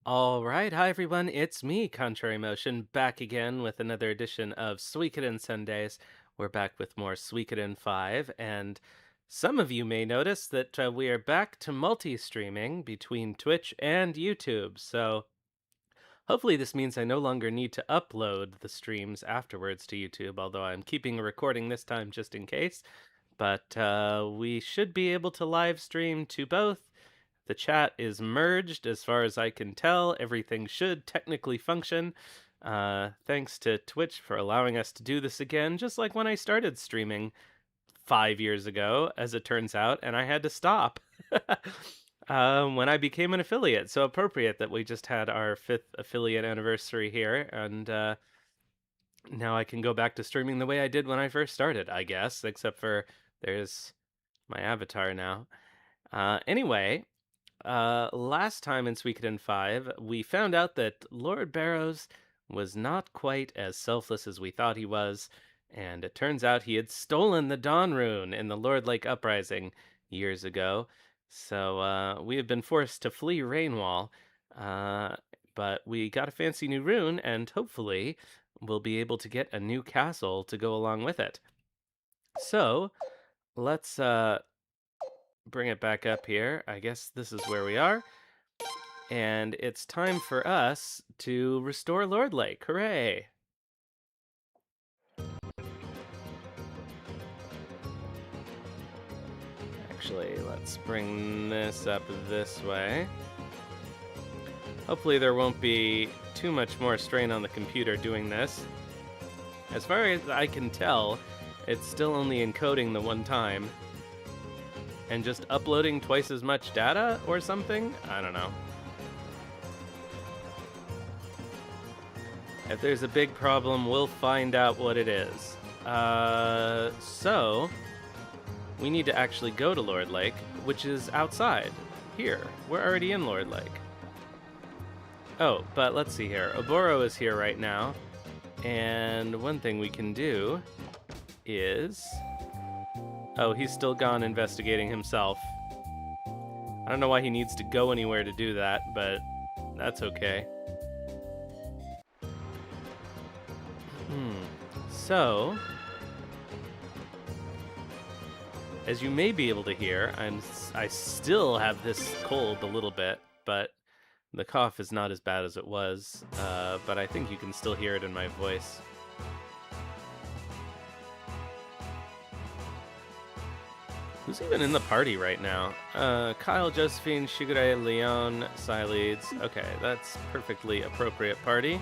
All right, hi everyone, it's me, Contrary Motion, back again with another edition of Suikoden Sundays. We're back with more Suikoden 5, and some of you may notice that we are back to multi-streaming between Twitch and YouTube, so hopefully this means I no longer need to upload the streams afterwards to YouTube, although I'm keeping a recording this time just in case. But we should be able to live stream to both. The chat is merged as far as I can tell. Everything should technically function. Thanks to Twitch for allowing us to do this again, just like when I started streaming 5 years ago, as it turns out, and I had to stop when I became an affiliate. So appropriate that we just had our 5th affiliate anniversary here, and now I can go back to streaming the way I did when I first started, I guess, except for there's my avatar now. Anyway, last time in Suikoden 5, we found out that Lord Barrows was not quite as selfless as we thought he was, and it turns out he had stolen the Dawn Rune in the Lord Lake Uprising years ago. So we have been forced to flee Rainwall, but we got a fancy new rune, and hopefully we'll be able to get a new castle to go along with it. So let's bring it back up here. I guess this is where we are. And it's time for us to restore Lord Lake. Hooray! Actually, let's bring this up this way. Hopefully there won't be too much more strain on the computer doing this. As far as I can tell, it's still only encoding the one time. And just uploading twice as much data or something? I don't know. If there's a big problem, we'll find out what it is. So we need to actually go to Lord Lake, which is outside. Here. We're already in Lord Lake. Oh, but let's see here. Oboro is here right now. And one thing we can do is... Oh, he's still gone investigating himself. I don't know why he needs to go anywhere to do that, but that's okay. So, as you may be able to hear, I still have this cold a little bit, but the cough is not as bad as it was, but I think you can still hear it in my voice. Who's even in the party right now? Kyle, Josephine, Shigure, Leon, Sileeds. Okay, that's perfectly appropriate party.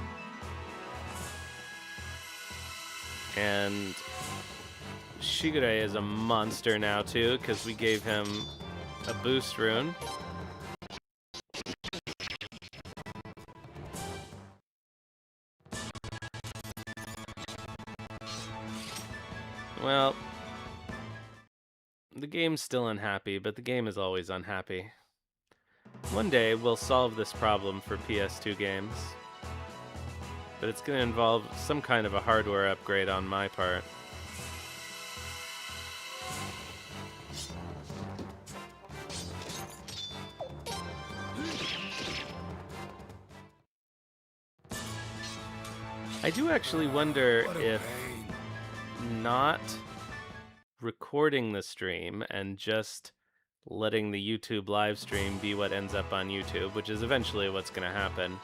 And Shigure is a monster now too, because we gave him a boost rune. Well, the game's still unhappy, but the game is always unhappy. One day we'll solve this problem for PS2 games, but it's going to involve some kind of a hardware upgrade on my part. I do actually wonder if not recording the stream and just letting the YouTube live stream be what ends up on YouTube, which is eventually what's going to happen.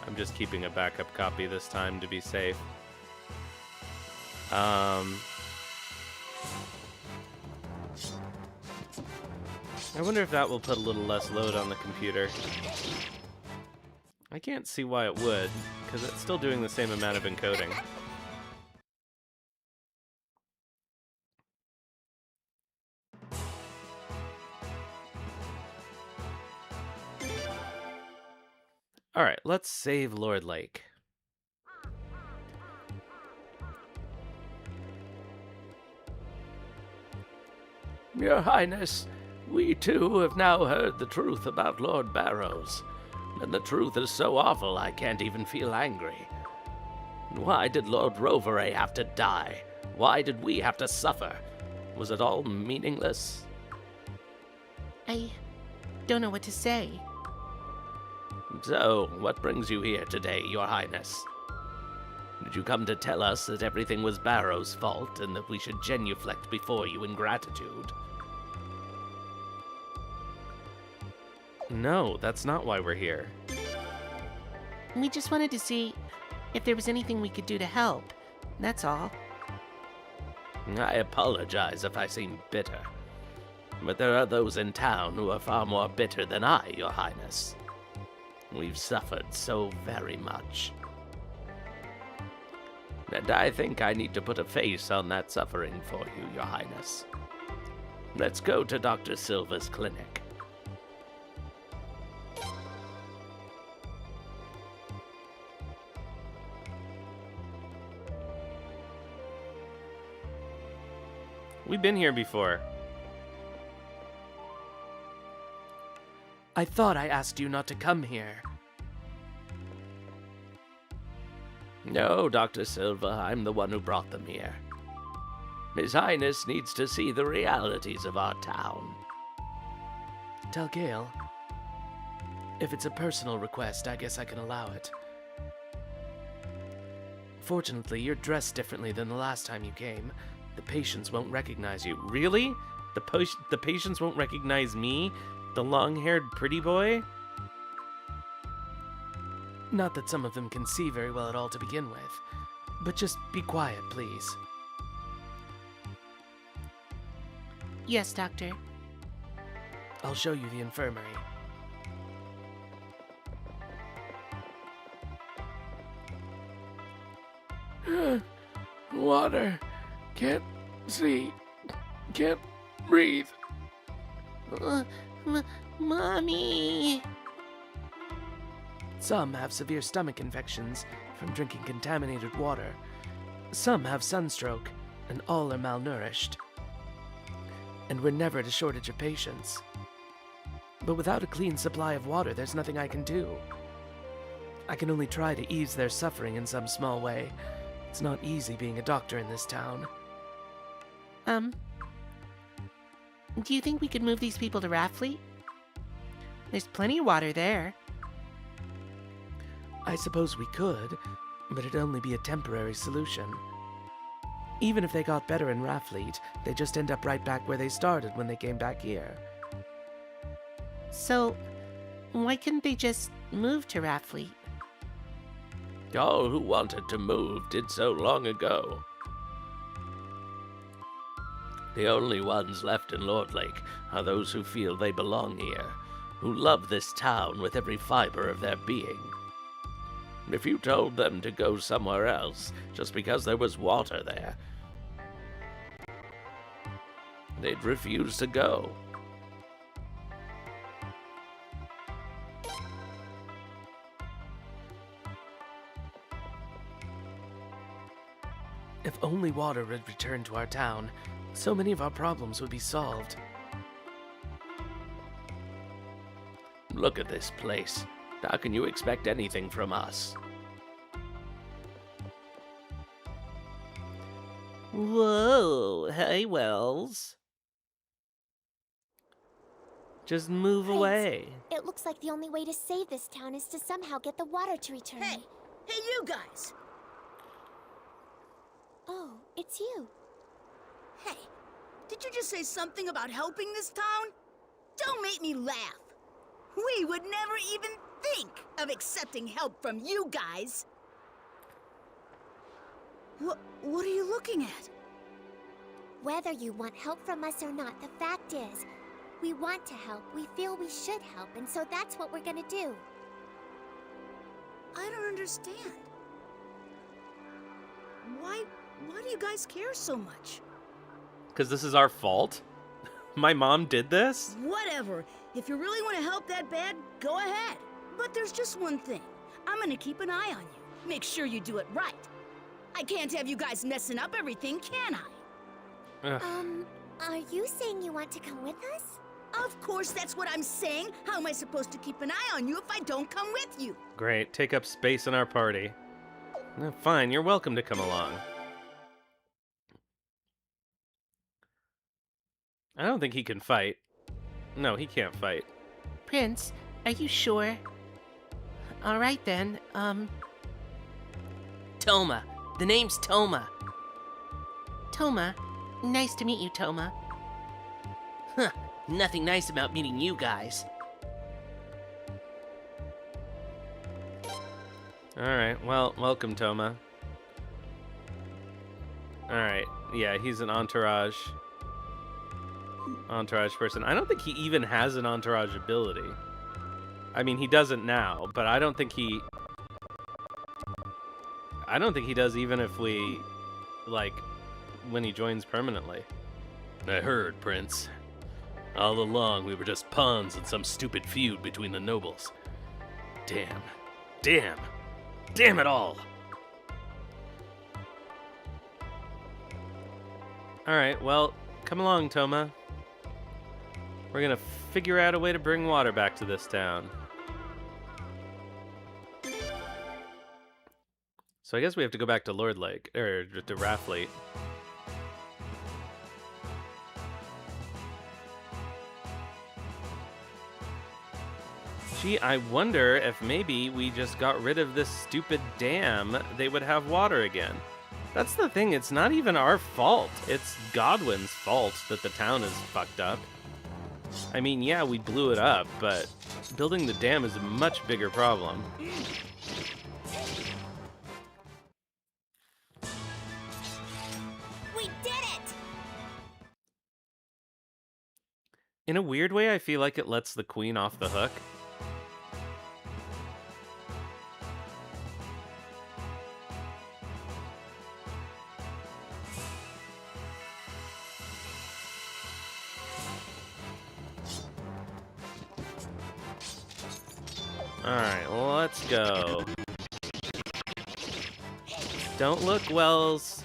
I'm just keeping a backup copy this time to be safe. I wonder if that will put a little less load on the computer. I can't see why it would, because it's still doing the same amount of encoding. Alright, let's save Lord Lake. Your Highness, we too have now heard the truth about Lord Barrows. And the truth is so awful I can't even feel angry. Why did Lord Roveray have to die? Why did we have to suffer? Was it all meaningless? I don't know what to say. So, what brings you here today, Your Highness? Did you come to tell us that everything was Barrow's fault and that we should genuflect before you in gratitude? No, that's not why we're here. We just wanted to see if there was anything we could do to help. That's all. I apologize if I seem bitter, but there are those in town who are far more bitter than I, Your Highness. We've suffered so very much. And I think I need to put a face on that suffering for you, Your Highness. Let's go to Dr. Silva's clinic. We've been here before. I thought I asked you not to come here. No, Dr. Silva, I'm the one who brought them here. His Highness needs to see the realities of our town. Tell Gale. If it's a personal request, I guess I can allow it. Fortunately, you're dressed differently than the last time you came. The patients won't recognize you. Really? The patients won't recognize me? The long-haired pretty boy? Not that some of them can see very well at all to begin with. But just be quiet, please. Yes, Doctor. I'll show you the infirmary. Water. Can't see. Can't breathe. Mommy! Some have severe stomach infections from drinking contaminated water. Some have sunstroke, and all are malnourished. And we're never at a shortage of patients. But without a clean supply of water, there's nothing I can do. I can only try to ease their suffering in some small way. It's not easy being a doctor in this town. Do you think we could move these people to Raffleet? There's plenty of water there. I suppose we could, but it'd only be a temporary solution. Even if they got better in Raffleet, they just end up right back where they started when they came back here. So, why couldn't they just move to Raffleet? All who wanted to move did so long ago. The only ones left in Lord Lake are those who feel they belong here, who love this town with every fiber of their being. If you told them to go somewhere else just because there was water there, they'd refuse to go. If only water had returned to our town, so many of our problems would be solved. Look at this place. How can you expect anything from us? Whoa, hey, Wells. Just move Prince, away. It looks like the only way to save this town is to somehow get the water to return. Hey, you guys! Oh, it's you. Hey, did you just say something about helping this town? Don't make me laugh. We would never even think of accepting help from you guys. What are you looking at? Whether you want help from us or not, the fact is, we want to help, we feel we should help, and so that's what we're gonna do. I don't understand. Why do you guys care so much? Because this is our fault? My mom did this? Whatever. If you really want to help that bad, go ahead. But there's just one thing. I'm gonna keep an eye on you. Make sure you do it right. I can't have you guys messing up everything, can I? Ugh. Are you saying you want to come with us? Of course, that's what I'm saying. How am I supposed to keep an eye on you if I don't come with you? Great, take up space in our party. Fine, you're welcome to come along. I don't think he can fight. No, he can't fight. Prince, are you sure? All right then. Toma. The name's Toma. Toma. Nice to meet you, Toma. Huh. Nothing nice about meeting you guys. Alright, well, welcome, Toma. Alright, yeah, he's an entourage person. I don't think he even has an entourage ability. I mean, he doesn't now, but I don't think he does even if we, like, when he joins permanently. I heard, Prince. All along, we were just pawns in some stupid feud between the nobles. Damn it all! Alright, well, come along, Toma. We're gonna figure out a way to bring water back to this town. So I guess we have to go back to Lord Lake, or to Rathfleet. Gee, I wonder if maybe we just got rid of this stupid dam, they would have water again. That's the thing, it's not even our fault. It's Godwin's fault that the town is fucked up. I mean, yeah, we blew it up, but building the dam is a much bigger problem. We did it! In a weird way, I feel like it lets the queen off the hook. Alright, let's go. Don't look, Wells.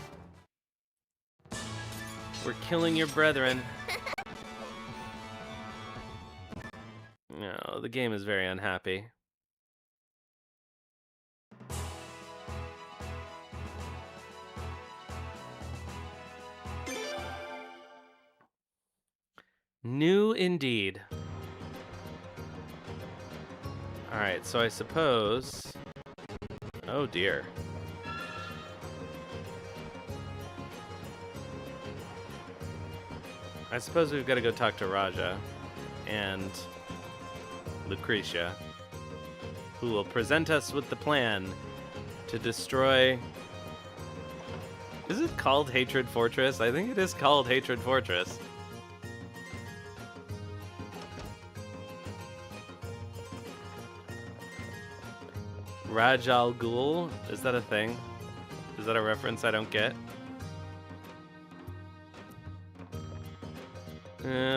We're killing your brethren. No, the game is very unhappy. New indeed. Alright, so I suppose... Oh dear. I suppose we've got to go talk to Raja and Lucretia, who will present us with the plan to destroy... Is it called Hatred Fortress? I think it is called Hatred Fortress. Raj Al Ghul? Is that a thing? Is that a reference I don't get?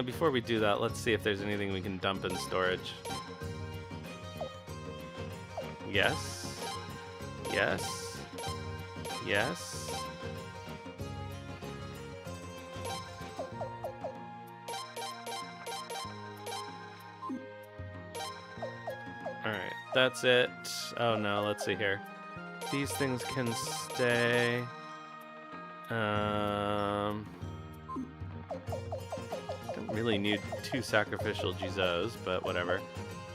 Before we do that, let's see if there's anything we can dump in storage. Yes. Yes. Yes. Alright, that's it. Oh no, let's see here. These things can stay. Don't really need 2 sacrificial Jizos, but whatever.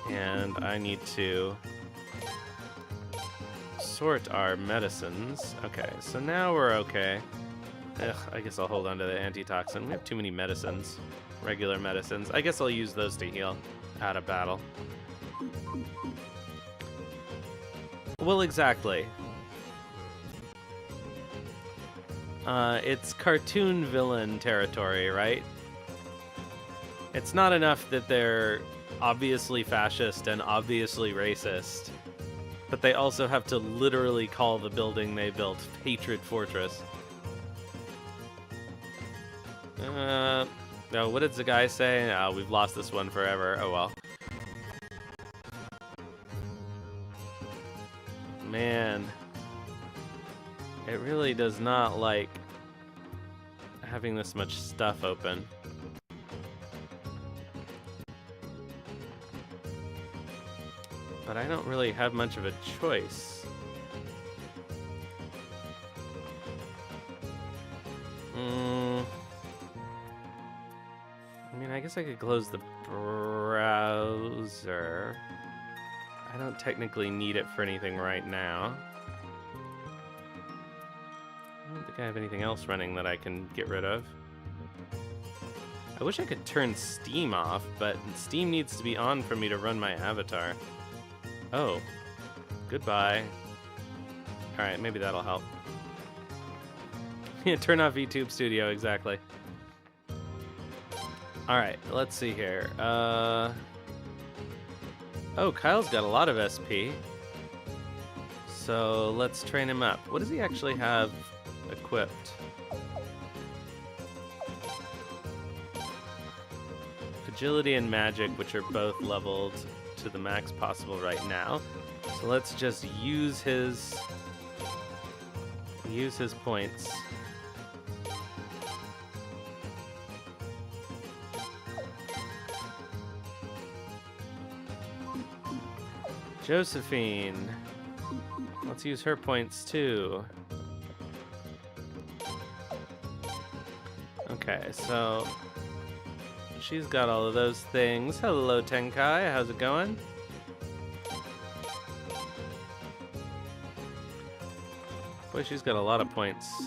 And I need to sort our medicines. Okay, so now we're okay. Ugh, I guess I'll hold on to the antitoxin. We have too many medicines. Regular medicines. I guess I'll use those to heal out of battle. Well, exactly. It's cartoon villain territory, right? It's not enough that they're obviously fascist and obviously racist, but they also have to literally call the building they built Hatred Fortress. No, what did the guy say? Oh, we've lost this one forever. Oh well. Man, it really does not like having this much stuff open. But I don't really have much of a choice. I mean, I guess I could close the browser. I don't technically need it for anything right now. I don't think I have anything else running that I can get rid of. I wish I could turn Steam off, but Steam needs to be on for me to run my avatar. Oh. Goodbye. Alright, maybe that'll help. Yeah, turn off VTube Studio, exactly. Alright, let's see here. Oh, Kyle's got a lot of SP. So let's train him up. What does he actually have equipped? Agility and magic, which are both leveled to the max possible right now. So let's just use his points. Josephine. Let's use her points too. Okay, so she's got all of those things. Hello, Tenkai. How's it going? Boy, she's got a lot of points.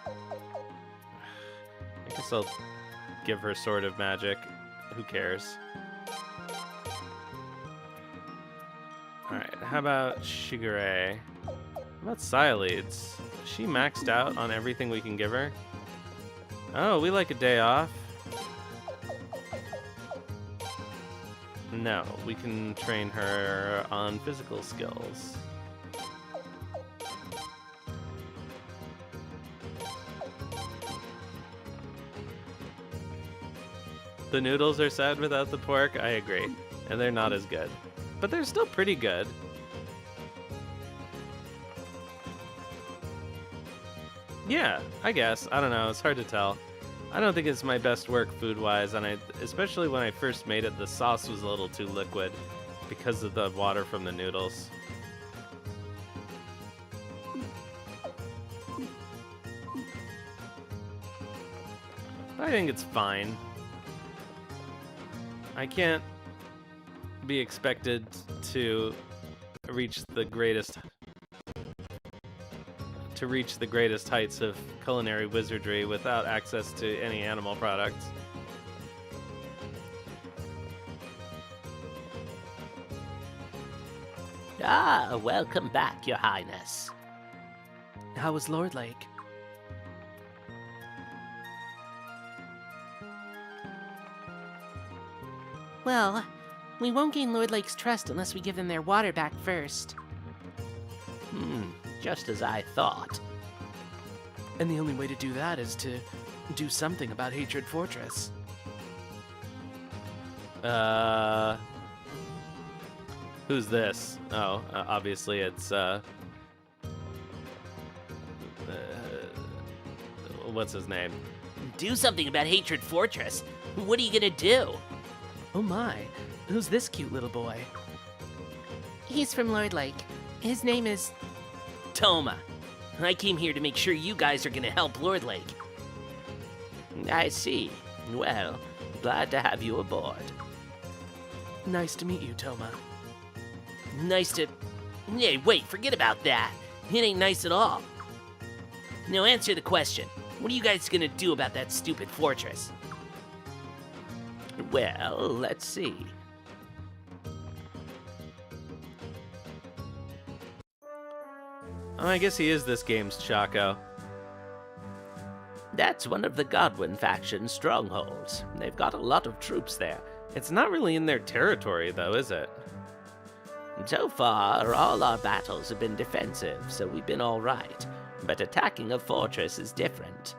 I guess I'll give her Sword of Magic. Who cares? Alright, how about Shigure? How about Cyleads? Is she maxed out on everything we can give her? Oh, we like a day off. No, we can train her on physical skills. The noodles are sad without the pork, I agree. And they're not as good. But they're still pretty good. Yeah, I guess. I don't know, it's hard to tell. I don't think it's my best work food-wise, and especially when I first made it, the sauce was a little too liquid because of the water from the noodles. I think it's fine. I can't be expected to reach the greatest heights of culinary wizardry without access to any animal products. Ah, welcome back, Your Highness. How was Lord Lake? Well, we won't gain Lord Lake's trust unless we give them their water back first. Just as I thought. And the only way to do that is to do something about Hatred Fortress. Who's this? Oh, obviously it's, what's his name? Do something about Hatred Fortress? What are you gonna do? Oh my, who's this cute little boy? He's from Lord Lake. His name is Toma. I came here to make sure you guys are gonna help Lord Lake. I see. Well, glad to have you aboard. Nice to meet you, Toma. Nice to... Hey, wait, forget about that. It ain't nice at all. Now answer the question. What are you guys gonna do about that stupid fortress? Well, let's see. Oh, I guess he is this game's Chaco. That's one of the Godwin faction's strongholds. They've got a lot of troops there. It's not really in their territory, though, is it? So far, all our battles have been defensive, so we've been all right. But attacking a fortress is different.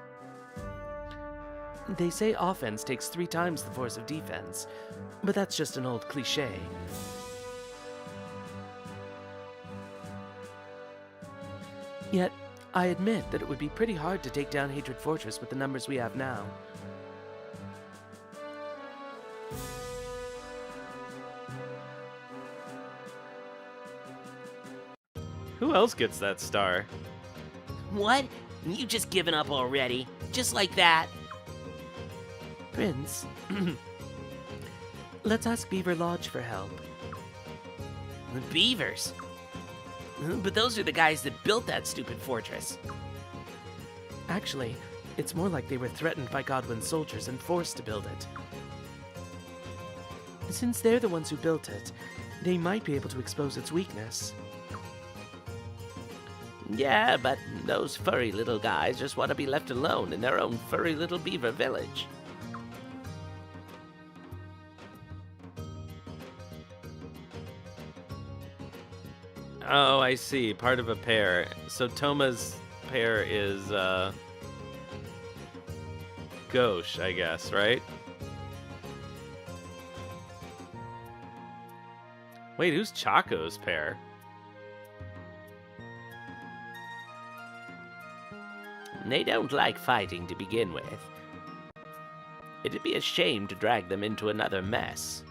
They say offense takes 3 times the force of defense, but that's just an old cliche. Yet, I admit that it would be pretty hard to take down Hatred Fortress with the numbers we have now. Who else gets that star? What? You just given up already? Just like that? Prince, let's ask Beaver Lodge for help. The beavers. But those are the guys that built that stupid fortress. Actually, it's more like they were threatened by Godwin's soldiers and forced to build it. Since they're the ones who built it, they might be able to expose its weakness. Yeah, but those furry little guys just want to be left alone in their own furry little beaver village. Oh, I see. Part of a pair. So Toma's pair is, gauche, I guess, right? Wait, who's Chaco's pair? They don't like fighting to begin with. It'd be a shame to drag them into another mess.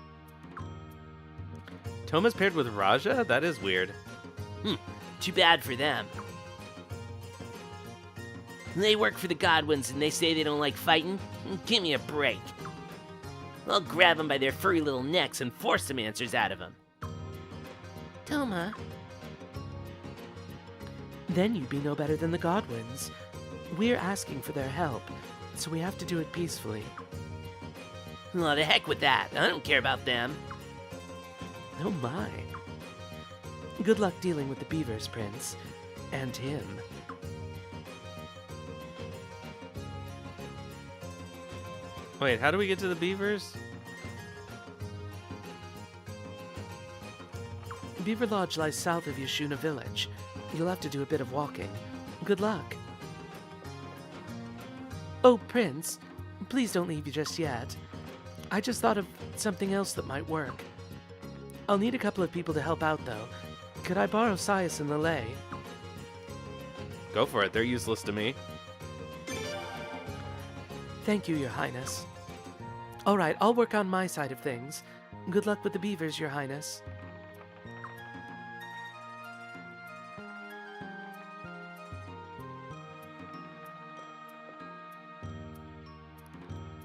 Toma's paired with Raja? That is weird. Too bad for them. They work for the Godwins and they say they don't like fighting? Give me a break. I'll grab them by their furry little necks and force some answers out of them. Toma. Then you'd be no better than the Godwins. We're asking for their help, so we have to do it peacefully. Oh, the heck with that. I don't care about them. Oh my. Good luck dealing with the beavers, Prince. And him. Wait, how do we get to the beavers? Beaver Lodge lies south of Yashuna Village. You'll have to do a bit of walking. Good luck. Oh, Prince, please don't leave just yet. I just thought of something else that might work. I'll need a couple of people to help out, though. Could I borrow Sias and Lele? Go for it. They're useless to me. Thank you, Your Highness. All right, I'll work on my side of things. Good luck with the beavers, Your Highness.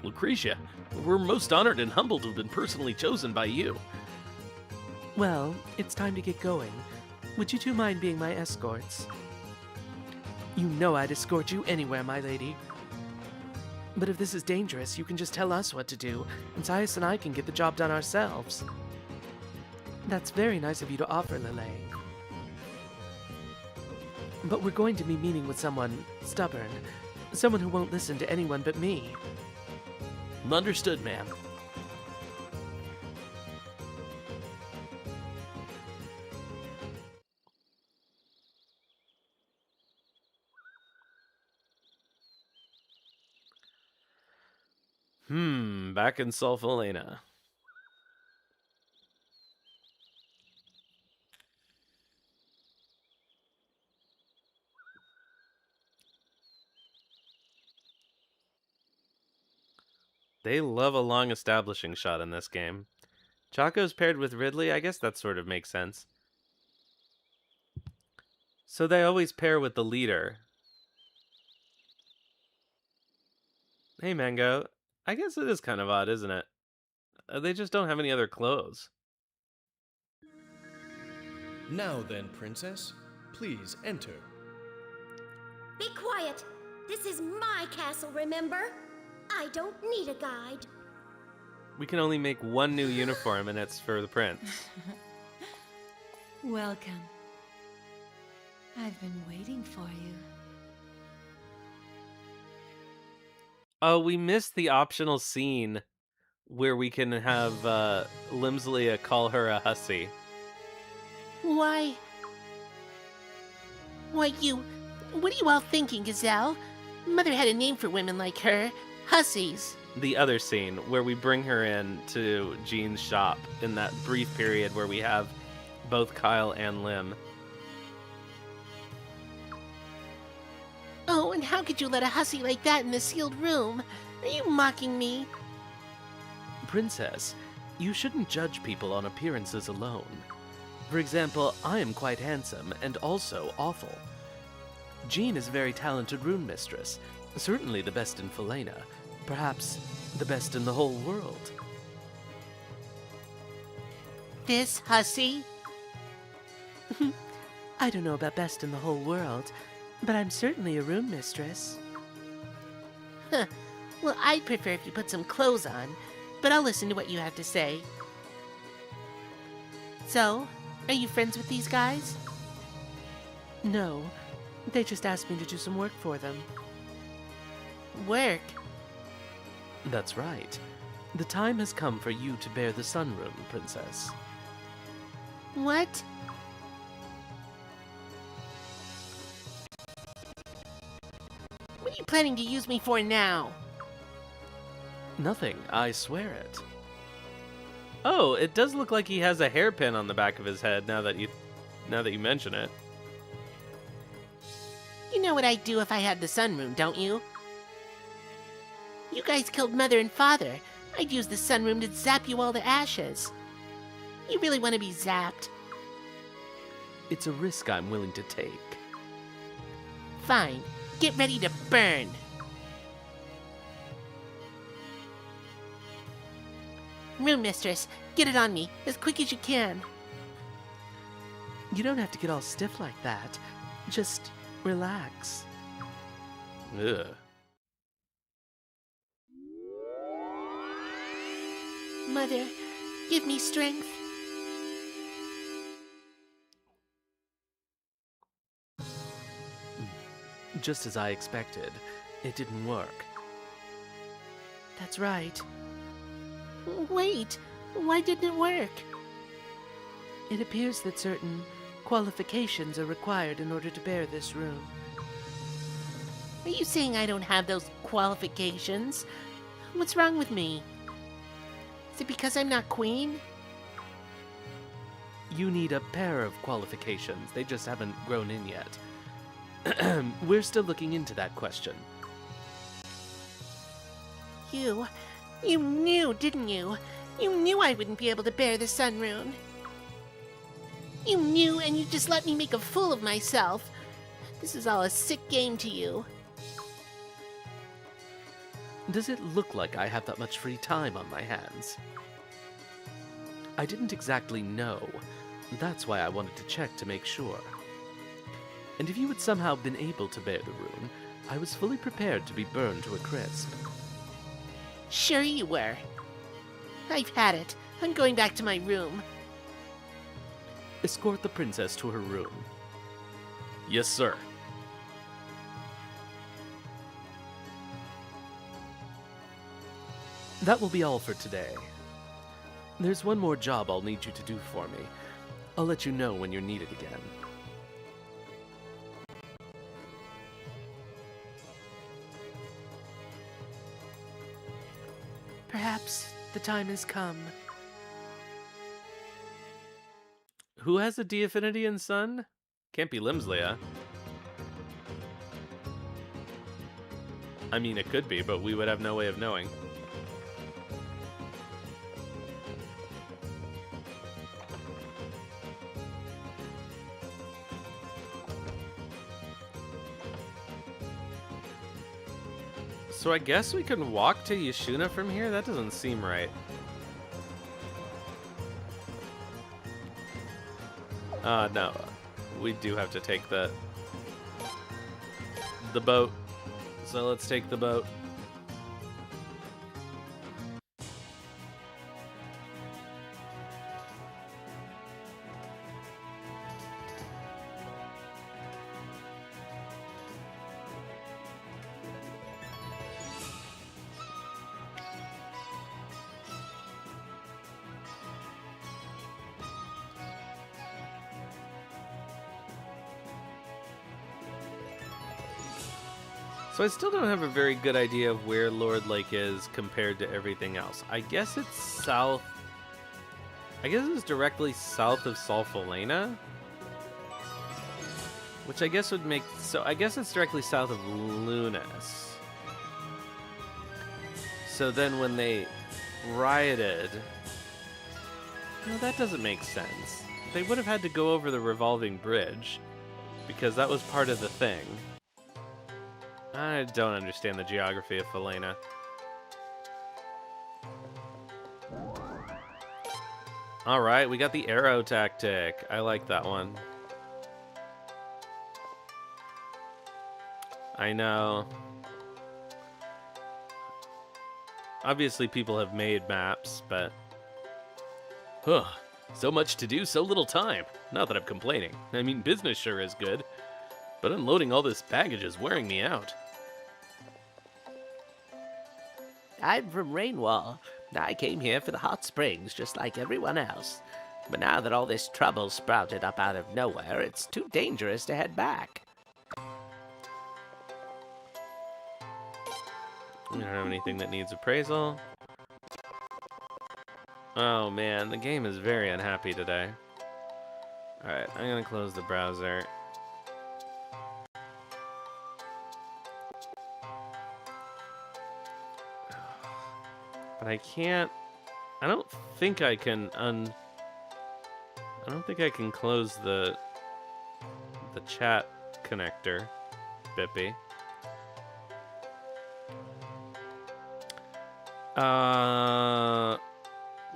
Lucretia, we're most honored and humbled to have been personally chosen by you. Well, it's time to get going. Would you two mind being my escorts? You know I'd escort you anywhere, my lady. But if this is dangerous, you can just tell us what to do, and Sias and I can get the job done ourselves. That's very nice of you to offer, Lele. But we're going to be meeting with someone stubborn. Someone who won't listen to anyone but me. Understood, ma'am. Back in Sulfolena. They love a long establishing shot in this game. Chaco's paired with Ridley, I guess that sort of makes sense. So they always pair with the leader. Hey, Mango. I guess it is kind of odd, isn't it? They just don't have any other clothes. Now then, Princess, please enter. Be quiet. This is my castle, remember? I don't need a guide. We can only make one new uniform, and it's for the prince. Welcome. I've been waiting for you. Oh, we missed the optional scene where we can have Limslia call her a hussy. Why, what are you all thinking, Gazelle? Mother had a name for women like her. Hussies. The other scene where we bring her in to Jean's shop in that brief period where we have both Kyle and Lim. Oh, and how could you let a hussy like that in the sealed room? Are you mocking me? Princess, you shouldn't judge people on appearances alone. For example, I am quite handsome and also awful. Jean is a very talented rune mistress, certainly the best in Felena, perhaps the best in the whole world. This hussy? I don't know about best in the whole world, but I'm certainly a room mistress. Huh. Well, I'd prefer if you put some clothes on, but I'll listen to what you have to say. So, are you friends with these guys? No, they just asked me to do some work for them. Work? That's right. The time has come for you to bear the sunroom, Princess. What? What are you planning to use me for now? Nothing, I swear it. Oh, it does look like he has a hairpin on the back of his head now that you mention it. You know what I'd do if I had the sunroom, don't you? You guys killed Mother and Father. I'd use the sunroom to zap you all to ashes. You really want to be zapped? It's a risk I'm willing to take. Fine. Get ready to burn. Room mistress, get it on me, as quick as you can. You don't have to get all stiff like that. Just relax. Ugh. Mother, give me strength. Just as I expected, it didn't work. That's right. Wait, why didn't it work? It appears that certain qualifications are required in order to bear this room. Are you saying I don't have those qualifications? What's wrong with me? Is it because I'm not queen? You need a pair of qualifications. They just haven't grown in yet. We're still looking into that question. You knew, didn't you? You knew I wouldn't be able to bear the sun rune. You knew, and you just let me make a fool of myself. This is all a sick game to you. Does it look like I have that much free time on my hands? I didn't exactly know. That's why I wanted to check to make sure. And if you had somehow been able to bear the rune, I was fully prepared to be burned to a crisp. Sure you were. I've had it. I'm going back to my room. Escort the princess to her room. Yes, sir. That will be all for today. There's one more job I'll need you to do for me. I'll let you know when you're needed again. Perhaps the time has come. Who has a D affinity in Sun? Can't be Limslia. I mean, it could be, but we would have no way of knowing. So I guess we can walk to Yashuna from here? That doesn't seem right. No. We do have to take the boat. So let's take the boat. So I still don't have a very good idea of where Lord Lake is compared to everything else. I guess it's south. I guess it's directly south of Solfolena, which I guess would make, so I guess it's directly south of Lunas. So then when they rioted, no, that doesn't make sense. They would have had to go over the revolving bridge because that was part of the thing. I don't understand the geography of Felena. Alright, we got the arrow tactic. I like that one. I know. Obviously, people have made maps, but Huh. So much to do, so little time. Not that I'm complaining. I mean, business sure is good. But unloading all this baggage is wearing me out. I'm from Rainwall. I came here for the hot springs just like everyone else. But now that all this trouble sprouted up out of nowhere, it's too dangerous to head back. we don't have anything that needs appraisal. Oh man, the game is very unhappy today. Alright, I'm gonna close the browser. But I can't... I don't think I can I don't think I can close the chat connector, Bippy.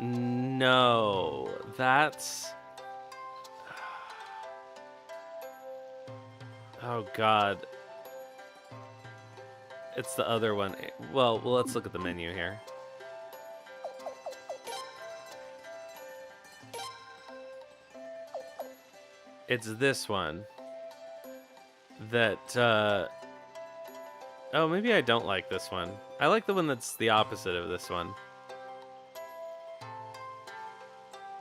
No. That's... Oh god. It's the other one. Well, let's look at the menu here. It's this one. That, Oh, maybe I don't like this one. I like the one that's the opposite of this one.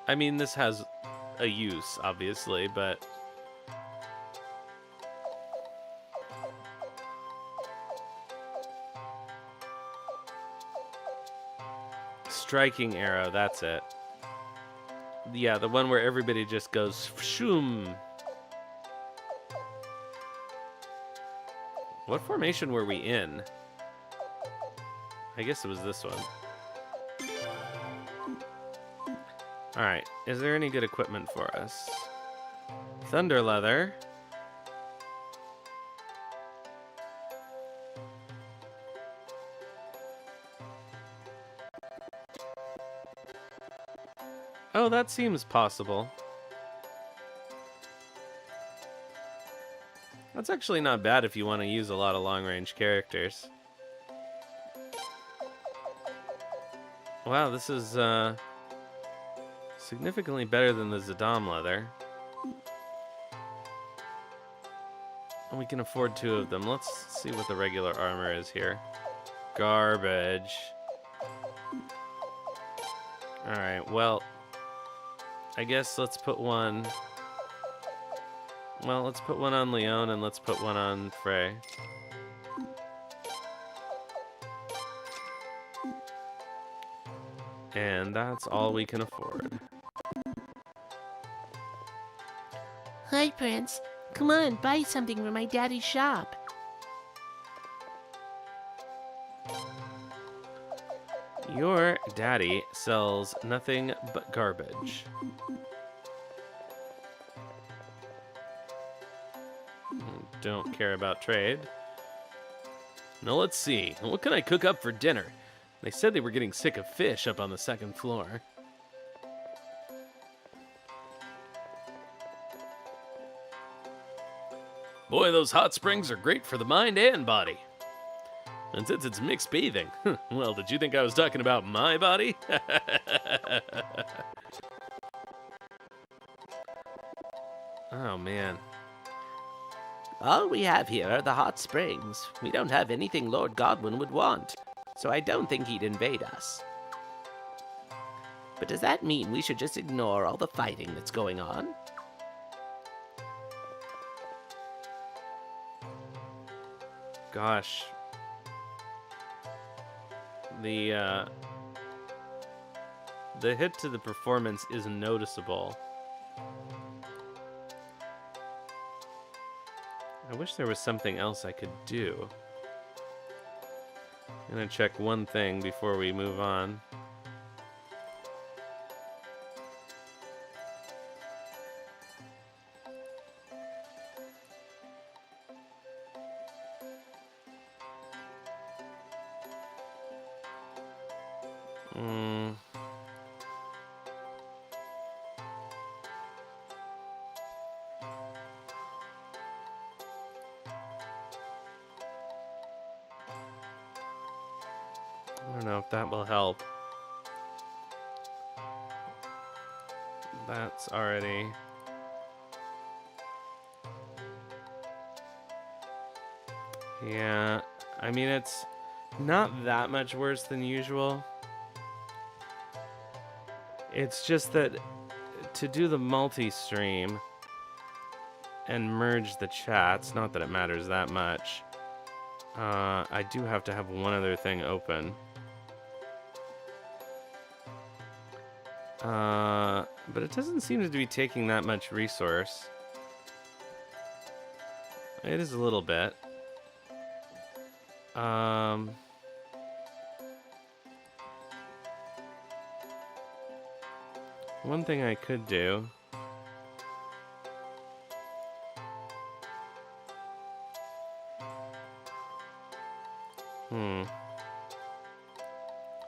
I mean, this has a use, obviously, but... Striking arrow, that's it. Yeah, the one where everybody just goes shoom. What formation were we in? I guess it was this one. Alright, is there any good equipment for us? Thunder leather. Oh, that seems possible. That's actually not bad if you want to use a lot of long-range characters. Wow, this is significantly better than the Zidam leather. And we can afford 2 of them. Let's see what the regular armor is here. Garbage. Alright, well... I guess let's put one... Well, let's put one on Leon and let's put one on Frey. And that's all we can afford. Hi, Prince. Come on, buy something from my daddy's shop. Your daddy sells nothing but garbage. Don't care about trade. Now let's see. What can I cook up for dinner? They said they were getting sick of fish up on the 2nd floor. Boy, those hot springs are great for the mind and body. And since it's mixed bathing, well, did you think I was talking about my body? Oh, man. All we have here are the hot springs. We don't have anything Lord Godwin would want, so I don't think he'd invade us. But does that mean we should just ignore all the fighting that's going on? Gosh. The hit to the performance is noticeable. I wish there was something else I could do. I'm gonna check one thing before we move on. know if that will help. That's already... Yeah, I mean, it's not that much worse than usual. It's just that to do the multi-stream and merge the chats, not that it matters that much, I do have to have one other thing open. But it doesn't seem to be taking that much resource. It is a little bit. One thing I could do...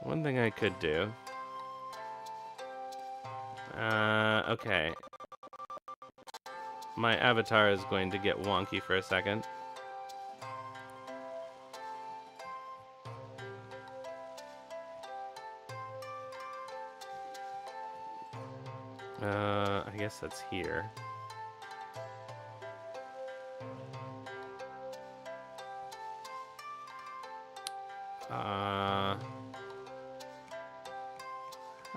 One thing I could do... okay. My avatar is going to get wonky for a second. I guess that's here. How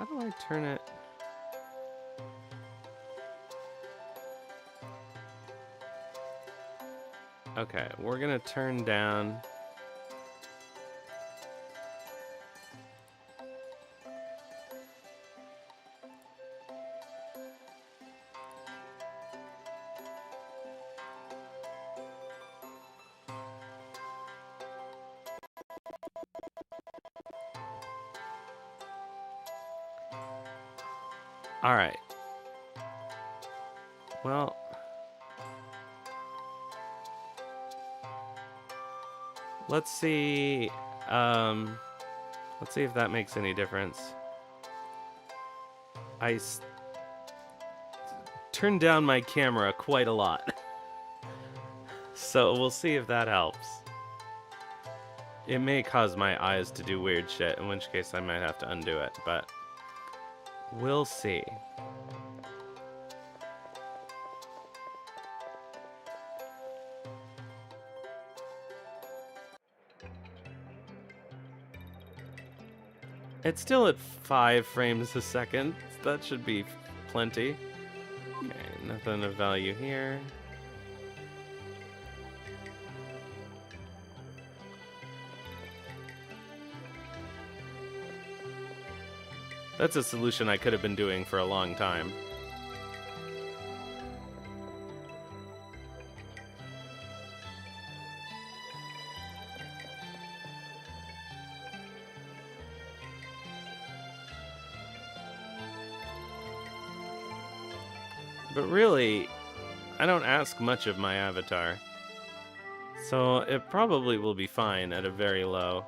do I turn it? Okay, we're gonna turn down... All right. Well, let's see if that makes any difference. I turned down my camera quite a lot. So we'll see if that helps. It may cause my eyes to do weird shit, in which case I might have to undo it, but we'll see. It's still at 5 frames a second. That should be plenty. Okay, nothing of value here. That's a solution I could have been doing for a long time. But really, I don't ask much of my avatar. So it probably will be fine at a very low.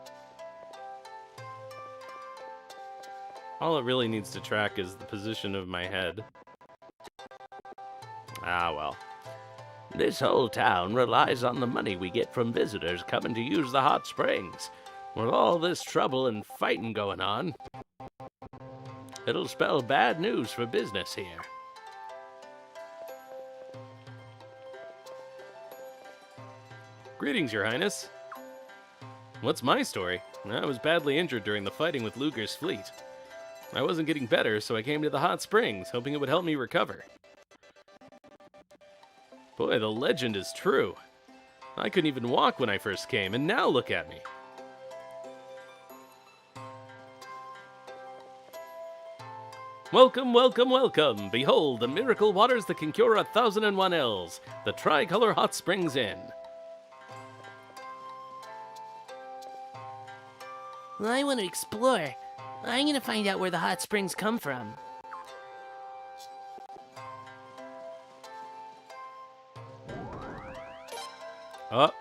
All it really needs to track is the position of my head. Ah, well. This whole town relies on the money we get from visitors coming to use the hot springs. With all this trouble and fighting going on, it'll spell bad news for business here. Greetings, Your Highness. What's my story? I was badly injured during the fighting with Luger's fleet. I wasn't getting better, so I came to the hot springs, hoping it would help me recover. Boy, the legend is true. I couldn't even walk when I first came, and now look at me. Welcome, welcome, welcome! Behold, the miracle waters that can cure 1,001 ills. The Tricolor Hot Springs Inn. Well, I want to explore. I'm gonna find out where the hot springs come from. Oh,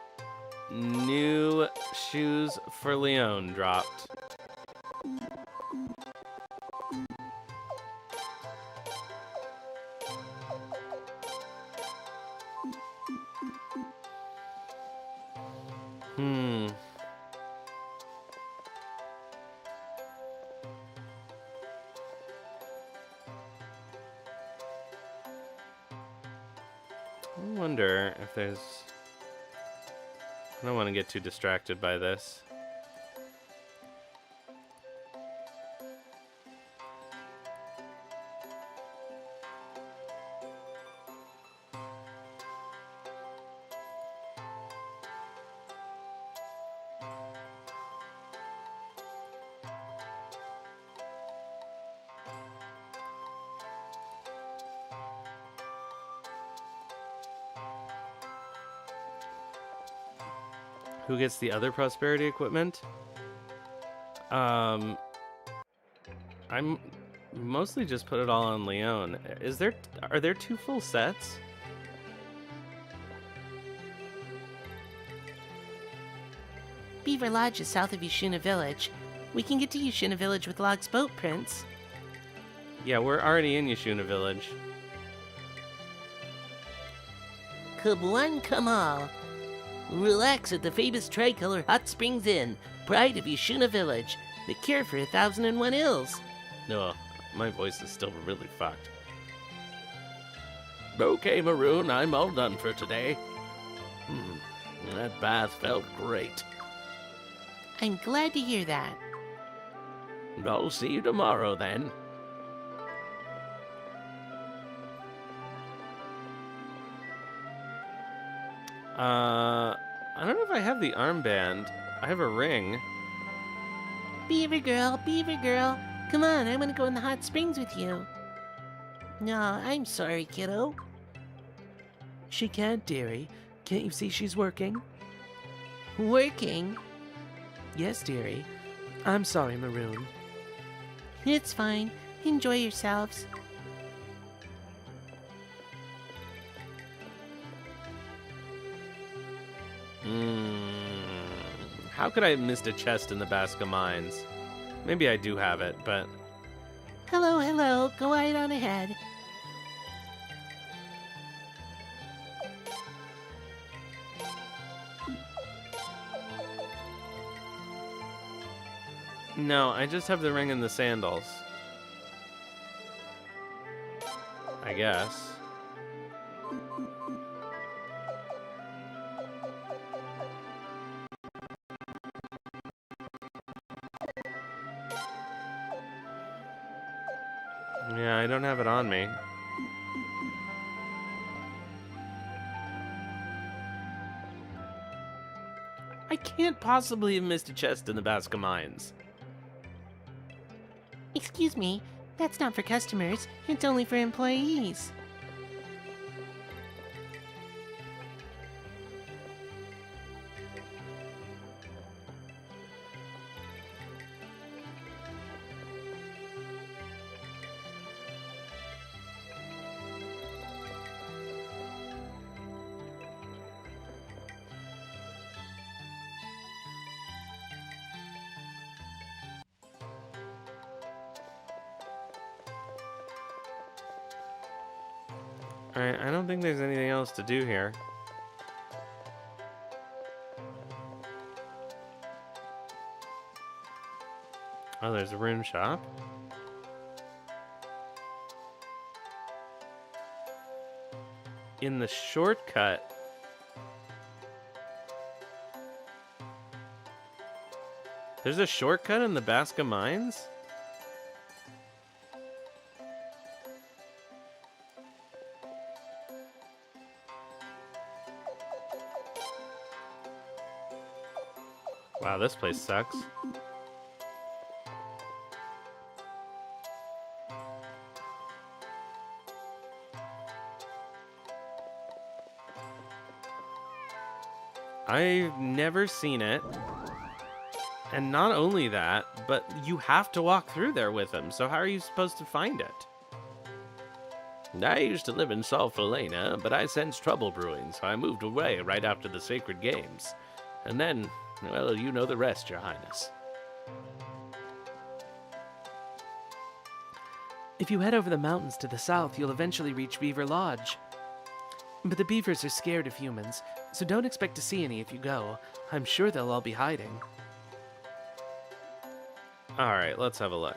new shoes for Leon dropped. I wonder if there's... I don't want to get too distracted by this. Who gets the other prosperity equipment? I'm mostly just put it all on Leon. Are there 2 full sets? Beaver Lodge is south of Yushuna Village. We can get to Yushuna Village with Log's boat, Prince. Yeah, we're already in Yushuna Village. Come one, come all. Relax at the famous tricolor Hot Springs Inn, pride of Yushuna Village, the cure for 1,001 ills. No, my voice is still really fucked. Okay, Maroon, I'm all done for today. That bath felt great. I'm glad to hear that. I'll see you tomorrow then. I don't know if I have the armband. I have a ring. Beaver girl, come on, I want to go in the hot springs with you. No, I'm sorry, kiddo. She can't, dearie. Can't you see she's working? Working? Yes, dearie. I'm sorry, Maroon. It's fine. Enjoy yourselves. How could I have missed a chest in the Basca Mines? Maybe I do have it, but... Hello, go right on ahead. No, I just have the ring and the sandals. I guess. Yeah, I don't have it on me. I can't possibly have missed a chest in the Basca Mines. Excuse me, that's not for customers. It's only for employees. Alright, I don't think there's anything else to do here. Oh, there's a rune shop. In the shortcut. There's a shortcut in the Basca Mines? Wow, this place sucks. I've never seen it. And not only that, but you have to walk through there with him, so how are you supposed to find it? I used to live in Solfalena, but I sensed trouble brewing, so I moved away right after the Sacred Games. And then, well, you know the rest, Your Highness. If you head over the mountains to the south, you'll eventually reach Beaver Lodge. But the beavers are scared of humans, so don't expect to see any if you go. I'm sure they'll all be hiding. Alright, let's have a look.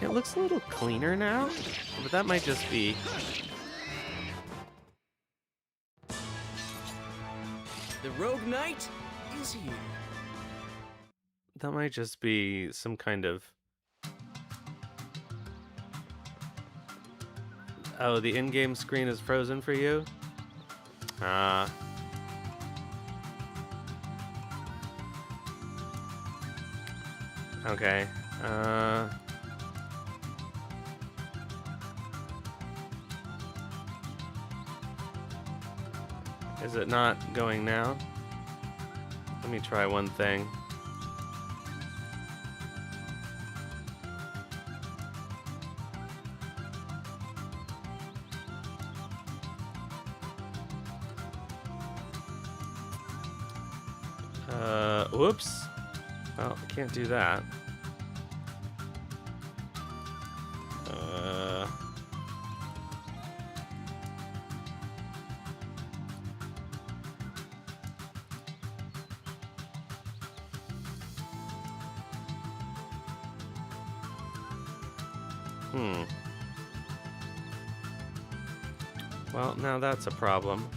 It looks a little cleaner now, but that might just be... The Rogue Knight is here. That might just be some kind of... Oh, the in-game screen is frozen for you? Ah. Okay. Is it not going now? Let me try one thing. Whoops. Well, I can't do that. Well, now that's a problem.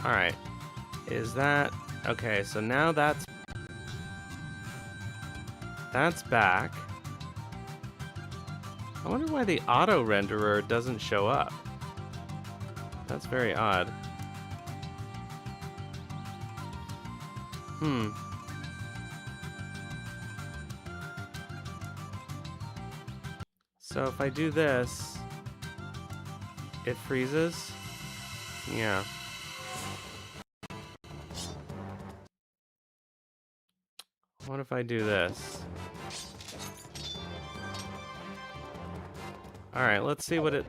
All right. Is that... Okay, so now that's back. I wonder why the auto renderer doesn't show up. That's very odd. So if I do this, it freezes? Yeah. What if I do this? Alright, let's see what it...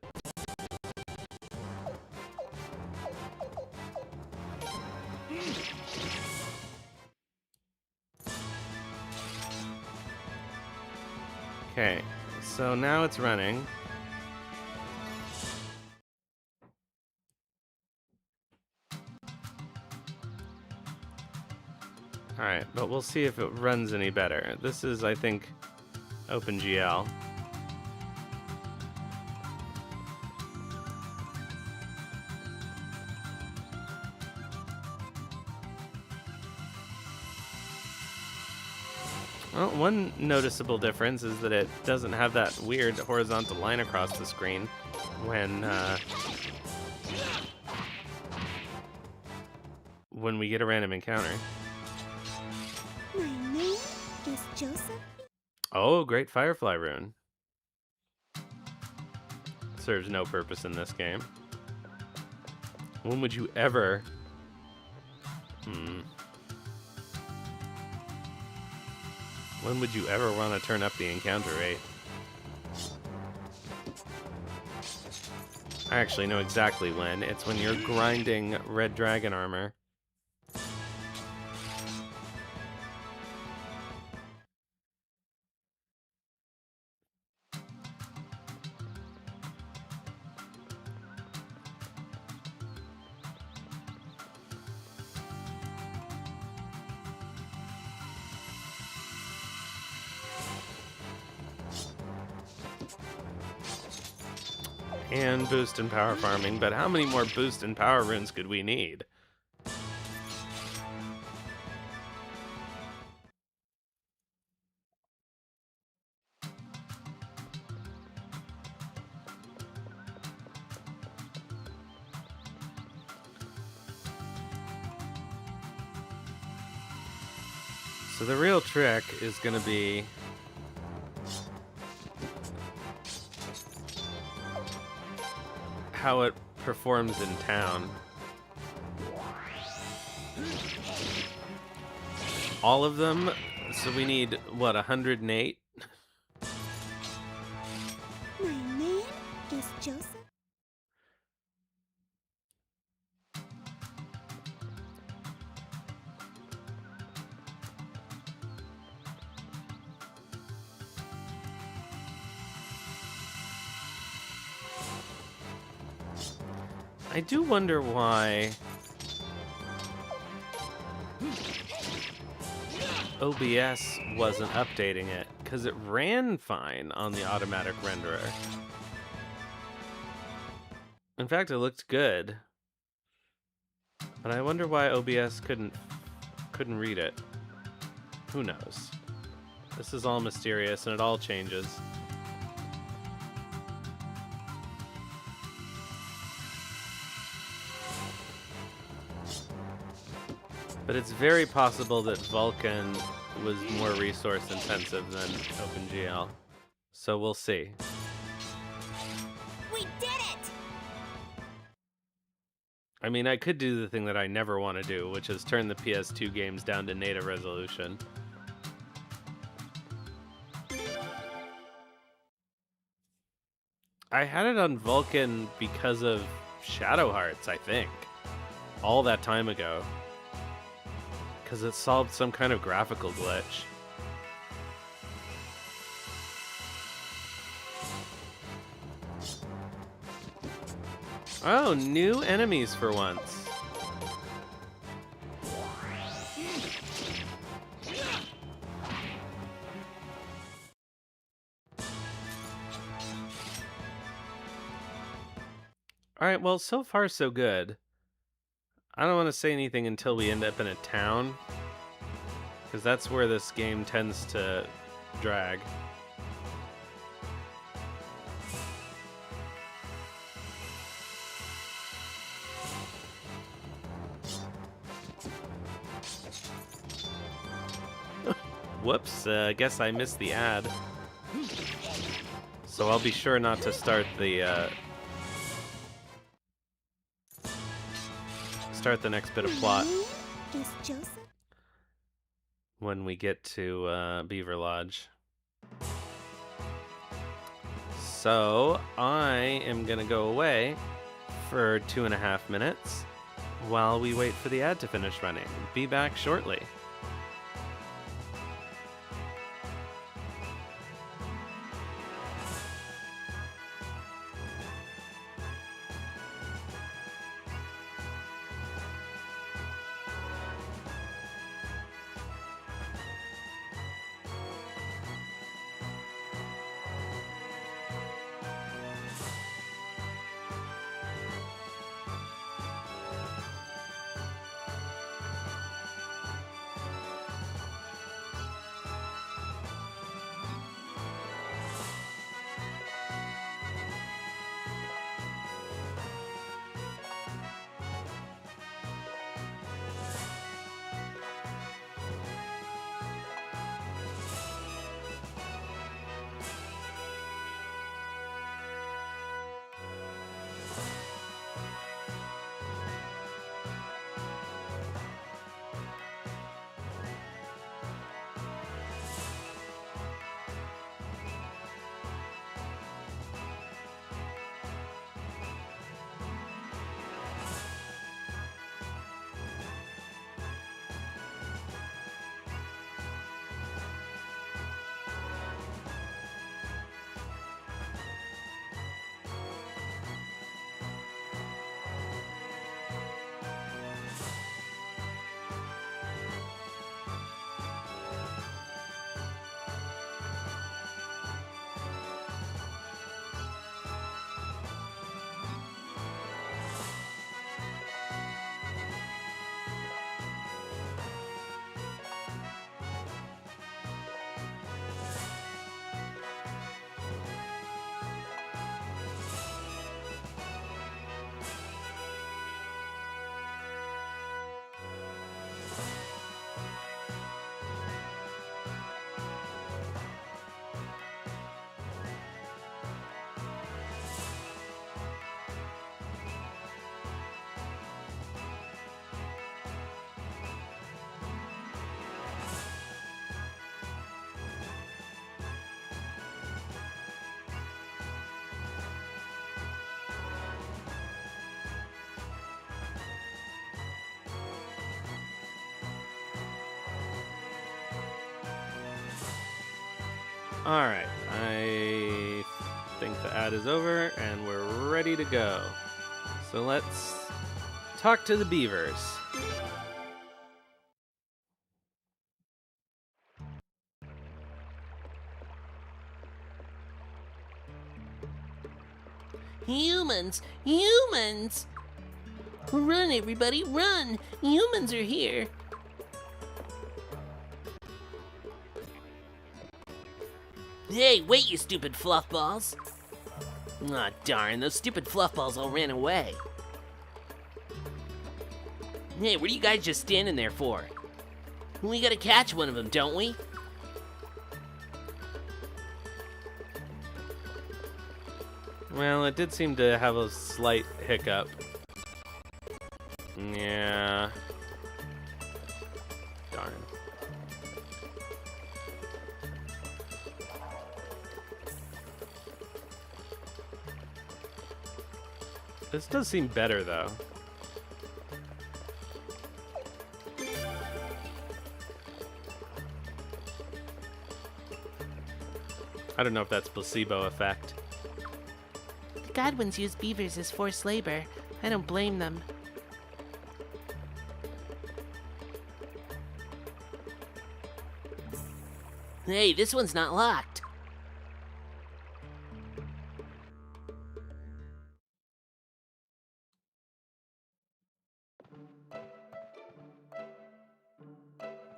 Okay, so now it's running. Alright, but we'll see if it runs any better. This is, I think, OpenGL. Well, one noticeable difference is that it doesn't have that weird horizontal line across the screen when we get a random encounter. My name is Joseph. Oh, great Firefly rune. Serves no purpose in this game. When would you ever... When would you ever want to turn up the encounter rate? I actually know exactly when. It's when you're grinding red dragon armor. And boost and power farming, but how many more boost and power runes could we need? So the real trick is going to be how it performs in town. All of them? So we need, what, 108? My name is Joseph. I do wonder why OBS wasn't updating it, because it ran fine on the automatic renderer. In fact, it looked good. But I wonder why OBS couldn't read it. Who knows? This is all mysterious and it all changes. But it's very possible that Vulkan was more resource intensive than OpenGL. So we'll see. We did it! I mean, I could do the thing that I never want to do, which is turn the PS2 games down to native resolution. I had it on Vulkan because of Shadow Hearts, I think. All that time ago. Because it solved some kind of graphical glitch. Oh, new enemies for once. Alright, well, so far so good. I don't want to say anything until we end up in a town, because that's where this game tends to drag. Whoops, I guess I missed the ad. So I'll be sure not to start the next bit of plot Is Joseph? when we get to Beaver Lodge. So I am gonna go away for 2.5 minutes while we wait for the ad to finish running. Be back shortly. Alright, I think the ad is over and we're ready to go. So let's talk to the beavers. Humans! Humans! Run, everybody, run! Humans are here! Hey, wait, you stupid fluffballs! Aw, darn, those stupid fluffballs all ran away. Hey, what are you guys just standing there for? We gotta catch one of them, don't we? Well, it did seem to have a slight hiccup. Yeah. Darn. This does seem better, though. I don't know if that's placebo effect. The Godwins use beavers as forced labor. I don't blame them. Hey, this one's not locked.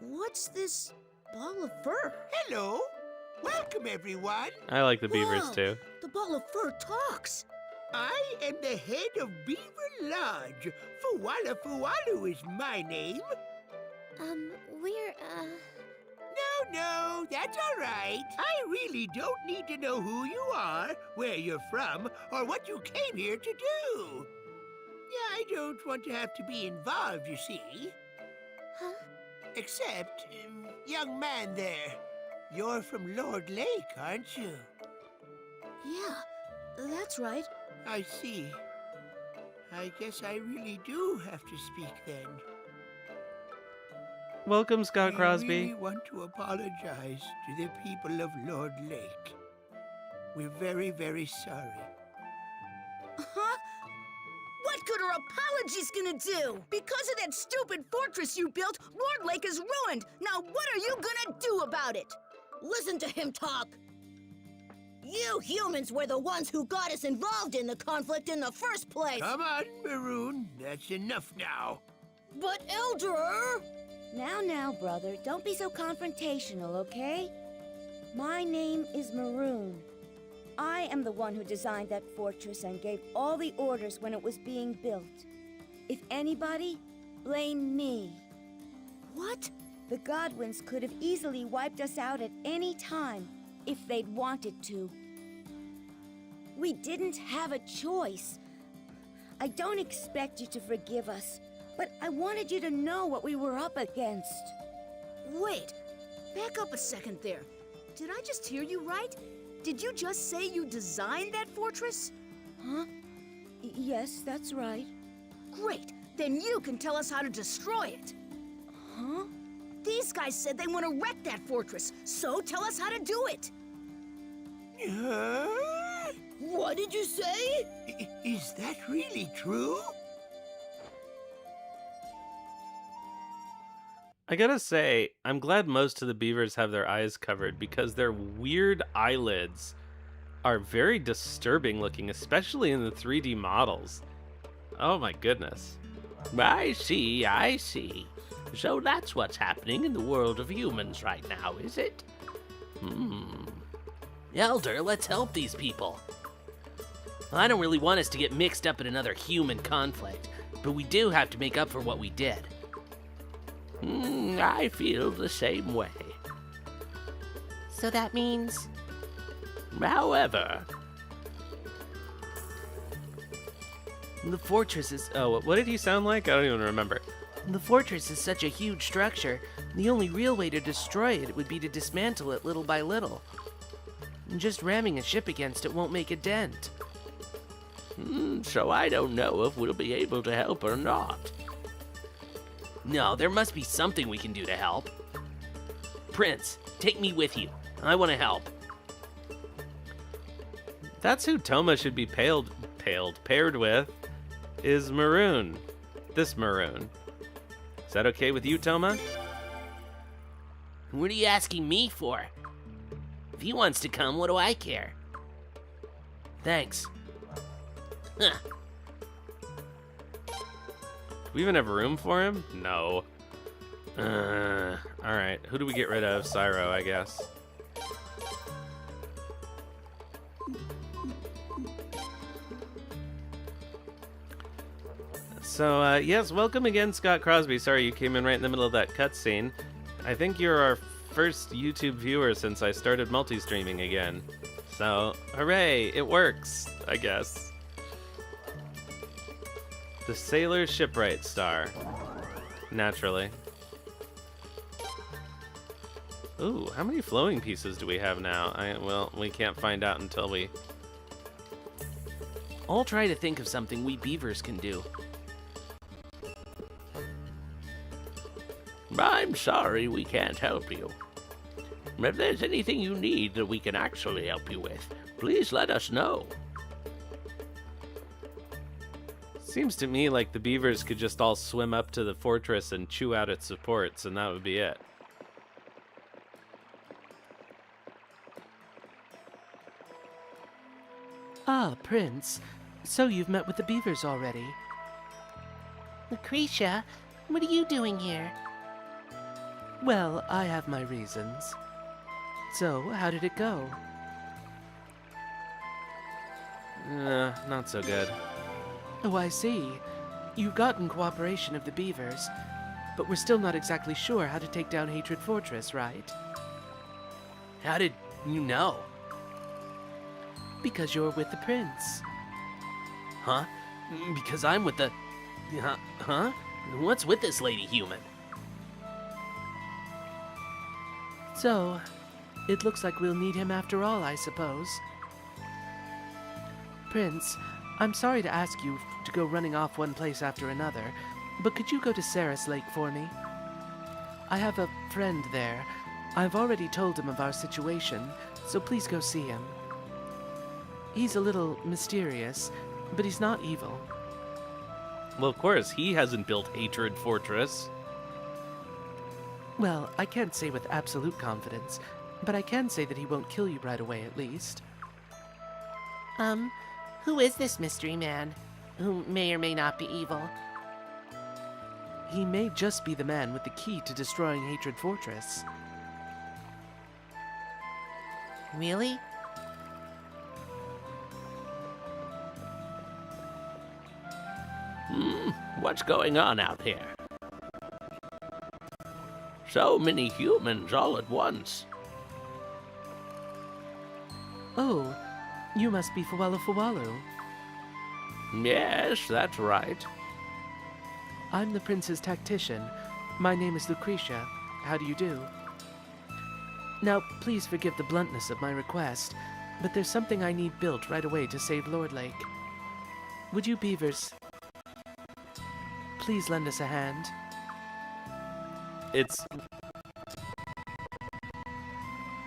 What's this ball of fur? Hello. Welcome, everyone. I like the beavers, Whoa, too. The ball of fur talks. I am the head of Beaver Lodge. Fuwala Fuwalu is my name. No, that's all right. I really don't need to know who you are, where you're from, or what you came here to do. Yeah, I don't want to have to be involved, you see. Huh? Except, young man there, you're from Lord Lake, aren't you? Yeah, that's right. I see. I guess I really do have to speak then. Welcome, Scott Crosby. We really want to apologize to the people of Lord Lake. We're very, very sorry. Huh? What good are apologies gonna do? Because of that stupid fortress you built, Lord Lake is ruined. Now what are you gonna do about it? Listen to him talk. You humans were the ones who got us involved in the conflict in the first place. Come on, Maroon. That's enough now. But Elder... Now, brother, don't be so confrontational, okay? My name is Maroon. I am the one who designed that fortress and gave all the orders when it was being built. If anybody, blame me. What? The Godwins could have easily wiped us out at any time if they'd wanted to. We didn't have a choice. I don't expect you to forgive us, but I wanted you to know what we were up against. Wait, back up a second there. Did I just hear you right? Did you just say you designed that fortress? Huh? Yes, that's right. Great, then you can tell us how to destroy it. Huh? These guys said they want to wreck that fortress, so tell us how to do it. What did you say? Is that really true? I gotta say, I'm glad most of the beavers have their eyes covered because their weird eyelids are very disturbing looking, especially in the 3D models. Oh my goodness. I see. So that's what's happening in the world of humans right now, is it? Elder, let's help these people. I don't really want us to get mixed up in another human conflict, but we do have to make up for what we did. I feel the same way. So that means... However... The fortress is... Oh, what did he sound like? I don't even remember. The fortress is such a huge structure, the only real way to destroy it would be to dismantle it little by little. And just ramming a ship against it won't make a dent. So I don't know if we'll be able to help or not. No, there must be something we can do to help. Prince, take me with you. I want to help. That's who Toma should be paired with. is maroon. This maroon. Is that okay with you, Toma? What are you asking me for? If he wants to come, what do I care? Thanks. Huh. Do we even have room for him? No. Alright. Who do we get rid of? Cyro, I guess. So, yes, welcome again, Scott Crosby. Sorry you came in right in the middle of that cutscene. I think you're our first YouTube viewer since I started multi-streaming again. So, hooray, it works, I guess. The Sailor Shipwright Star. Naturally. Ooh, how many flowing pieces do we have now? Well, we can't find out until we... I'll try to think of something we beavers can do. I'm sorry we can't help you. If there's anything you need that we can actually help you with, please let us know. Seems to me like the beavers could just all swim up to the fortress and chew out its supports, and that would be it. Ah, Prince. So you've met with the beavers already. Lucretia, what are you doing here? Well, I have my reasons. So, how did it go? Not so good. Oh, I see. You've gotten cooperation of the beavers, but we're still not exactly sure how to take down Hatred Fortress, right? How did you know? Because you're with the prince. Huh? Because I'm with the... Huh? What's with this lady human? So, it looks like we'll need him after all, I suppose. Prince, I'm sorry to ask you to go running off one place after another, but could you go to Ceras Lake for me? I have a friend there. I've already told him of our situation, so please go see him. He's a little mysterious, but he's not evil. Well, of course, he hasn't built Hatred Fortress. Well, I can't say with absolute confidence, but I can say that he won't kill you right away at least. Who is this mystery man, who may or may not be evil? He may just be the man with the key to destroying Hatred Fortress. Really? What's going on out here? So many humans all at once. Oh, you must be Fawalu. Yes, that's right. I'm the prince's tactician. My name is Lucretia. How do you do? Now, please forgive the bluntness of my request, but there's something I need built right away to save Lord Lake. Would you beavers please lend us a hand? It's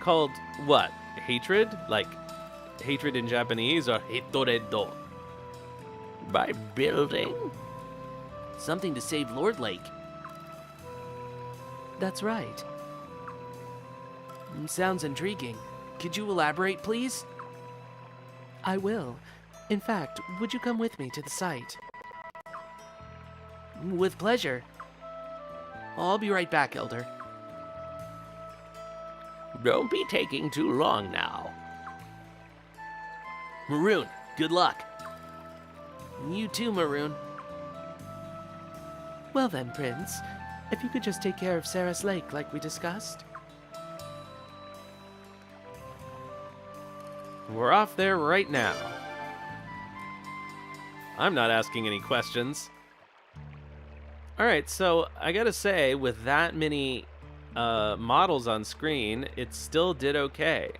called what? Hatred? Like hatred in Japanese, or hitoredo? By building? Something to save Lord Lake. That's right. Sounds intriguing. Could you elaborate, please? I will. In fact, would you come with me to the site? With pleasure. I'll be right back, Elder. Don't be taking too long now. Maroon, good luck. You too, Maroon. Well then, Prince, if you could just take care of Ceras Lake like we discussed. We're off there right now. I'm not asking any questions. Alright, so I gotta say, with that many models on screen, it still did okay.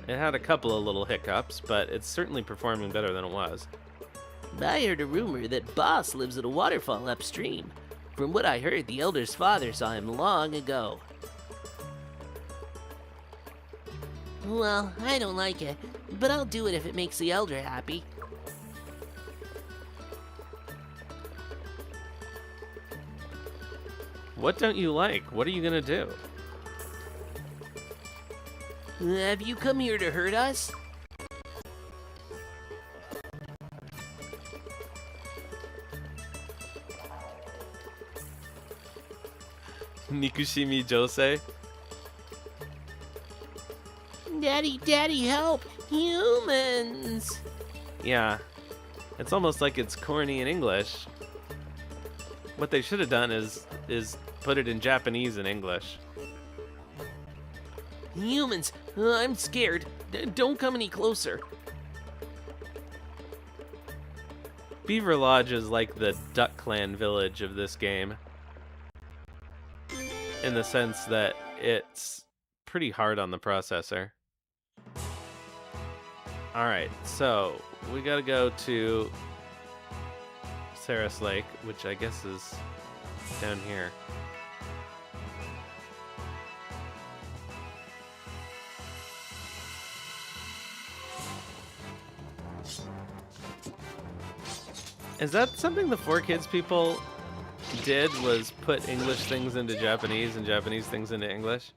It had a couple of little hiccups, but it's certainly performing better than it was. I heard a rumor that Boss lives at a waterfall upstream. From what I heard, the Elder's father saw him long ago. Well, I don't like it, but I'll do it if it makes the Elder happy. What don't you like? What are you gonna do? Have you come here to hurt us? Nikushimi Jose? Daddy, help! Humans! Yeah. It's almost like it's corny in English. What they should have done is put it in Japanese and English. Humans! I'm scared. Don't come any closer. Beaver Lodge is like the Duck Clan village of this game. In the sense that it's pretty hard on the processor. Alright, so we gotta go to Ceras Lake, which I guess is down here. Is that something the 4Kids people did, was put English things into Japanese and Japanese things into English?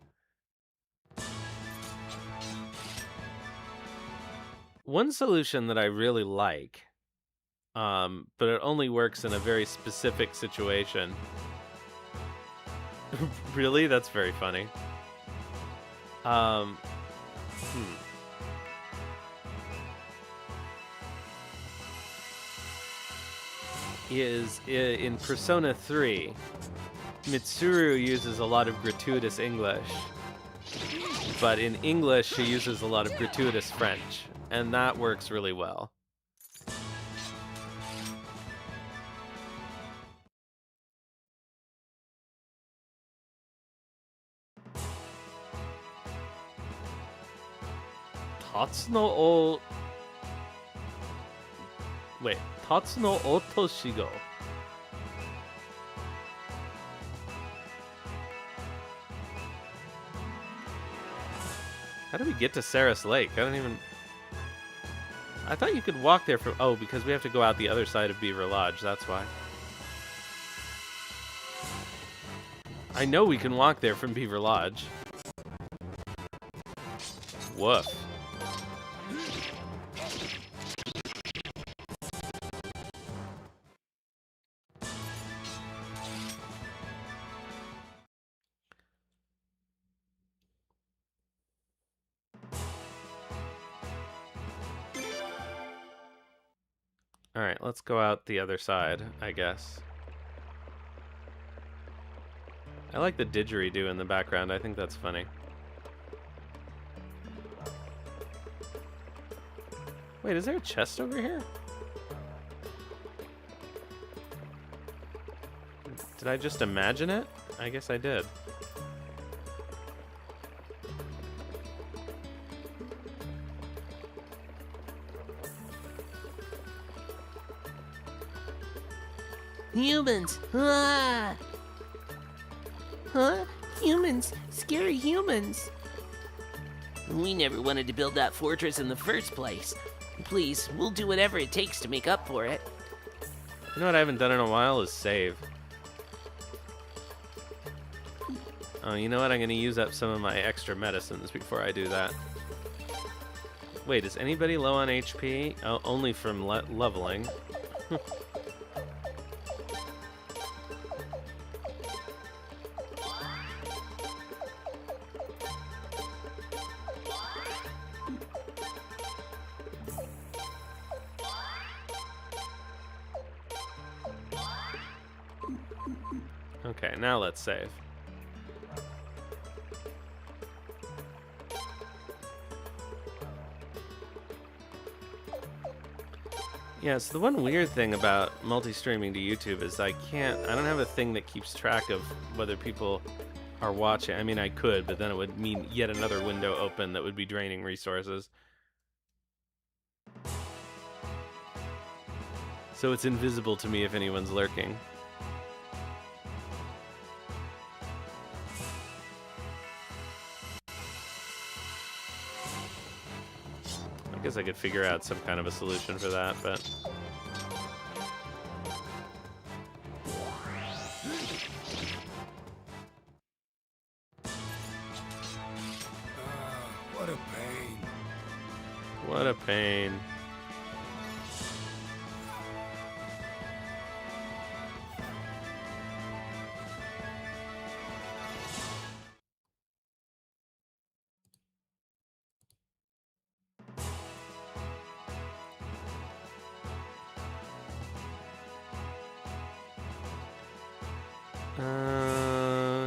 One solution that I really like, but it only works in a very specific situation. Really? That's very funny. Is in Persona 3, Mitsuru uses a lot of gratuitous English, but in English she uses a lot of gratuitous French, and that works really well. Tatsuno Otoshigo. How do we get to Ceras Lake? I thought you could walk there from... Oh, because we have to go out the other side of Beaver Lodge, that's why. I know we can walk there from Beaver Lodge. Woof. Alright, let's go out the other side, I guess. I like the didgeridoo in the background. I think that's funny. Wait, is there a chest over here? Did I just imagine it? I guess I did. Humans! Ah! Huh? Humans! Scary humans! We never wanted to build that fortress in the first place. Please, we'll do whatever it takes to make up for it. You know what I haven't done in a while is save. Oh, you know what? I'm going to use up some of my extra medicines before I do that. Wait, is anybody low on HP? Oh, only from leveling. Okay, now let's save. Yeah, so the one weird thing about multi-streaming to YouTube is I don't have a thing that keeps track of whether people are watching. I mean, I could, but then it would mean yet another window open that would be draining resources. So it's invisible to me if anyone's lurking. I guess I could figure out some kind of a solution for that, but... What a pain.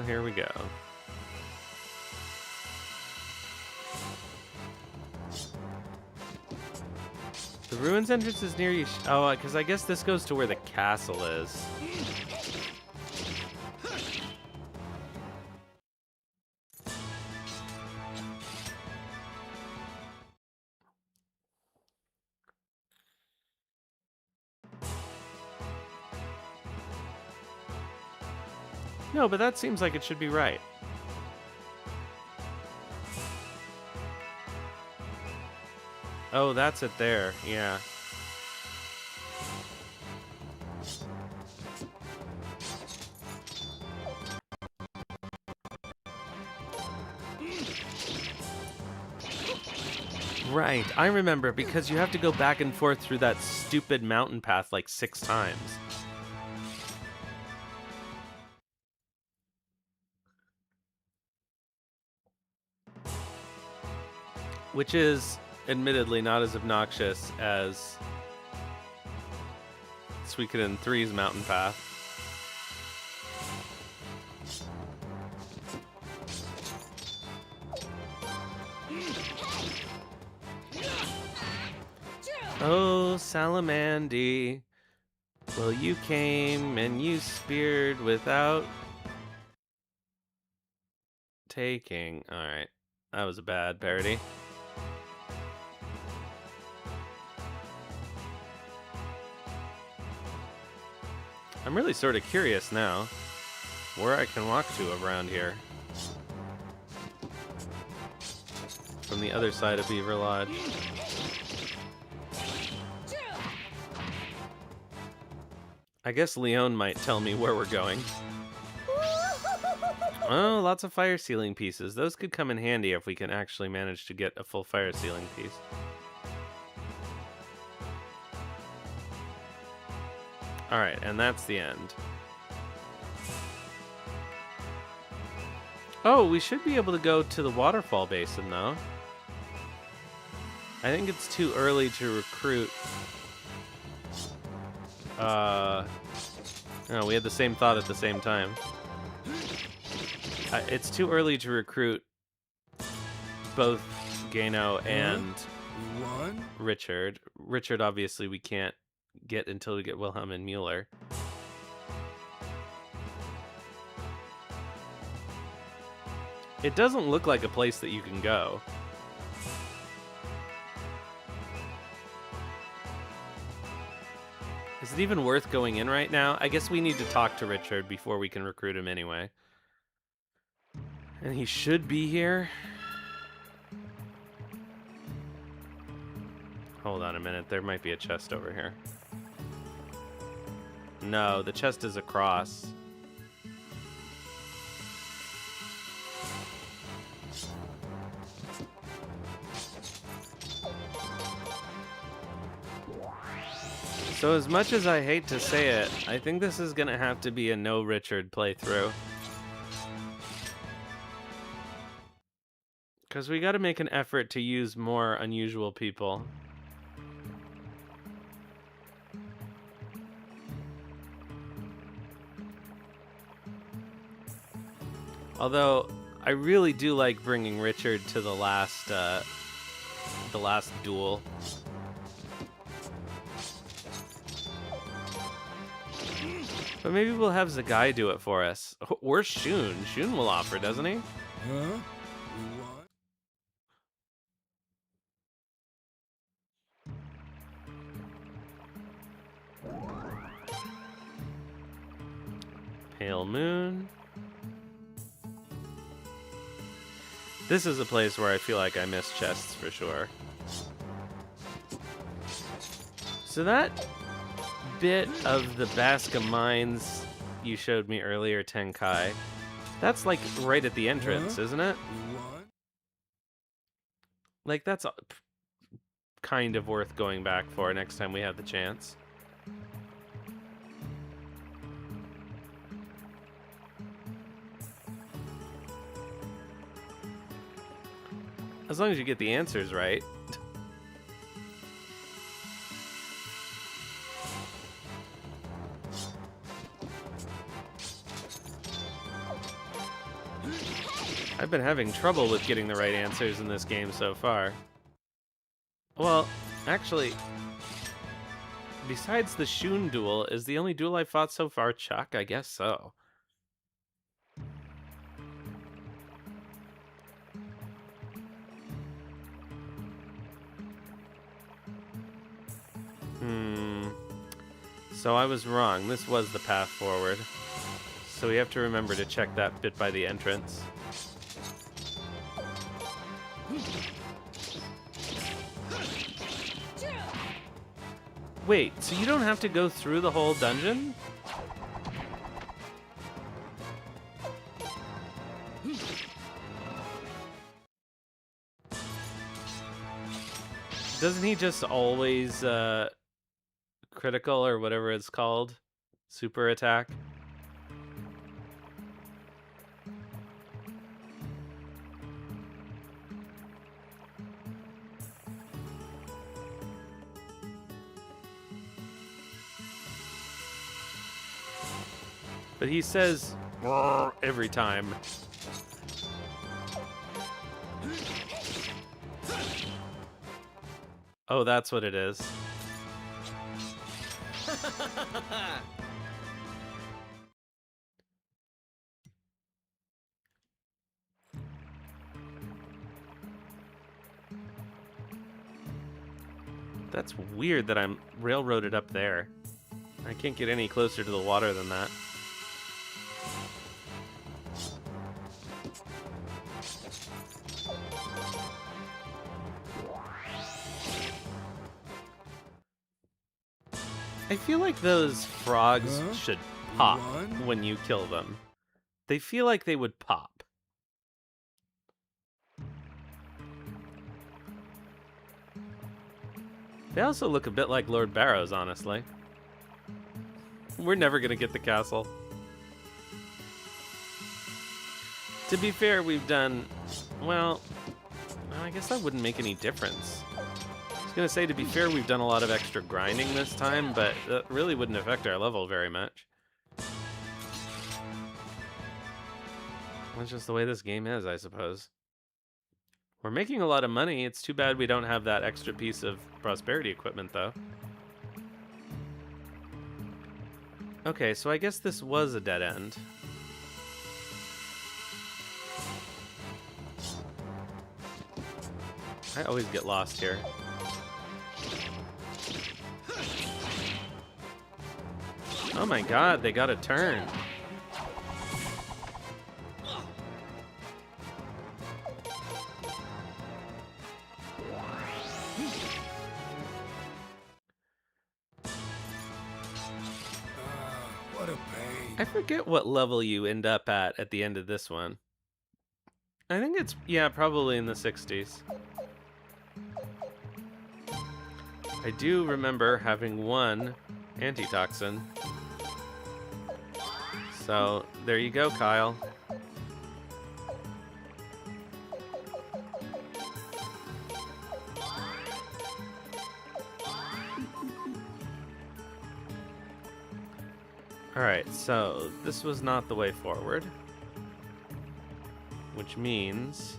Here we go. The ruins entrance is near you. Oh, because I guess this goes to where the castle is. No, but that seems like it should be right. Oh, that's it there. Yeah. Right, I remember, because you have to go back and forth through that stupid mountain path like 6 times. Which is, admittedly, not as obnoxious as Suikoden 3's mountain path. Oh, Salamandy. Well, you came and you speared without taking. Alright, that was a bad parody. I'm really sort of curious now where I can walk to around here. From the other side of Beaver Lodge. I guess Leon might tell me where we're going. Oh, lots of fire sealing pieces. Those could come in handy if we can actually manage to get a full fire sealing piece. Alright, and that's the end. Oh, we should be able to go to the waterfall basin, though. I think it's too early to recruit. No, we had the same thought at the same time. It's too early to recruit both Gano and Richard. Richard, obviously, we can't get until we get Wilhelm and Mueller. It doesn't look like a place that you can go. Is it even worth going in right now? I guess we need to talk to Richard before we can recruit him anyway. And he should be here. Hold on a minute, there might be a chest over here. No, the chest is across. So as much as I hate to say it, I think this is gonna have to be a no Richard playthrough. Because we gotta make an effort to use more unusual people. Although, I really do like bringing Richard to the last duel. But maybe we'll have Zagai do it for us. Or Shun. Shun will offer, doesn't he? Huh? Pale Moon. This is a place where I feel like I miss chests for sure. So that bit of the Basca Mines you showed me earlier, Tenkai, that's like right at the entrance, isn't it? Like that's kind of worth going back for next time we have the chance. As long as you get the answers right. I've been having trouble with getting the right answers in this game so far. Well, actually, besides the Shun duel, is the only duel I've fought so far Chuck? I guess so. So I was wrong. This was the path forward. So we have to remember to check that bit by the entrance. Wait, so you don't have to go through the whole dungeon? Doesn't he just always critical or whatever it's called? Super attack? But he says every time. Oh, that's what it is. That's weird that I'm railroaded up there. I can't get any closer to the water than that. I feel like those frogs should pop when you kill them. They feel like they would pop. They also look a bit like Lord Barrows, honestly. We're never gonna get the castle. To be fair, we've done... Well, I guess that wouldn't make any difference. I was gonna say, to be fair, we've done a lot of extra grinding this time, but that really wouldn't affect our level very much. That's just the way this game is, I suppose. We're making a lot of money. It's too bad we don't have that extra piece of prosperity equipment, though. Okay, so I guess this was a dead end. I always get lost here. Oh my god, they got a turn. What a pain. I forget what level you end up at the end of this one. I think it's, yeah, probably in the 60s. I do remember having one antitoxin. So, there you go, Kyle. Alright, so this was not the way forward. Which means...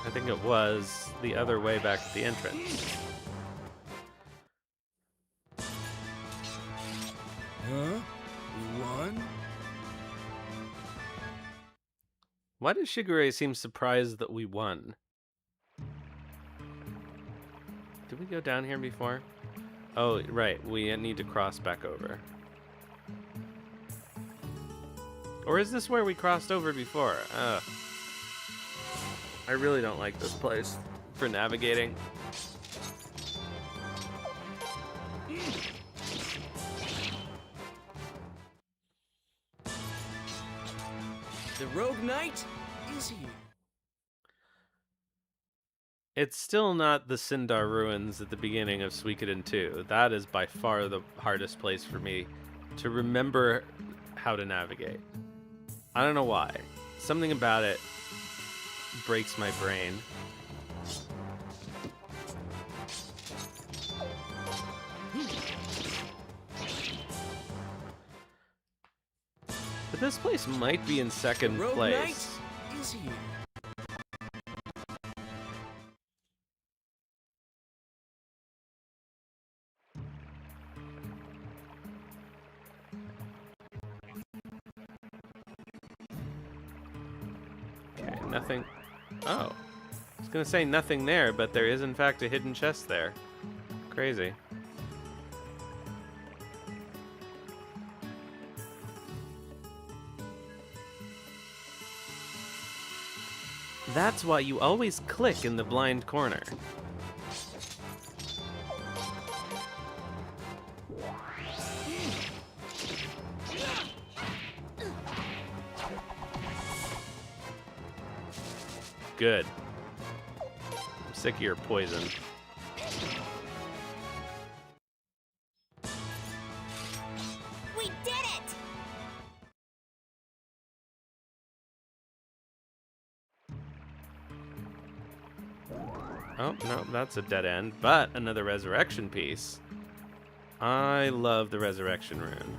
I think it was the other way back at the entrance. Huh? We won? Why does Shigure seem surprised that we won? Did we go down here before? Oh, right. We need to cross back over. Or is this where we crossed over before? I really don't like this place for navigating. The Rogue Knight is here. It's still not the Sindar Ruins at the beginning of Suikoden 2. That is by far the hardest place for me to remember how to navigate. I don't know why. Something about it breaks my brain. But this place might be in second Rogue place. Knight is here. Okay, nothing. Oh. I was gonna say nothing there, but there is in fact a hidden chest there. Crazy. That's why you always click in the blind corner. Good. I'm sick of your poison. We did it! Oh, no, that's a dead end, but another resurrection piece. I love the resurrection rune.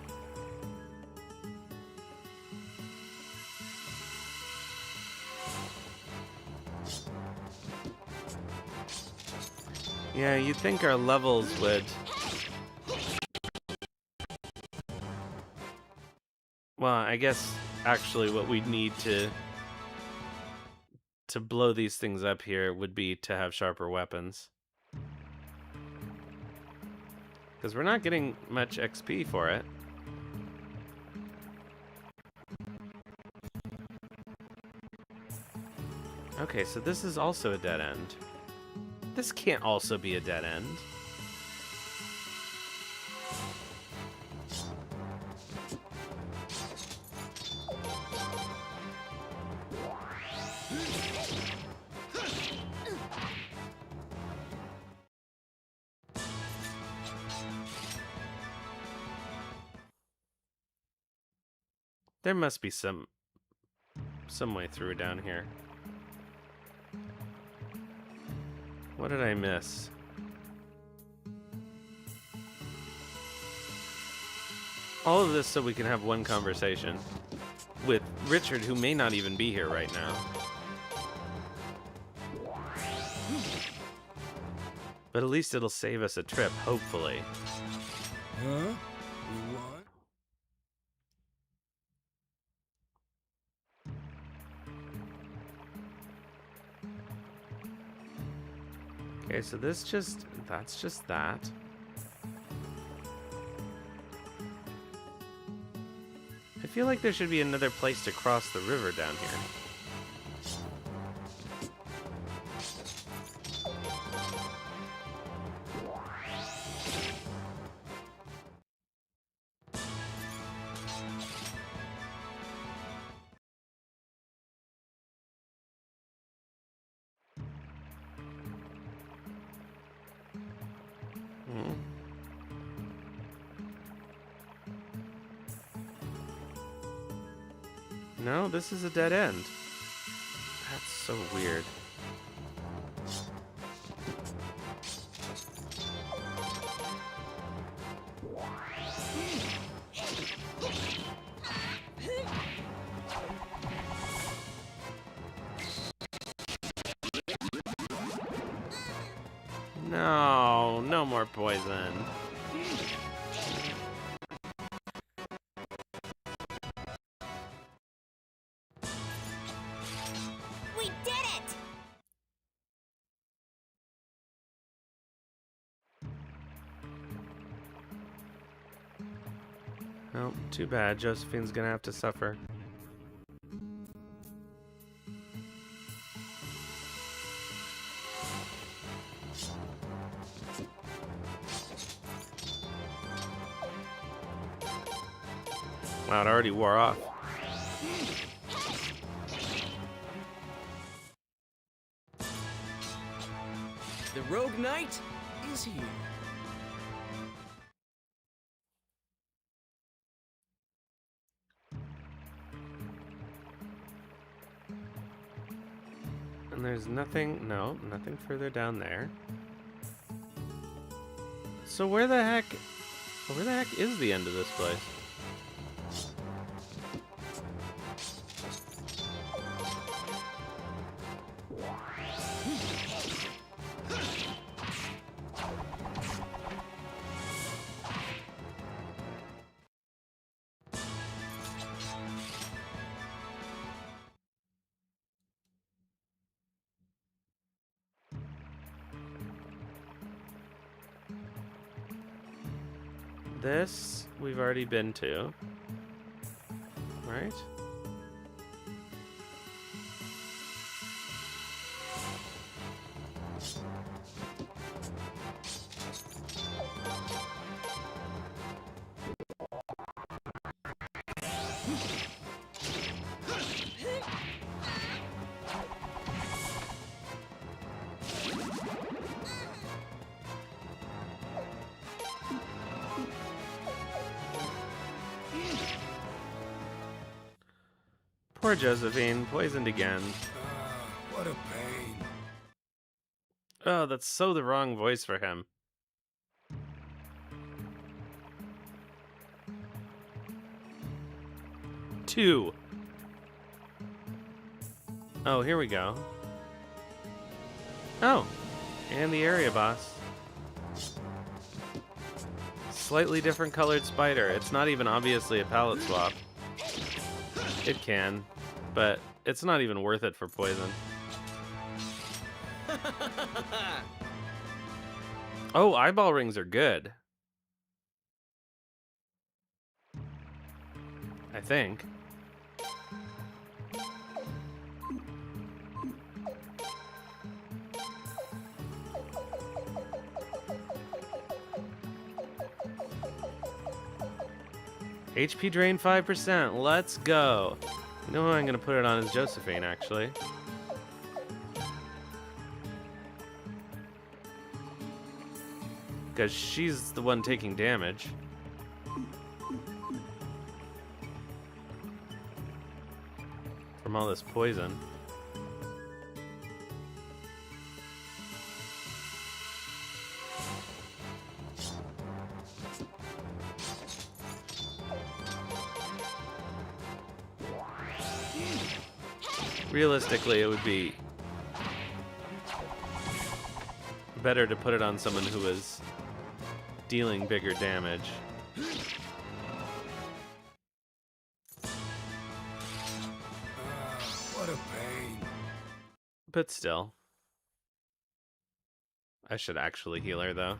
Yeah, you'd think our levels would... Well, I guess actually what we'd need to blow these things up here would be to have sharper weapons. Because we're not getting much XP for it. Okay, so this is also a dead end. This can't also be a dead end. There must be some way through down here. What did I miss? All of this so we can have one conversation with Richard, who may not even be here right now. But at least it'll save us a trip, hopefully. Huh? What? Okay, so that's just that. I feel like there should be another place to cross the river down here. No, this is a dead end. That's so weird. No, no more poison. We did it! Oh, too bad. Josephine's gonna have to suffer. Wow, it already wore off. The Rogue Knight is here. And there's nothing, no, nothing further down there. So where the heck is the end of this place? This we've already been to, right? Poor Josephine, poisoned again. What a pain. Oh, that's so the wrong voice for him. Two. Oh, here we go. Oh, and the area boss. Slightly different colored spider. It's not even obviously a palette swap. It can, but it's not even worth it for poison. Oh, eyeball rings are good. I think. HP drain 5%. Let's go. You know who I'm going to put it on is Josephine, actually. Because she's the one taking damage. From all this poison. Realistically, it would be better to put it on someone who is dealing bigger damage. What a pain. But still. I should actually heal her, though.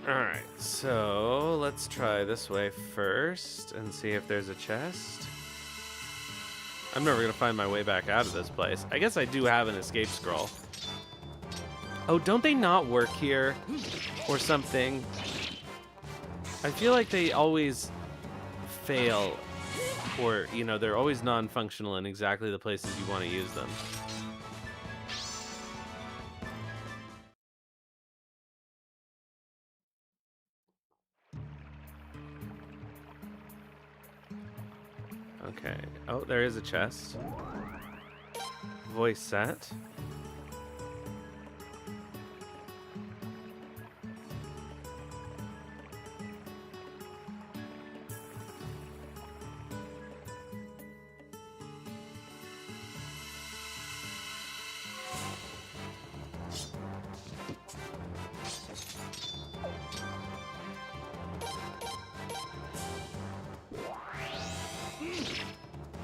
Alright, so let's try this way first and see if there's a chest. I'm never gonna find my way back out of this place. I guess I do have an escape scroll. Oh, don't they not work here? Or something? I feel like they always fail. Or, you know, they're always non-functional in exactly the places you want to use them. Okay. Oh, there is a chest. Voice set.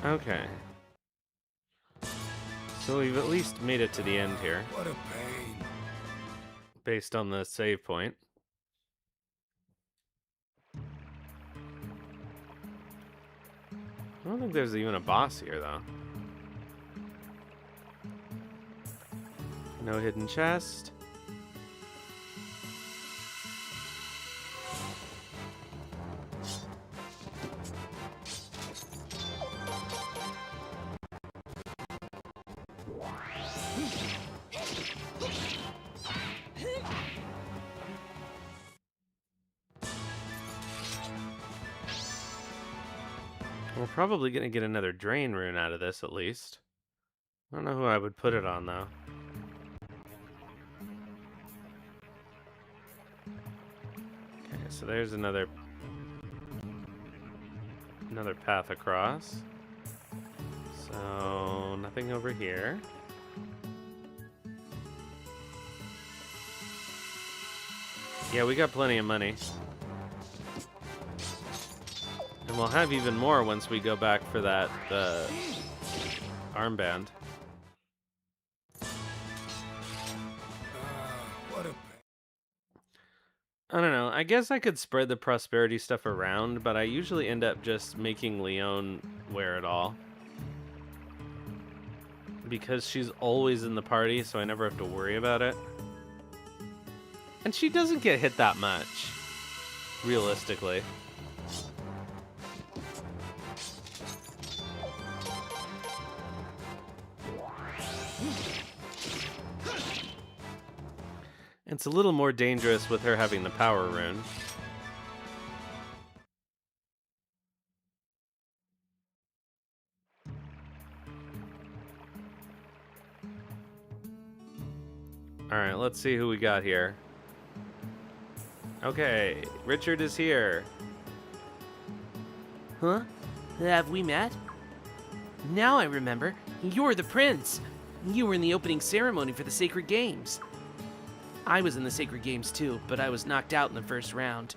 Okay. So we've at least made it to the end here. What a pain. Based on the save point. I don't think there's even a boss here, though. No hidden chest. We're probably going to get another drain rune out of this, at least. I don't know who I would put it on, though. Okay, so there's another path across. So, nothing over here. Yeah, we got plenty of money. And we'll have even more once we go back for that armband. I don't know. I guess I could spread the prosperity stuff around, but I usually end up just making Leone wear it all. Because she's always in the party, so I never have to worry about it. And she doesn't get hit that much, realistically. It's a little more dangerous with her having the power rune. Alright, let's see who we got here. Okay, Richard is here. Huh? Have we met? Now I remember. You're the prince. You were in the opening ceremony for the Sacred Games. I was in the Sacred Games too, but I was knocked out in the first round.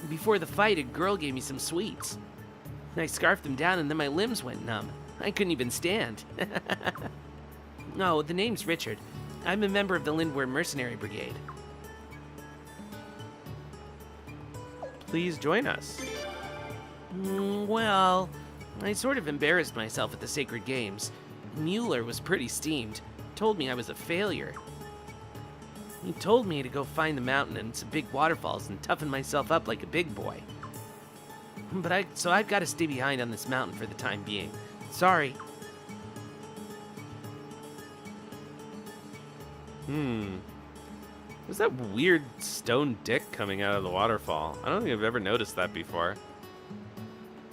Before the fight, a girl gave me some sweets. I scarfed them down and then my limbs went numb. I couldn't even stand. No, the name's Richard. I'm a member of the Lindworm Mercenary Brigade. Please join us. Well, I sort of embarrassed myself at the Sacred Games. Mueller was pretty steamed. Told me I was a failure. He told me to go find the mountain and some big waterfalls and toughen myself up like a big boy. So I've got to stay behind on this mountain for the time being. Sorry. Was that weird stone dick coming out of the waterfall? I don't think I've ever noticed that before.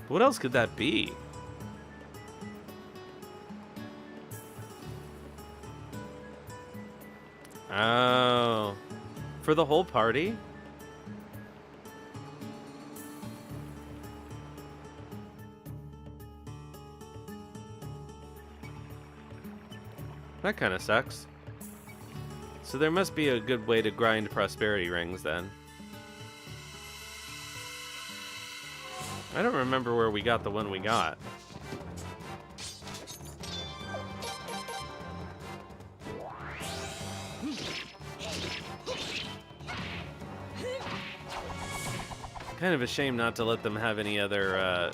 What else could that be? Oh, for the whole party? That kind of sucks. So there must be a good way to grind prosperity rings then. I don't remember where we got the one we got. Kind of a shame not to let them have any other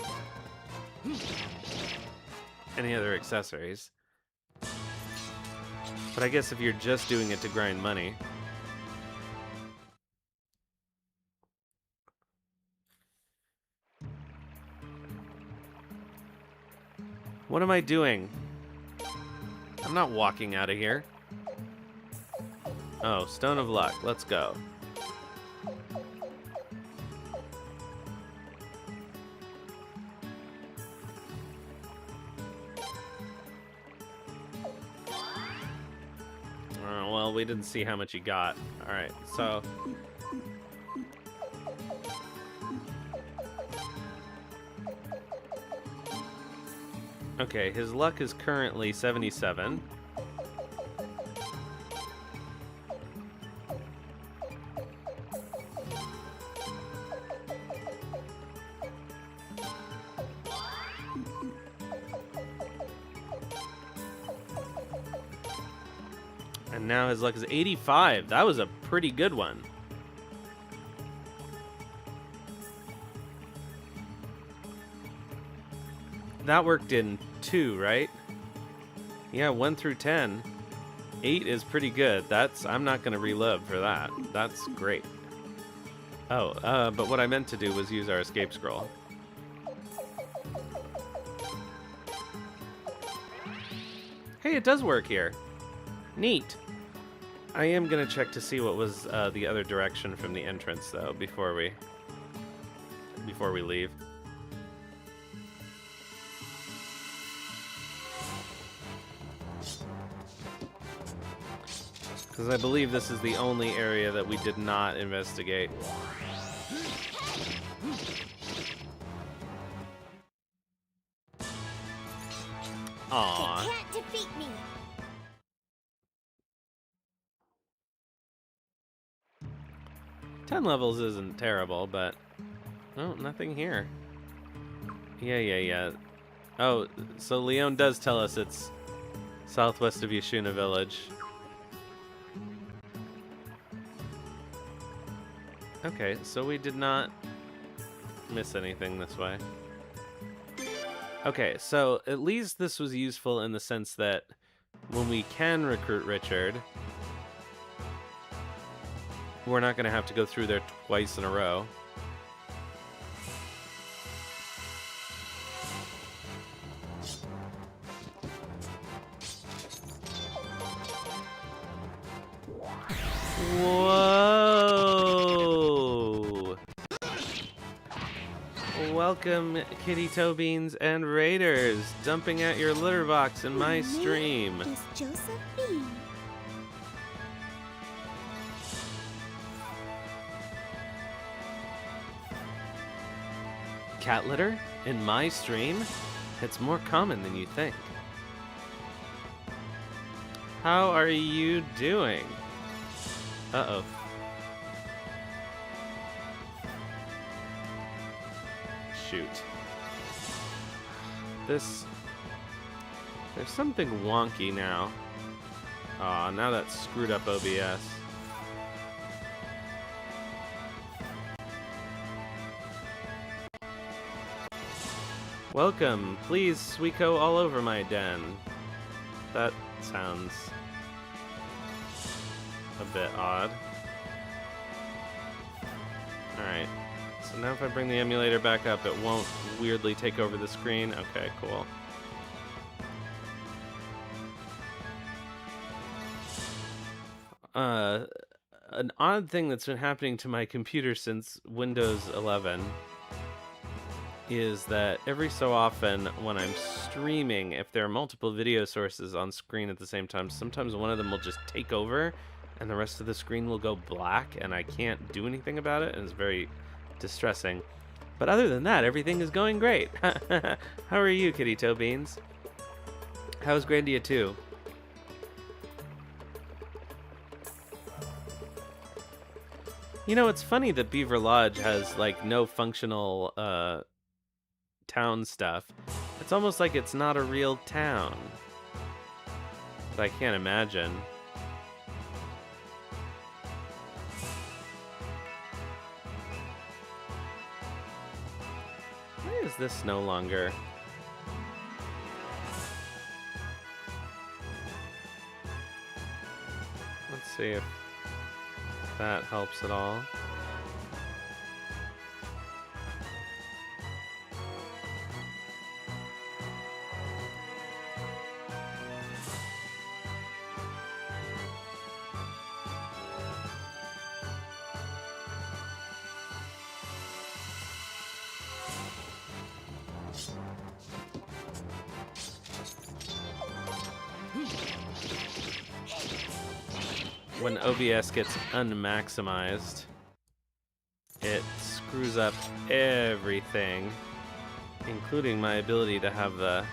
accessories. But I guess if you're just doing it to grind money. What am I doing? I'm not walking out of here. Oh, Stone of Luck. Let's go. Well, we didn't see how much he got. Alright, so... Okay, his luck is currently 77. And now his luck is 85. That was a pretty good one. That worked in 2, right? Yeah, 1 through 10. 8 is pretty good. I'm not going to reload for that. That's great. Oh, but what I meant to do was use our escape scroll. Hey, it does work here. Neat. I am going to check to see what was the other direction from the entrance, though, before we leave. Because I believe this is the only area that we did not investigate. Aww. They can't defeat me. Ten levels isn't terrible, but oh, nothing here. Yeah. Oh, so Leon does tell us it's southwest of Yashuna Village. Okay, so we did not miss anything this way. Okay, so at least this was useful in the sense that when we can recruit Richard, we're not going to have to go through there twice in a row. Whoa! Welcome, Kitty Toe Beans and Raiders, dumping out your litter box in my stream. Is Josephine. Cat litter? In my stream? It's more common than you think. How are you doing? Uh-oh. Shoot. There's something wonky now. Aw, now that's screwed up OBS. Welcome. Please Suiko all over my den. That sounds a bit odd. Alright. So now if I bring the emulator back up, it won't weirdly take over the screen. Okay, cool. An odd thing that's been happening to my computer since Windows 11 is that every so often when I'm streaming, if there are multiple video sources on screen at the same time, sometimes one of them will just take over and the rest of the screen will go black and I can't do anything about it, and it's very distressing. But other than that, everything is going great. How are you, Kitty Toe Beans? How's Grandia 2? You know, it's funny that Beaver Lodge has, like, no functional, town stuff. It's almost like it's not a real town. But I can't imagine. Why is this no longer? Let's see if that helps at all. When OBS gets unmaximized, it screws up everything, including my ability to have the...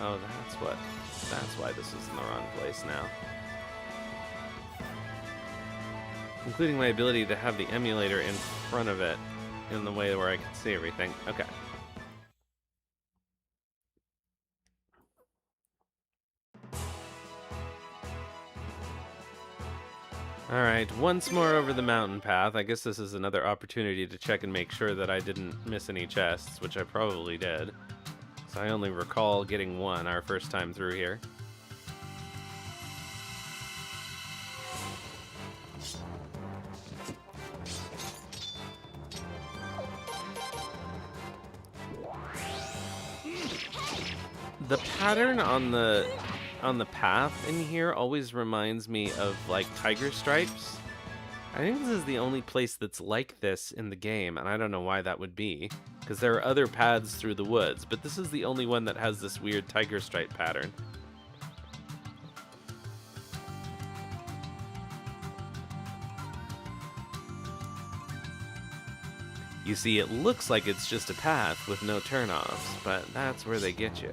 Oh, that's why this is in the wrong place now. Including my ability to have the emulator in front of it in the way where I can see everything. Okay. Alright, once more over the mountain path. I guess this is another opportunity to check and make sure that I didn't miss any chests, which I probably did. So I only recall getting one our first time through here. The pattern on the path in here always reminds me of like tiger stripes. I think this is the only place that's like this in the game, and I don't know why that would be, because there are other paths through the woods, but this is the only one that has this weird tiger stripe pattern. You see, it looks like it's just a path with no turnoffs, but that's where they get you.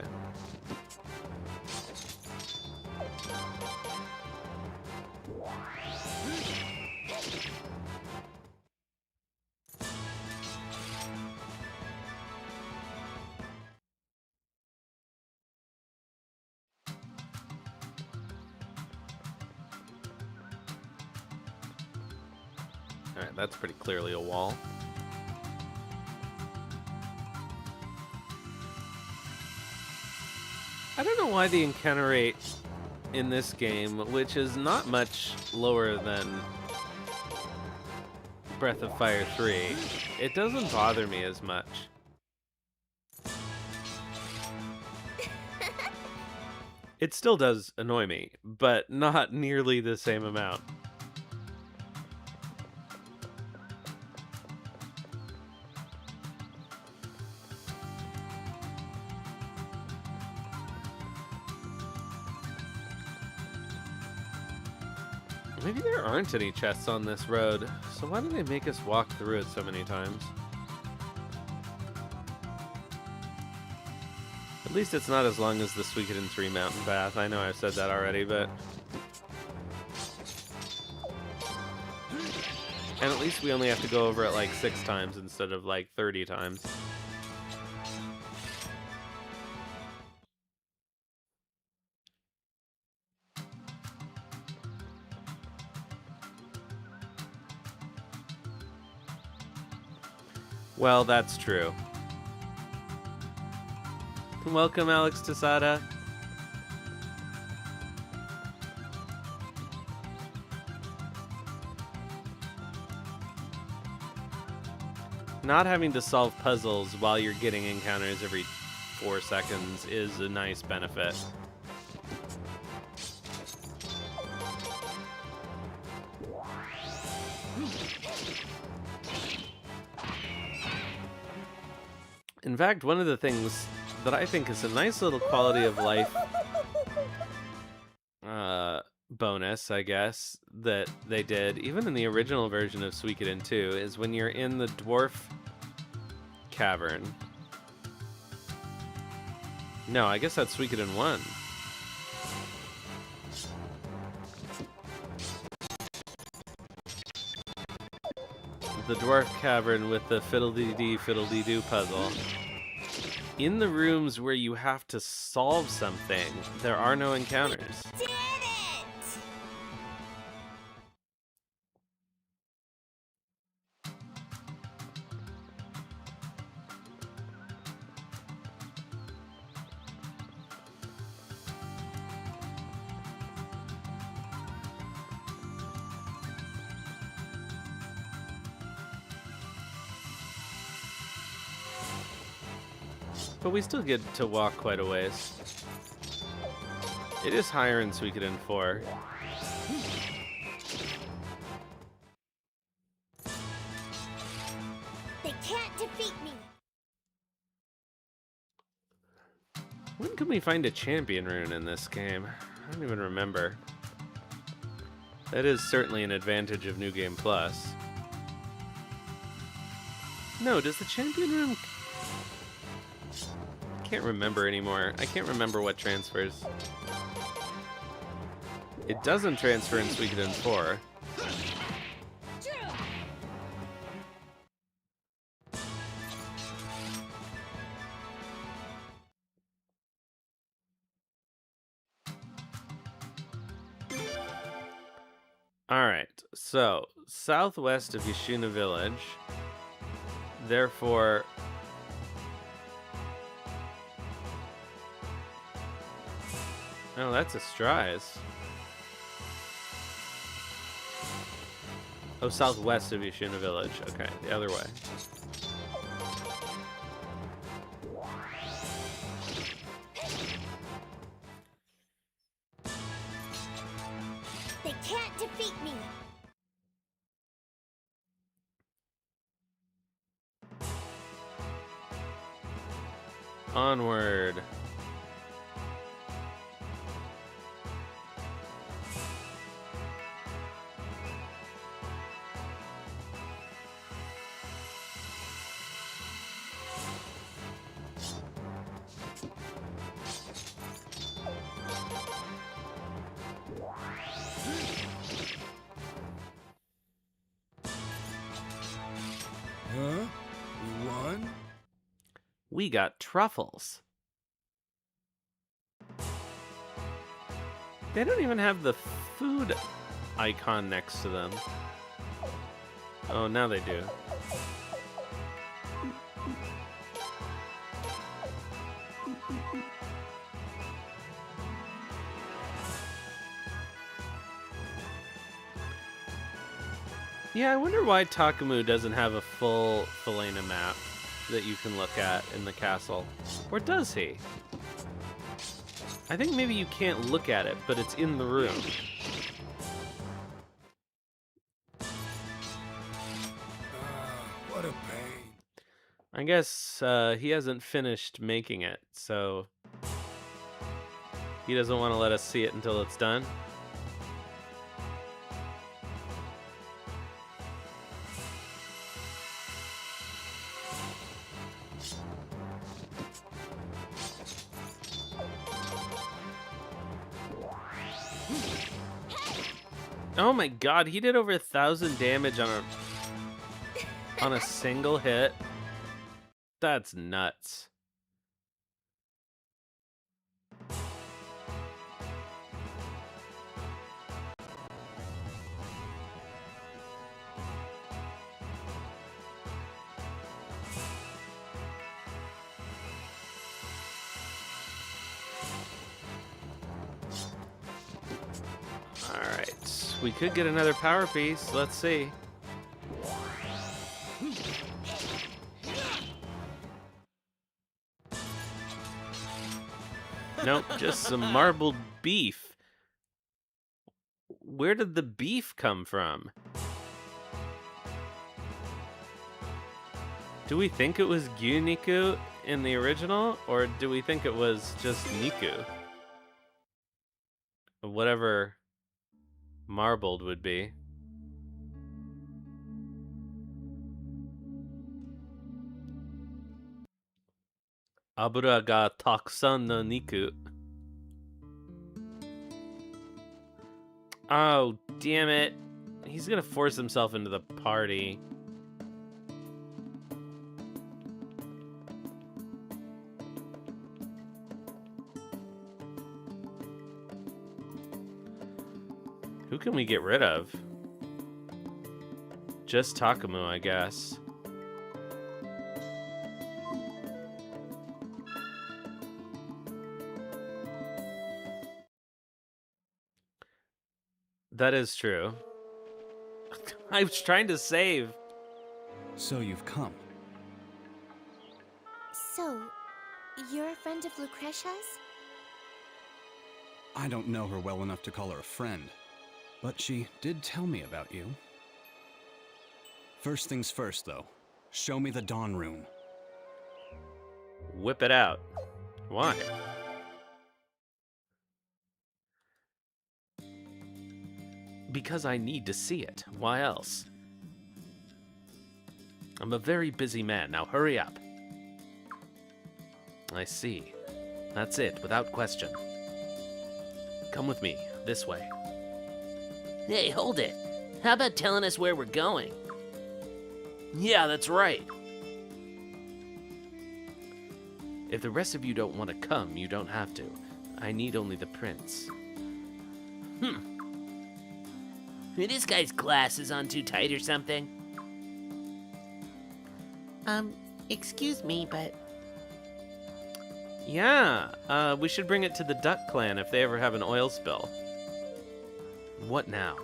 Alright, that's pretty clearly a wall. I don't know why the encounter rate in this game, which is not much lower than Breath of Fire 3, it doesn't bother me as much. It still does annoy me, but not nearly the same amount. Maybe there aren't any chests on this road, so why do they make us walk through it so many times? At least it's not as long as the Suikoden 3 mountain path. I know I've said that already, but... And at least we only have to go over it like 6 times instead of like 30 times. Well, that's true. Welcome, Alex Tasada. Not having to solve puzzles while you're getting encounters every 4 seconds is a nice benefit. In fact, one of the things that I think is a nice little quality of life bonus, I guess, that they did, even in the original version of Suikoden 2, is when you're in the dwarf cavern. No, I guess that's Suikoden 1. The dwarf cavern with the fiddle-dee-dee, fiddle-dee-doo puzzle. In the rooms where you have to solve something, there are no encounters. Did it! But we still get to walk quite a ways. It is higher in Suikoden 4. They can't defeat me. When can we find a champion rune in this game? I don't even remember. That is certainly an advantage of New Game Plus. No, does the champion rune... I can't remember anymore. I can't remember what transfers. It doesn't transfer in Suikoden 4. Alright, so southwest of Yashuna Village. Therefore... Oh, that's a Stries. Oh, southwest of Yashuna Village. Okay, the other way. They can't defeat me. Onward. Huh? We won? We got truffles. They don't even have the food icon next to them. Oh, now they do. Yeah, I wonder why Takamu doesn't have a full Felena map that you can look at in the castle. Or does he? I think maybe you can't look at it, but it's in the room. What a pain. I guess he hasn't finished making it, so he doesn't want to let us see it until it's done. Oh my god, he did over 1,000 damage on a single hit. That's nuts. Alright, we could get another power piece. Let's see. Nope, just some marbled beef. Where did the beef come from? Do we think it was Gyuniku in the original, or do we think it was just Niku? Whatever marbled would be. Abura ga takusan no niku. Oh, damn it. He's gonna force himself into the party. Who can we get rid of? Just Takamu, I guess. That is true. I was trying to save. So you've come. So, you're a friend of Lucretia's? I don't know her well enough to call her a friend, but she did tell me about you. First things first, though. Show me the Dawn Rune. Whip it out. Why? Because I need to see it. Why else? I'm a very busy man. Now hurry up. I see. That's it, without question. Come with me, this way. Hey, hold it. How about telling us where we're going? Yeah, that's right. If the rest of you don't want to come, you don't have to. I need only the prince. Are this guy's glasses on too tight or something? Excuse me, but Yeah, we should bring it to the Duck Clan if they ever have an oil spill. What now?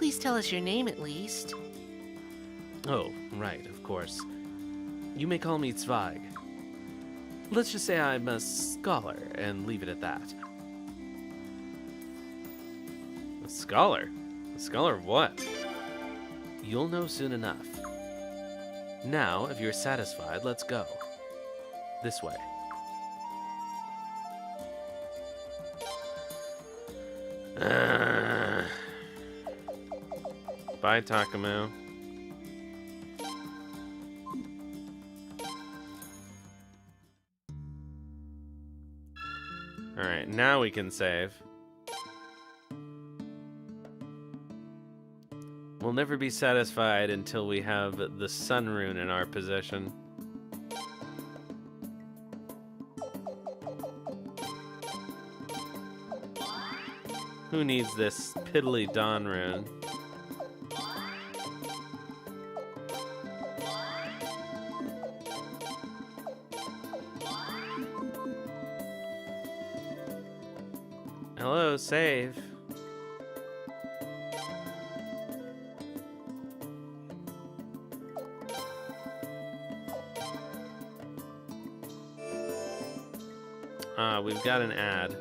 please tell us your name at least. Oh, right, of course. You may call me Zweig. Let's just say I'm a scholar and leave it at that. Scholar? A scholar of what? You'll know soon enough. Now, if you're satisfied, let's go. This way. Bye, Takamu. Alright, now we can save. We'll never be satisfied until we have the sun rune in our possession. Who needs this piddly dawn rune? Hello, save. We've got an ad.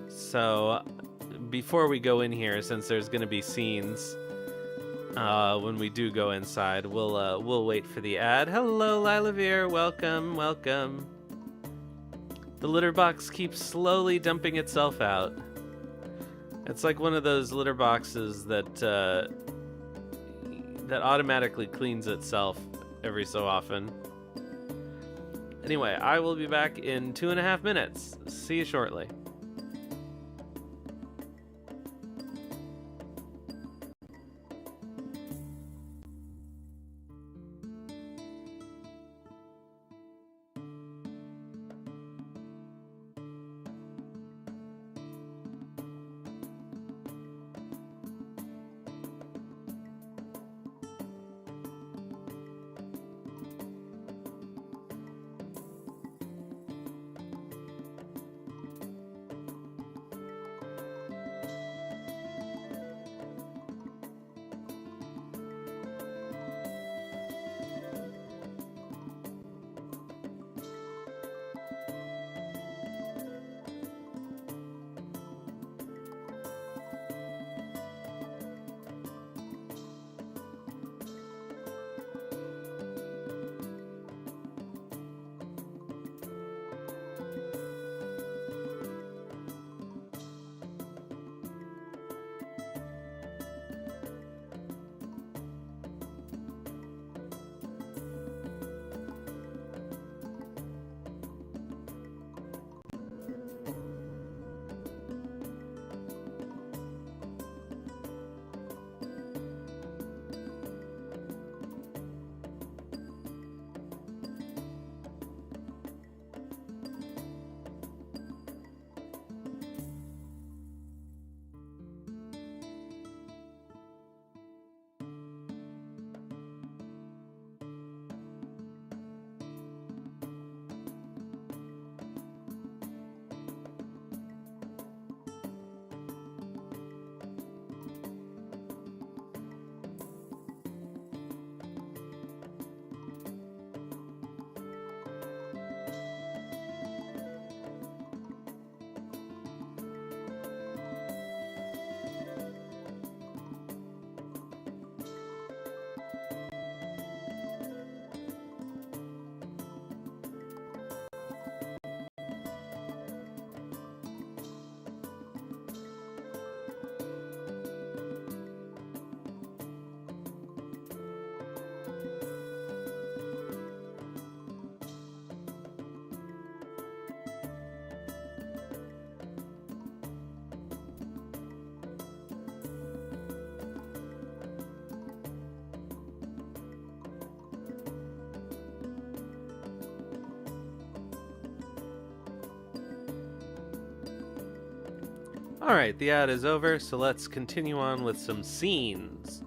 So, before we go in here, since there's going to be scenes when we do go inside, we'll wait for the ad. Hello, Lilavir. Welcome, welcome. The litter box keeps slowly dumping itself out. It's like one of those litter boxes that that automatically cleans itself every so often. Anyway, I will be back in 2.5 minutes. See you shortly. Alright, the ad is over, so let's continue on with some scenes.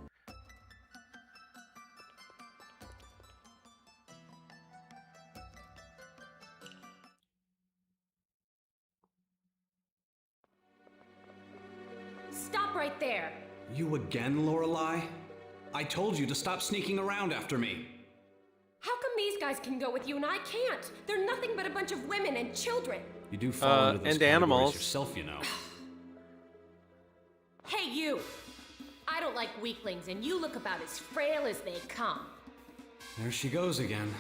Stop right there! You again, Lorelei? I told you to stop sneaking around after me. How come these guys can go with you and I can't? They're nothing but a bunch of women and children. You do fall into this and categories animals yourself, you know. Hey, you! I don't like weaklings, and you look about as frail as they come. There she goes again.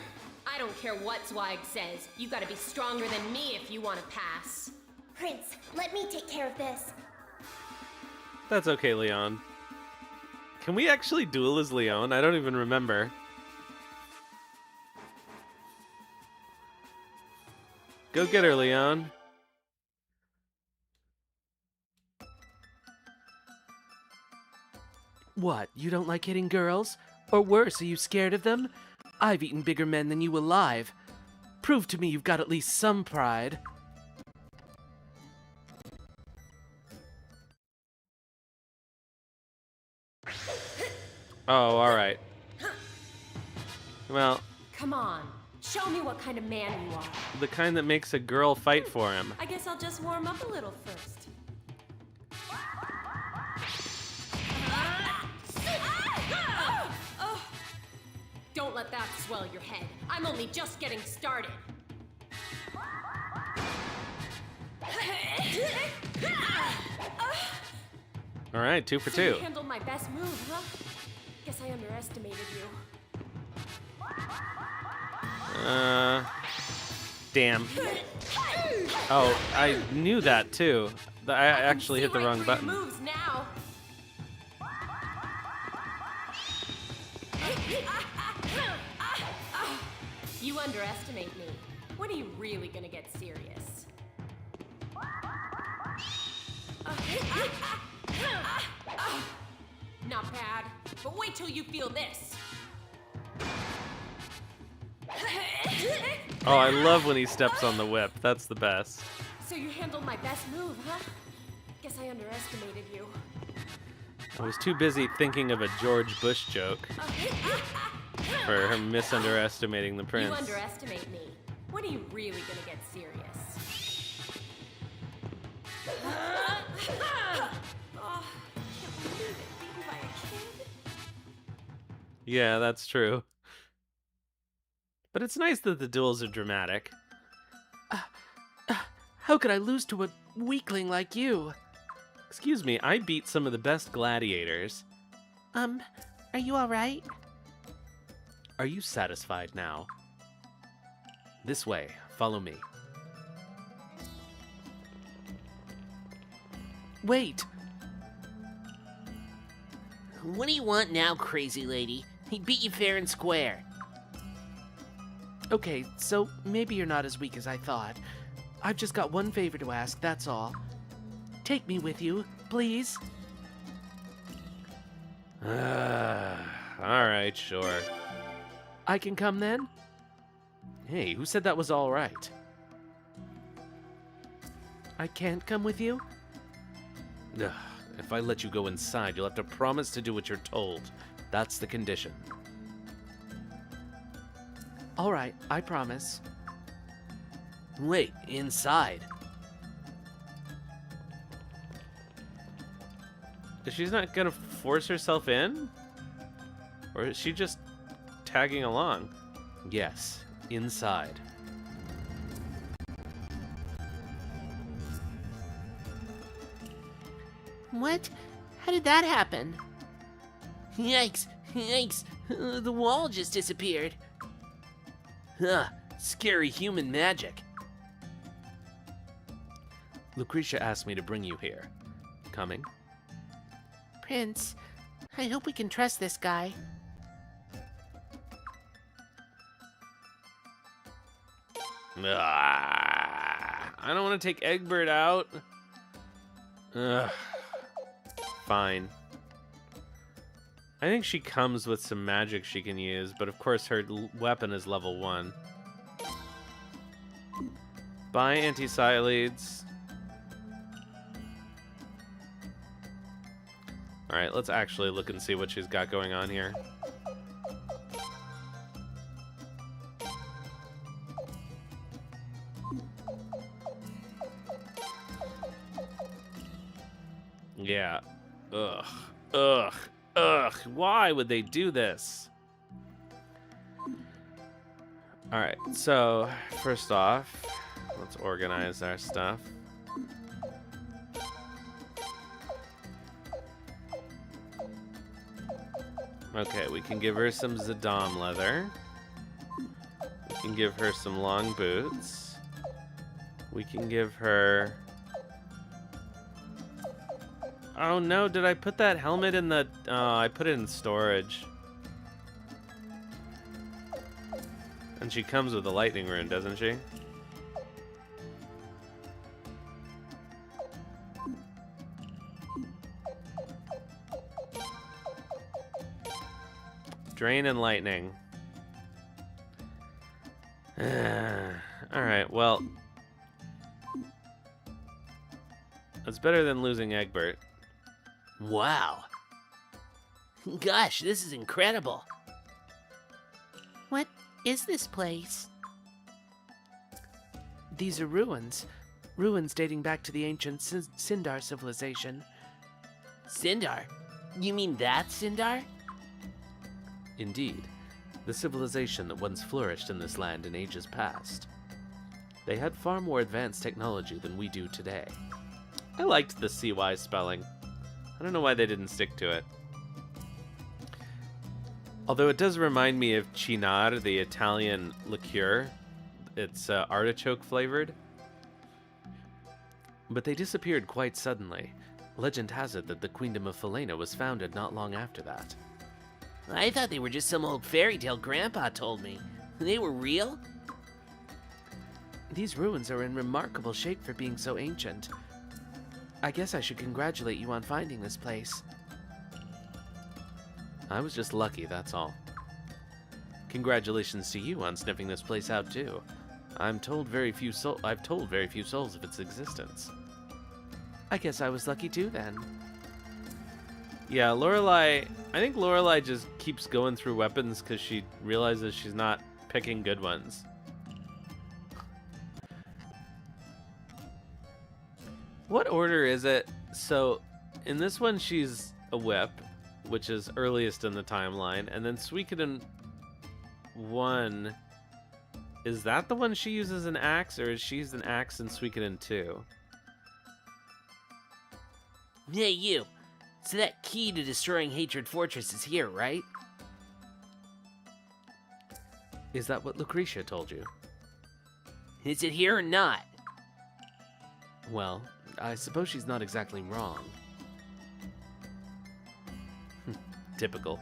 I don't care what Zweig says. You gotta be stronger than me if you want to pass. Prince, let me take care of this. That's okay, Leon. Can we actually duel as Leon? I don't even remember. Go get her, Leon. What, you don't like hitting girls? Or worse, are you scared of them? I've eaten bigger men than you alive. Prove to me you've got at least some pride. Oh, alright. Well, Come on, show me what kind of man you are. the kind that makes a girl fight for him. I guess I'll just warm up a little first. Don't let that swell your head. I'm only just getting started. Alright, 2 for So 2. you handled my best move, huh? Guess I underestimated you. Damn. Oh, I knew that too. I actually hit the wrong button. Moves now. You underestimate me. When are you really gonna get serious? Not bad, but wait till you feel this. Oh, I love when he steps on the whip. That's the best. So you handled my best move, huh? Guess I underestimated you. I was too busy thinking of a George Bush joke for her misunderestimating the You prince. underestimate me. When are you really gonna get serious? Oh, can't believe it. Beaten by a kid. Yeah, that's true. But it's nice that the duels are dramatic. How could I lose to a weakling like you? Excuse me, I beat some of the best gladiators. Are you alright? Are you satisfied now? This way, follow me. Wait. What do you want now, crazy lady? He beat you fair and square. Okay, so maybe you're not as weak as I thought. I've just got one favor to ask, that's all. Take me with you, please. Alright, sure. I can come then? Hey, who said that was alright? I can't come with you? Ugh, if I let you go inside, you'll have to promise to do what you're told. That's the condition. All right, I promise. Wait, inside? She's not gonna force herself in? Or is she just tagging along? Yes, inside. What? How did that happen? Yikes, yikes, the wall just disappeared. Huh, scary human magic. Lucretia asked me to bring you here. Coming? Prince, I hope we can trust this guy. I don't want to take Egbert out. Ugh. Fine. I think she comes with some magic she can use, but of course her weapon is level 1. Buy anti-Cyleads. Alright, let's actually look and see what she's got going on here. Yeah. Ugh. Ugh. Ugh. Why would they do this? Alright, so first off, let's organize our stuff. Okay, we can give her some Zidane leather. We can give her some long boots. We can give her... Oh no, did I put that helmet in the... Oh, I put it in storage. And she comes with a lightning rune, doesn't she? Drain and lightning. Alright, well... That's better than losing Egbert. Wow. Gosh, this is incredible. What is this place? These are ruins. Ruins dating back to the ancient Sindar civilization. Sindar? You mean that Sindar? Indeed, the civilization that once flourished in this land in ages past. They had far more advanced technology than we do today. I liked the CY spelling. I don't know why they didn't stick to it. Although it does remind me of Cynar, the Italian liqueur. It's artichoke flavored. But they disappeared quite suddenly. Legend has it that the Queendom of Falena was founded not long after that. I thought they were just some old fairy tale Grandpa told me. They were real? These ruins are in remarkable shape for being so ancient. I guess I should congratulate you on finding this place. I was just lucky, that's all. Congratulations to you on sniffing this place out too. I've told very few souls of its existence. I guess I was lucky too then. Yeah, Lorelei, I think Lorelei just keeps going through weapons because she realizes she's not picking good ones. What order is it? So, in this one she's a whip, which is earliest in the timeline, and then Suikoden 1, is that the one she uses an axe, or is she an axe in Suikoden 2? Hey, you. So that key to destroying Hatred Fortress is here, right? Is that what Lucretia told you? Is it here or not? Well, I suppose she's not exactly wrong. Typical.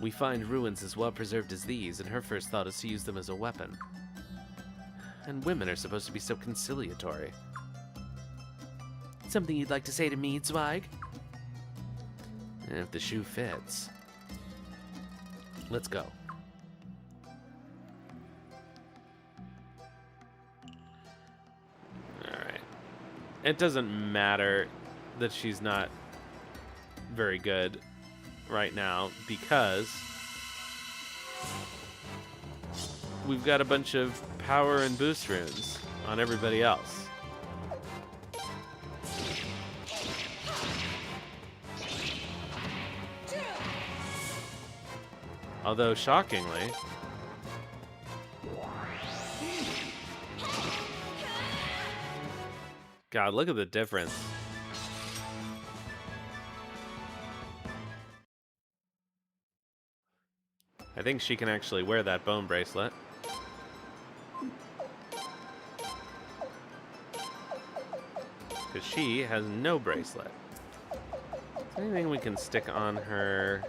We find ruins as well preserved as these, and her first thought is to use them as a weapon. And women are supposed to be so conciliatory. Something you'd like to say to me, Zweig? If the shoe fits. Let's go. Alright. It doesn't matter that she's not very good right now, because we've got a bunch of power and boost runes on everybody else. Although, shockingly, God, look at the difference. I think she can actually wear that bone bracelet. Because she has no bracelet. Is there anything we can stick on her?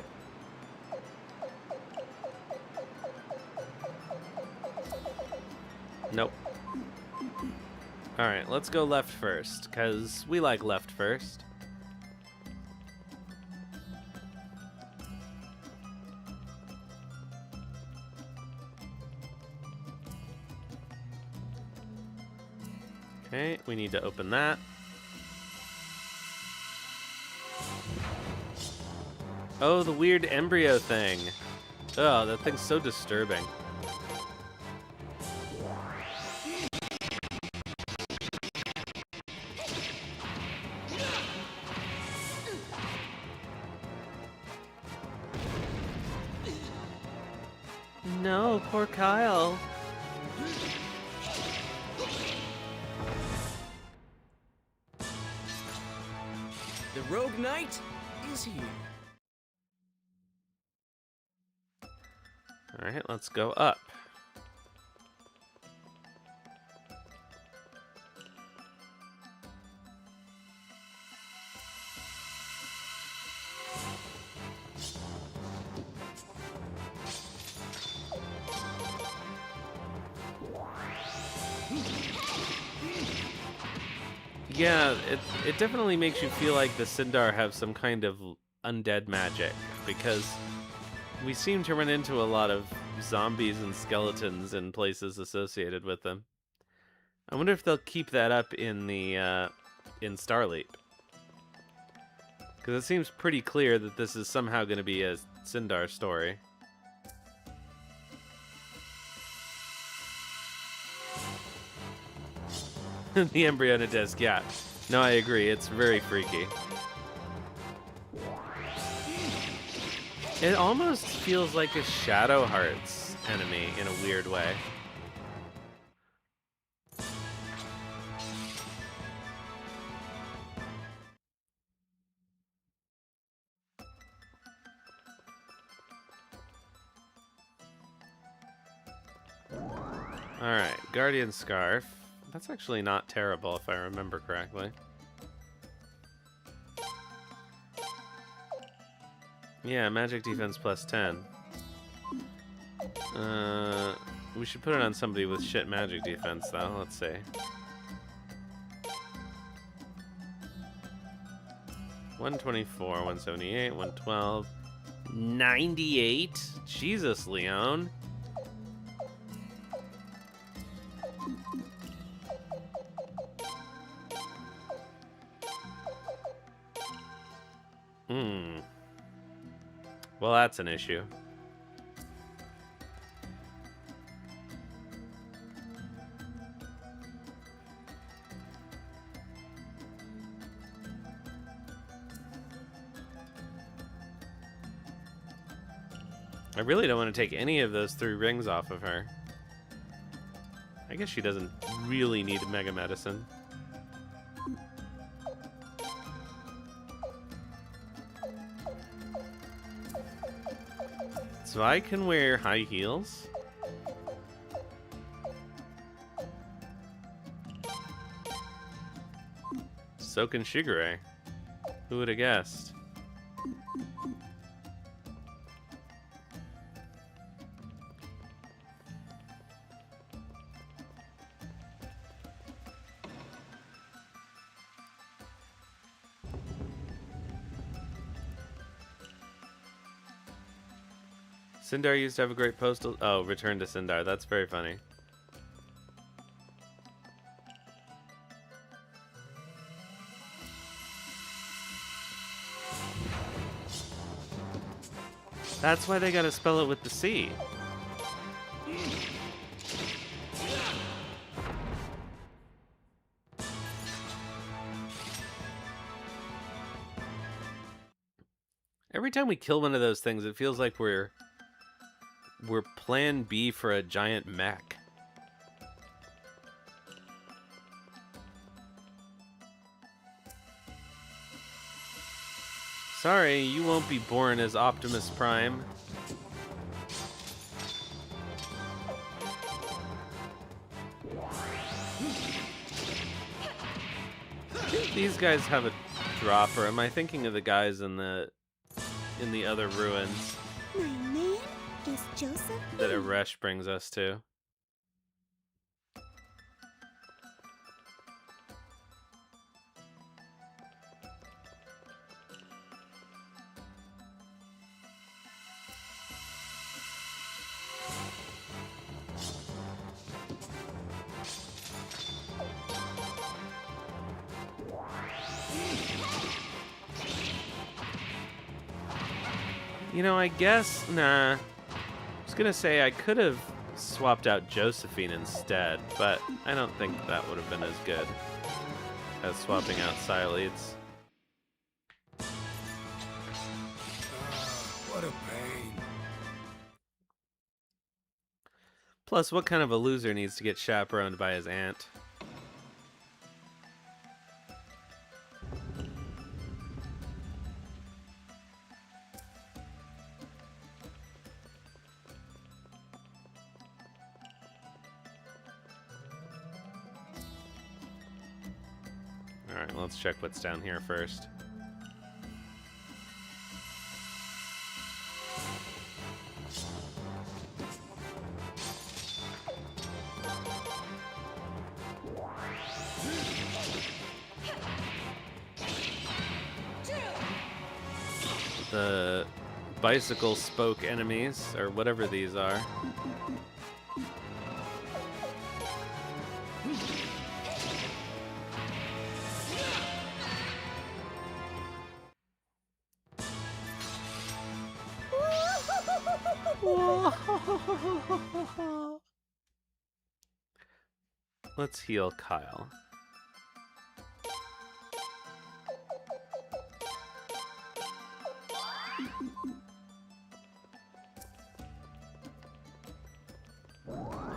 Nope. Alright, let's go left first, because we like left first. Okay, we need to open that. Oh, the weird embryo thing. Oh, that thing's so disturbing. No, poor Kyle. The Rogue Knight is here. Alright, let's go up. Yeah, it definitely makes you feel like the Sindar have some kind of undead magic, because we seem to run into a lot of zombies and skeletons in places associated with them. I wonder if they'll keep that up in the in Starleap, because it seems pretty clear that this is somehow going to be a Sindar story. The embryonic disc, yeah. No, I agree. It's very freaky. It almost feels like a Shadow Hearts enemy in a weird way. Alright, Guardian Scarf. That's actually not terrible if I remember correctly. Yeah, magic defense plus 10. We should put it on somebody with shit magic defense, though. Let's see. 124, 178, 112, 98. Jesus, Leon. Well, that's an issue. I really don't want to take any of those 3 rings off of her. I guess she doesn't really need Mega Medicine. So I can wear high heels? So can Shigure. Who would have guessed? Sindar used to have a great postal... Oh, Return to Sindar. That's very funny. That's why they gotta spell it with the C. Every time we kill one of those things, it feels like we're plan B for a giant mech. Sorry, you won't be born as Optimus Prime. I think these guys have a drop, or am I thinking of the guys in the other ruins? My name is Joseph. That Aresh brings us to. You know, I guess, nah. I was gonna say I could have swapped out Josephine instead, but I don't think that would have been as good as swapping out Sileads. What a pain. Plus, what kind of a loser needs to get chaperoned by his aunt? Alright, let's check what's down here first. The bicycle spoke enemies, or whatever these are. Let's heal Kyle.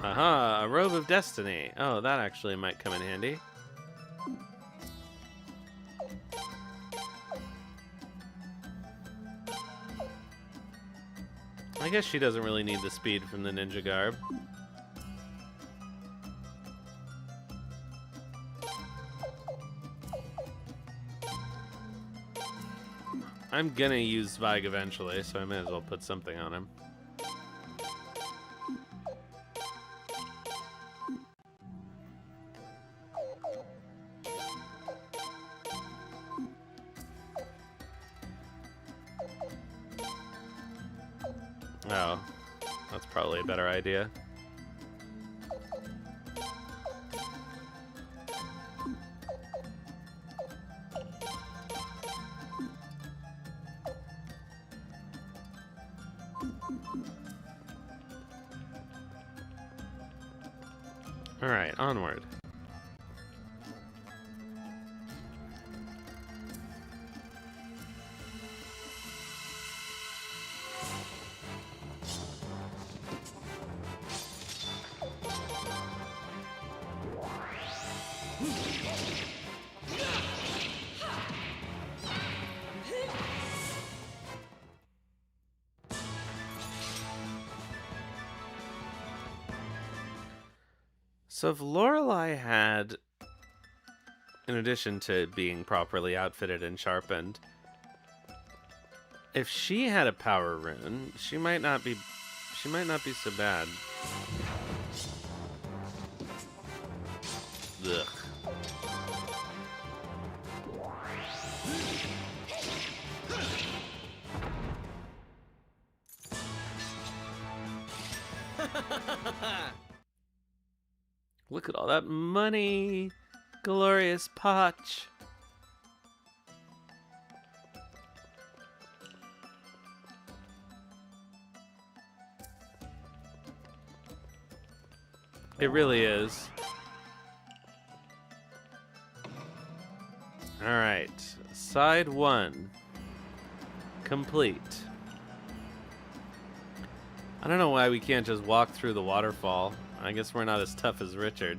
Aha, a robe of destiny. Oh, that actually might come in handy. I guess she doesn't really need the speed from the ninja garb. I'm gonna use Zweig eventually, so I may as well put something on him. Oh, that's probably a better idea. All right, onward. So if Lorelei had, in addition to being properly outfitted and sharpened, if she had a power rune, she might not be so bad. Ugh. Look at all that money! Glorious potch! It really is. Alright, side 1. Complete. I don't know why we can't just walk through the waterfall. I guess we're not as tough as Richard.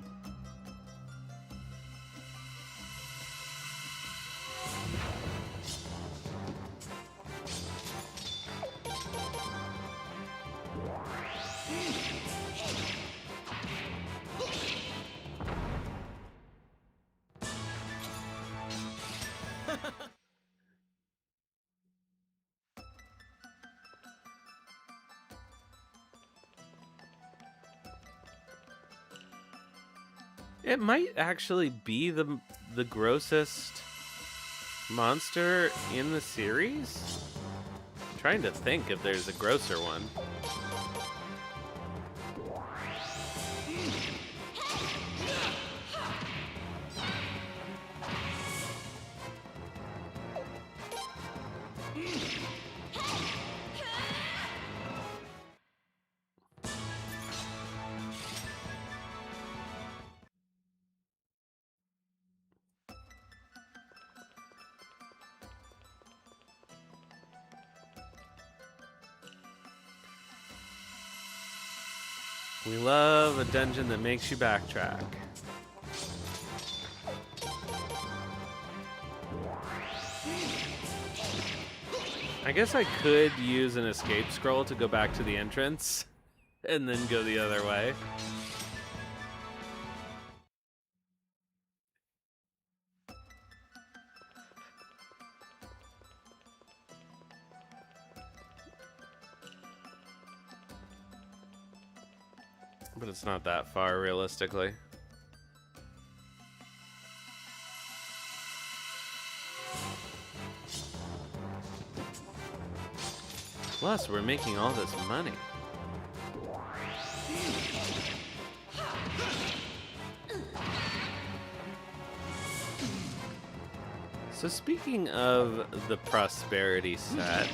It might actually be the grossest monster in the series. I'm trying to think if there's a grosser one. We love a dungeon that makes you backtrack. I guess I could use an escape scroll to go back to the entrance and then go the other way. But it's not that far, realistically. Plus, we're making all this money. So speaking of the prosperity set,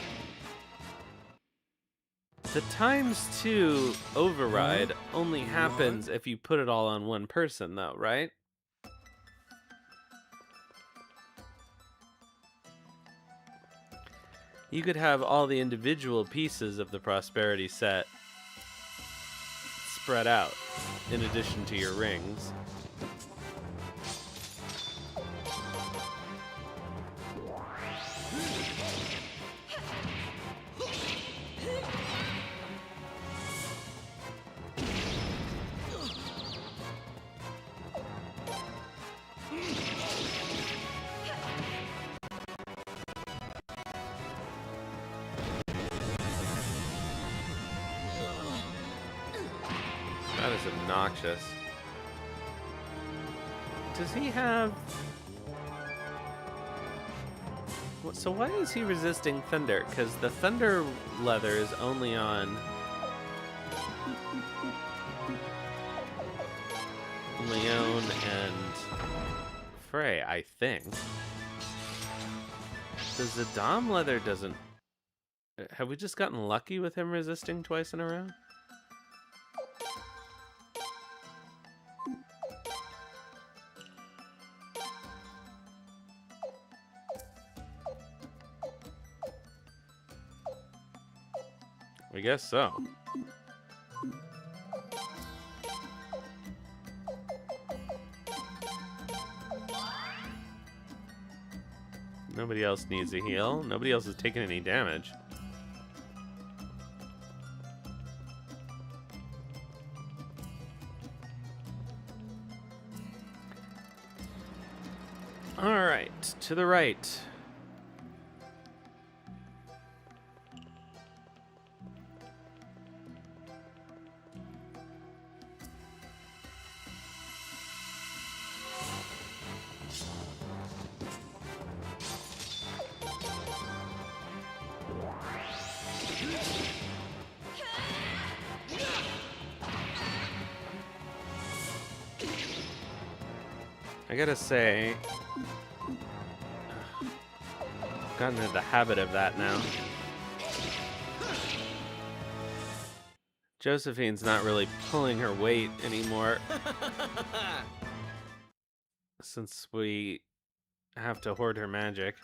the ×2 override only happens if you put it all on one person, though, right? You could have all the individual pieces of the prosperity set spread out in addition to your rings. That is obnoxious. Does he have... So why is he resisting thunder? Because the thunder leather is only on... Leon and Frey, I think. The Dom leather doesn't... Have we just gotten lucky with him resisting twice in a row? I guess so. Nobody else needs a heal. Nobody else is taking any damage. All right, to the right. I gotta say, I've gotten into the habit of that now. Josephine's not really pulling her weight anymore. Since we have to hoard her magic.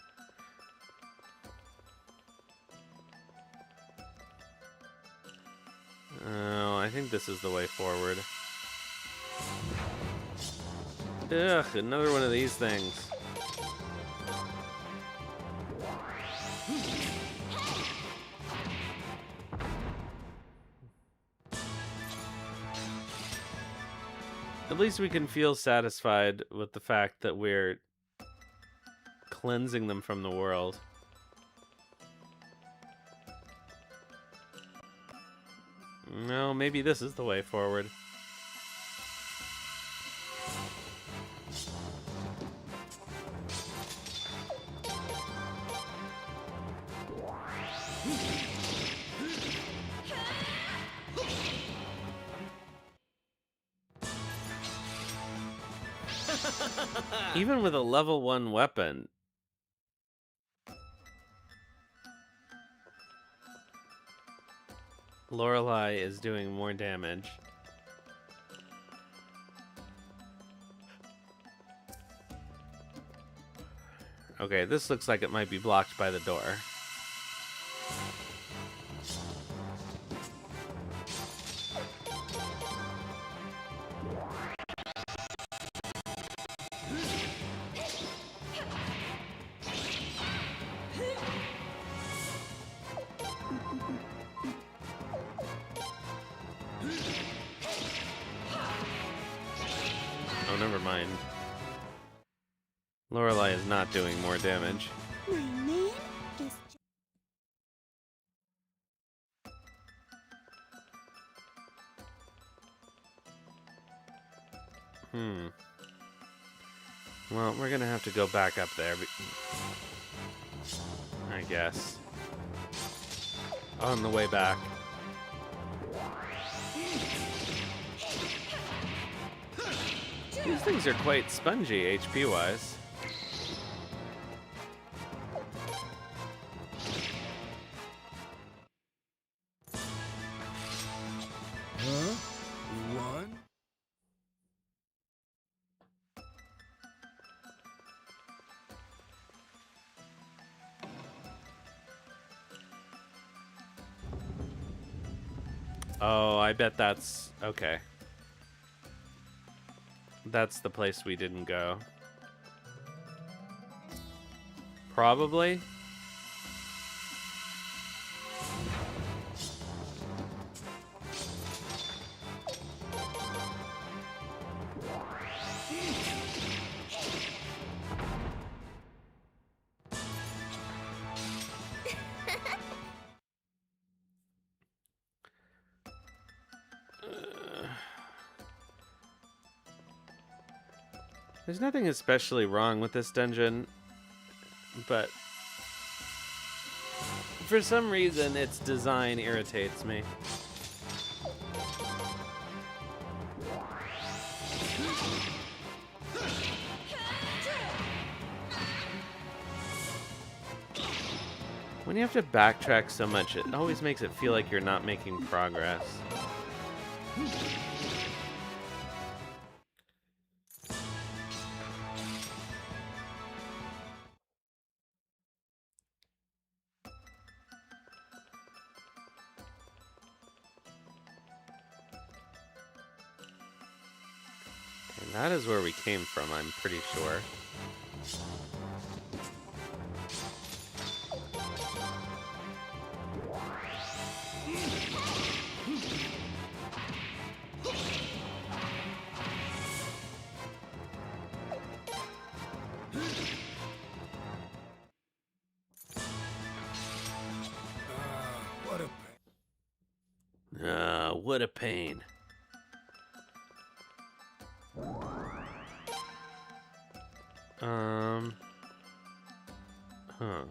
Oh, I think this is the way forward. Ugh, another one of these things. At least we can feel satisfied with the fact that we're cleansing them from the world. No, maybe this is the way forward. Even with a level 1 weapon, Lorelei is doing more damage. Okay, this looks like it might be blocked by the door. Oh, never mind. Lorelei is not doing more damage. My name is... Well, we're gonna have to go back up there, I guess. On the way back. These things are quite spongy, HP-wise. Huh? We won? Oh, I bet that's... okay. That's the place we didn't go. Probably. There's nothing especially wrong with this dungeon, but for some reason its design irritates me. When you have to backtrack so much, it always makes it feel like you're not making progress. And that is where we came from, I'm pretty sure. What a pain. Huh.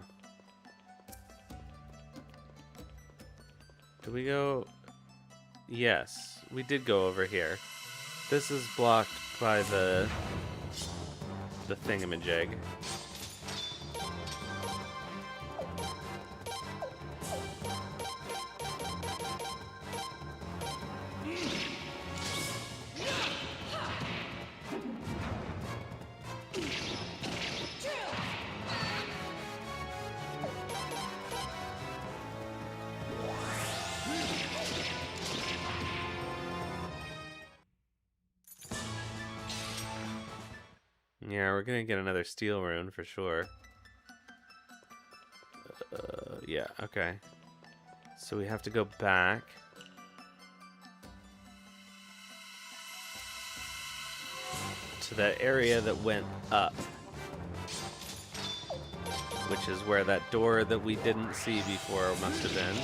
Do we go? Yes, we did go over here. This is blocked by the thingamajig. Yeah, we're gonna get another steel rune for sure. Yeah, okay. So we have to go back. To that area that went up. Which is where that door that we didn't see before must have been.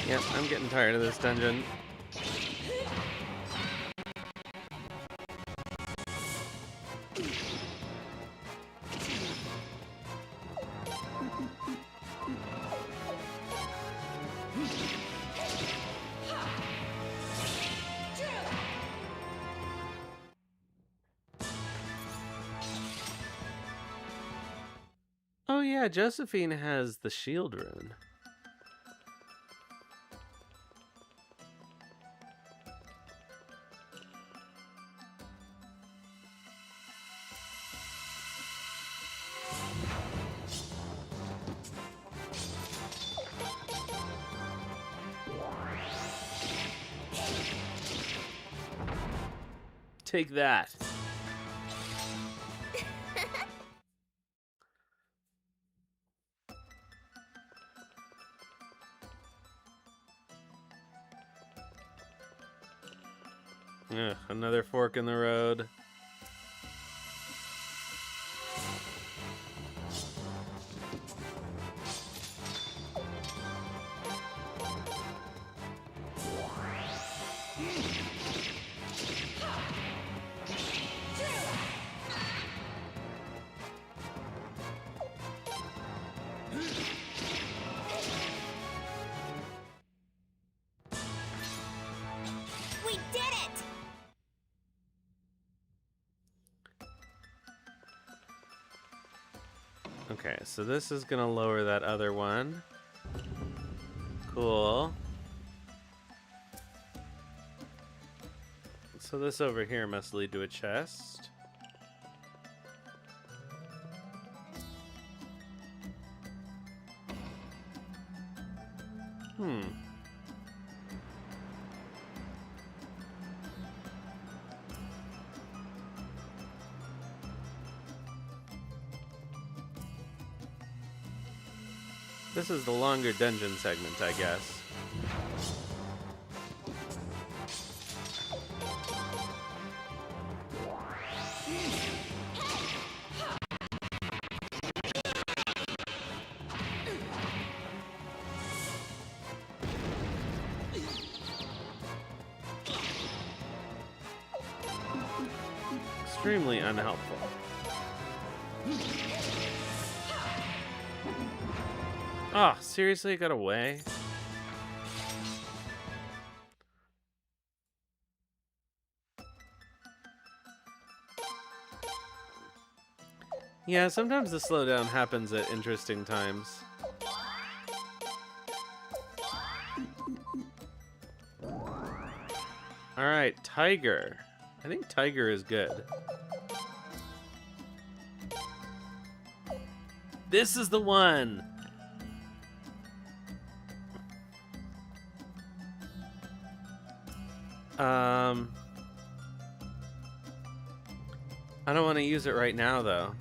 Yep, I'm getting tired of this dungeon. Oh yeah, Josephine has the shield rune. Take that. Ugh, another fork in the road. We did it! Okay, so this is gonna lower that other one. Cool. So this over here must lead to a chest. This is the longer dungeon segment, I guess. Extremely unhelpful. Oh, seriously? It got away? Yeah, sometimes the slowdown happens at interesting times. Alright, Tiger. I think Tiger is good. This is the one! I don't want to use it right now, though.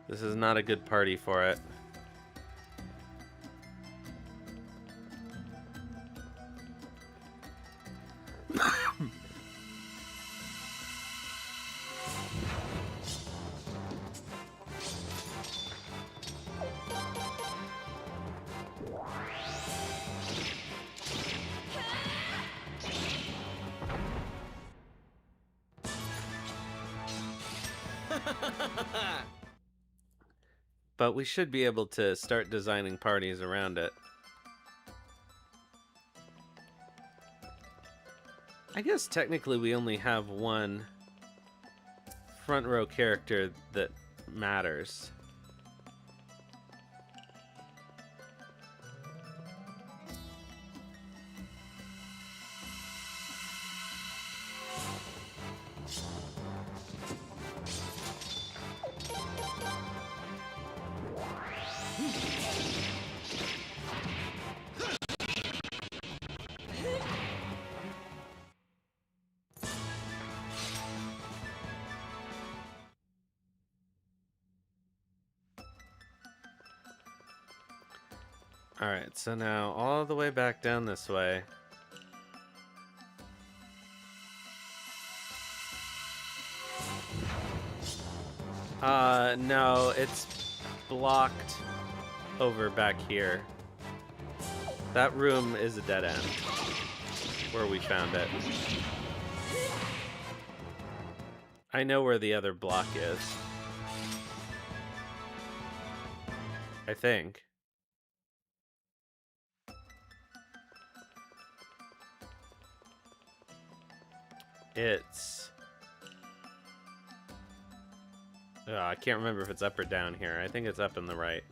This is not a good party for it. But we should be able to start designing parties around it. I guess technically we only have one front row character that matters. Alright, so now all the way back down this way. No, it's blocked over back here. That room is a dead end, where we found it. I know where the other block is. I think. It's... I can't remember if it's up or down here. I think it's up in the right.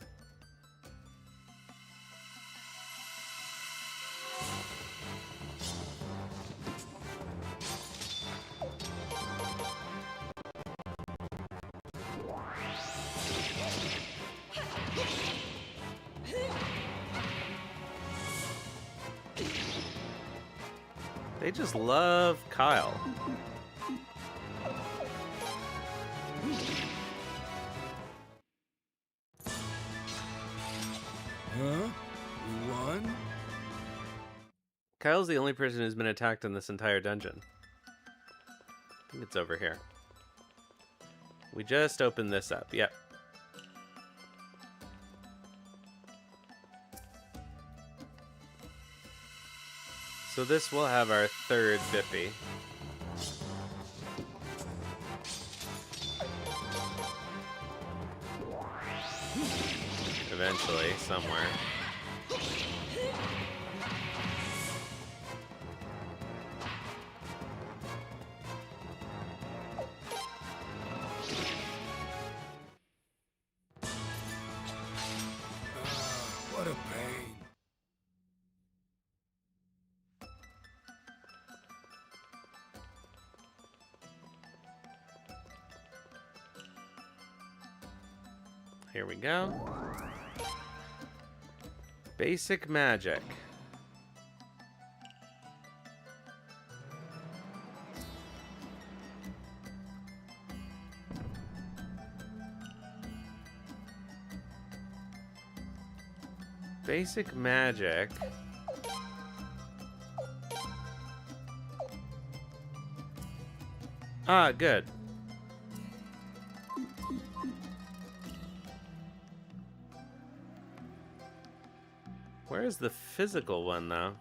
They just love Kyle. Huh? You won? Kyle's the only person who's been attacked in this entire dungeon. I think it's over here. We just opened this up. Yep. So this will have our third Bippy. Eventually, somewhere. What a pain. Here we go. Basic magic. Basic magic. Ah, good. Where is the physical one, though?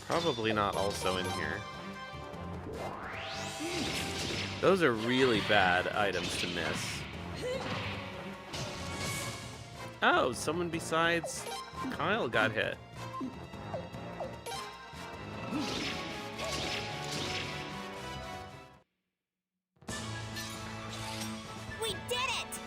Probably not also in here. Those are really bad items to miss. Oh, someone besides Kyle got hit. We did it!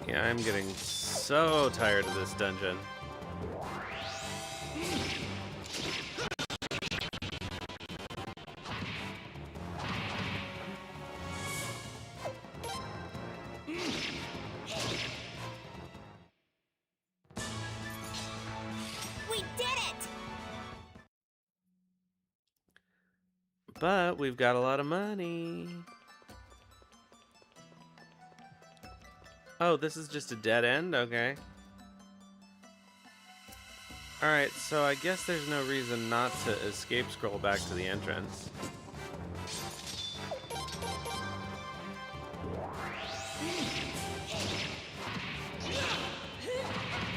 Yeah, I'm getting so tired of this dungeon. We did it! But we've got a lot of money. Oh, this is just a dead end? Okay. Alright, so I guess there's no reason not to escape scroll back to the entrance.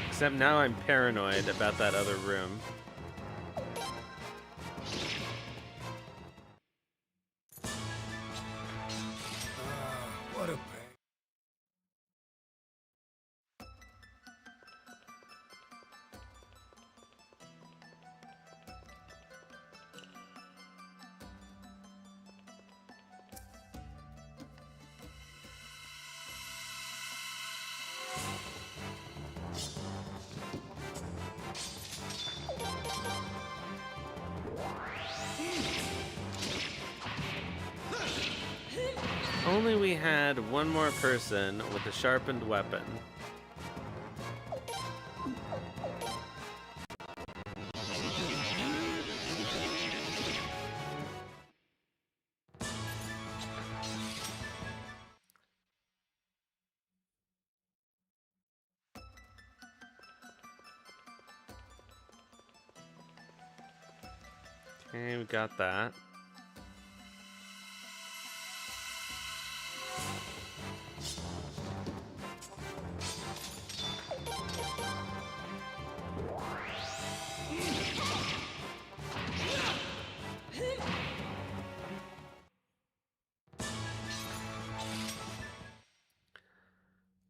Except now I'm paranoid about that other room. What a pain. Only we had one more person with a sharpened weapon. Okay, we got that.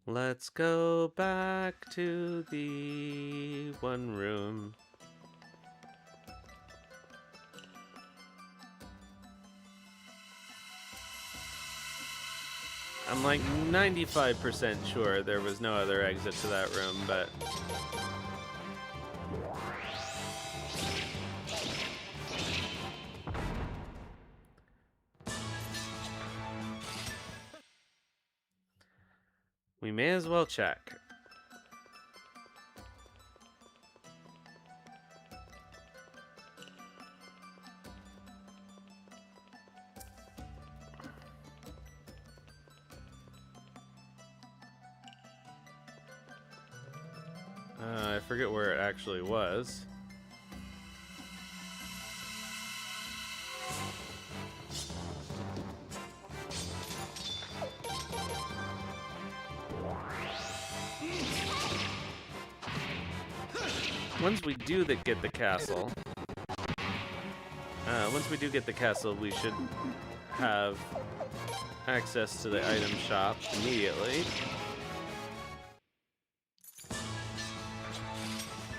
Let's go back to the one room. I'm like 95% sure there was no other exit to that room, but... we may as well check. I forget where it actually was. Once we do get the castle, we should have access to the item shop immediately.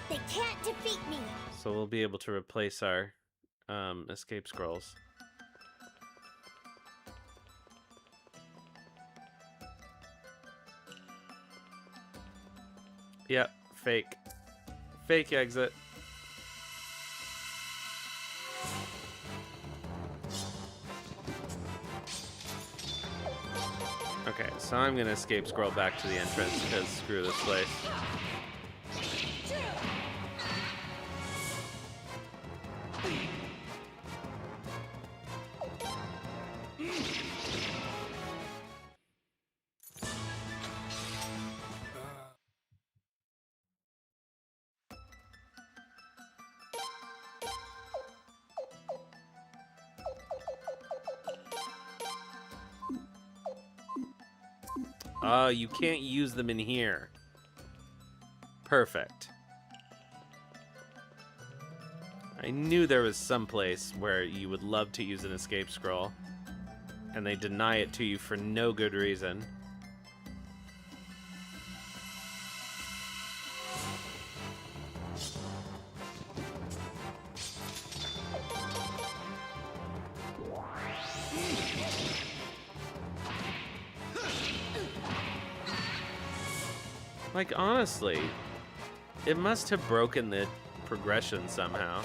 They can't defeat me. So we'll be able to replace our escape scrolls. Yep, fake. Fake exit. Okay, so I'm gonna escape scroll back to the entrance because screw this place. Oh, you can't use them in here. Perfect. I knew there was some place where you would love to use an escape scroll, and they deny it to you for no good reason. Like, honestly, it must have broken the progression somehow.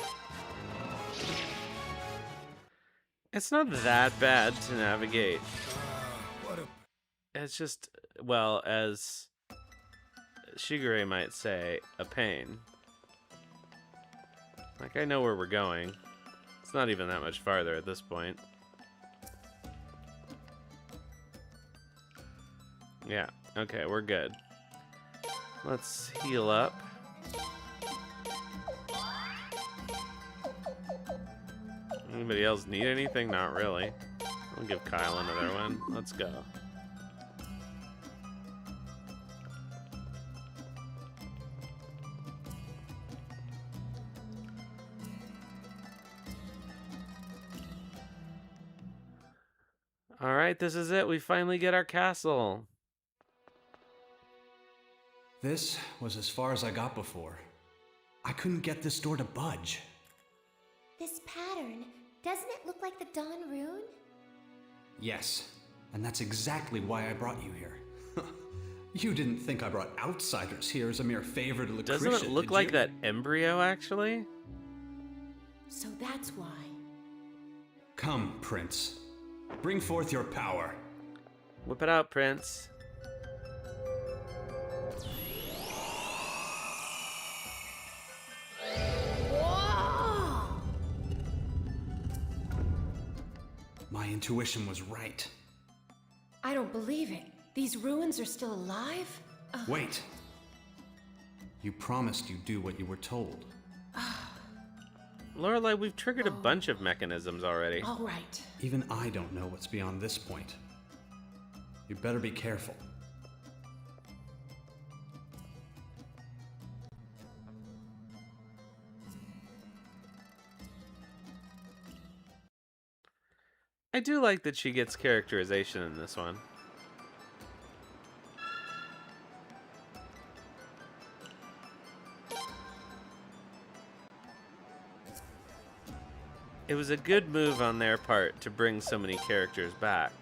It's not that bad to navigate. It's just, well, as Shigure might say, a pain. Like, I know where we're going. It's not even that much farther at this point. Yeah, okay, we're good. Let's heal up. Anybody else need anything? Not really. I'll give Kyle another one. Let's go. All right, this is it. We finally get our castle. This was as far as I got before. I couldn't get this door to budge. This pattern, doesn't it look like the Dawn Rune? Yes, and that's exactly why I brought you here. You didn't think I brought outsiders here as a mere favor to Lucretia, doesn't it look like that embryo, actually? So that's why. Come, Prince. Bring forth your power. Whip it out, Prince. My intuition was right. I don't believe it. These ruins are still alive? Wait. You promised you'd do what you were told. Lorelei, we've triggered a bunch of mechanisms already. All right. Even I don't know what's beyond this point. You better be careful. I do like that she gets characterization in this one. It was a good move on their part to bring so many characters back.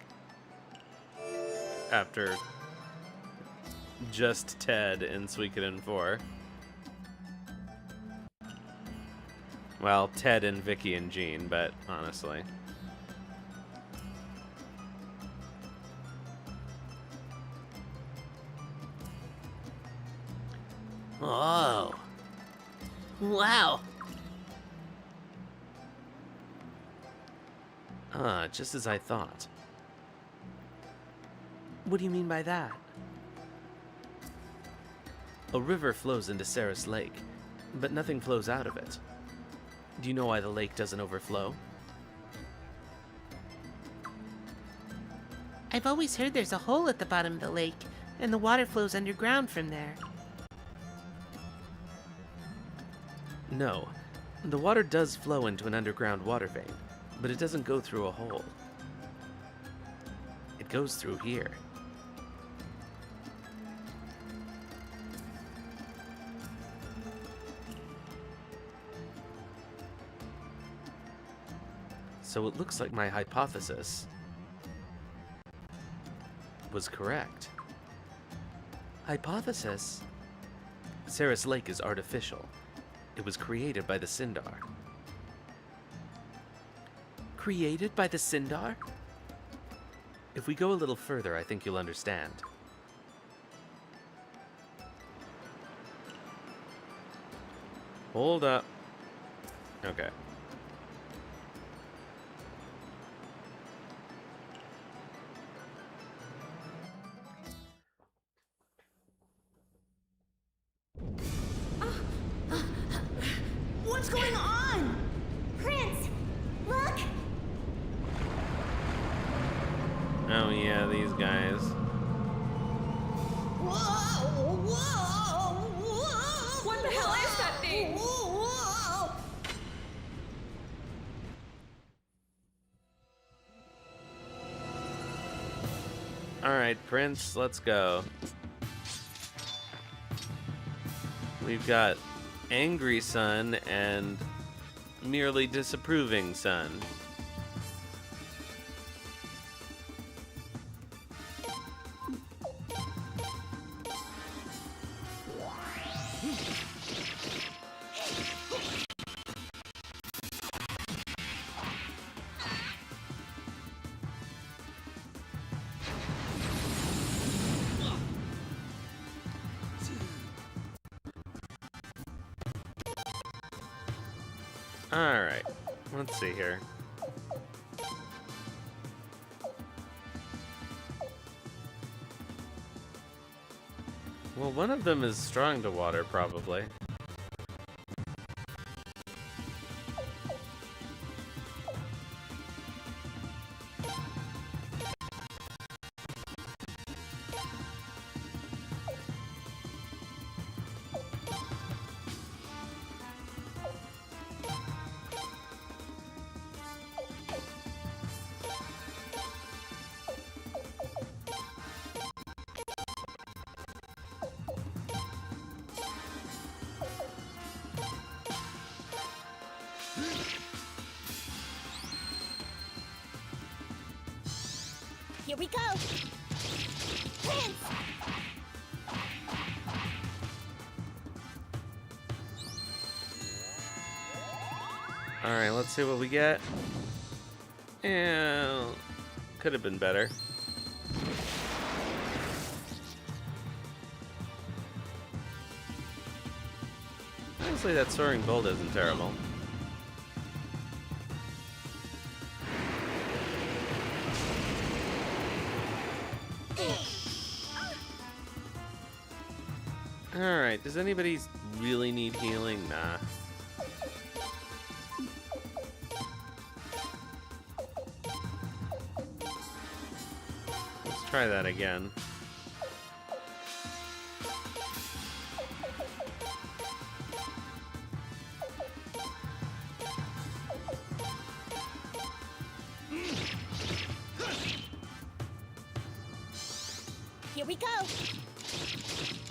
after just Ted in Suikoden 4. Well, Ted and Vicky and Jean, but honestly. Oh. Wow. Ah, just as I thought. What do you mean by that? A river flows into Ceras Lake, but nothing flows out of it. Do you know why the lake doesn't overflow? I've always heard there's a hole at the bottom of the lake, and the water flows underground from there. No. The water does flow into an underground water vein, but it doesn't go through a hole. It goes through here. So it looks like my hypothesis was correct. Hypothesis? Ceras Lake is artificial. It was created by the Sindar. Created by the Sindar? If we go a little further, I think you'll understand. Hold up. Okay. What's going on? Prince, look! Oh yeah, these guys. Whoa! Whoa! Whoa! What the hell is that thing? Whoa! Alright, Prince, let's go. We've got Angry Sun and Merely Disapproving Sun. Alright, let's see here. Well, one of them is strong to water, probably. Here we go! Prince! Alright, let's see what we get. Yeah, could have been better. Honestly, that soaring bolt isn't terrible. Alright, does anybody really need healing? Nah. Let's try that again. Here we go!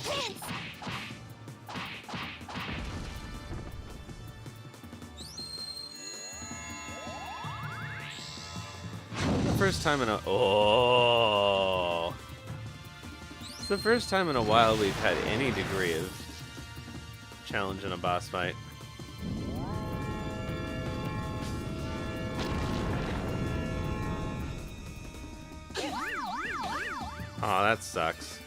Prince! The first time in a... Oh! the first time in a while we've had any degree of challenge in a boss fight. Aw, that sucks.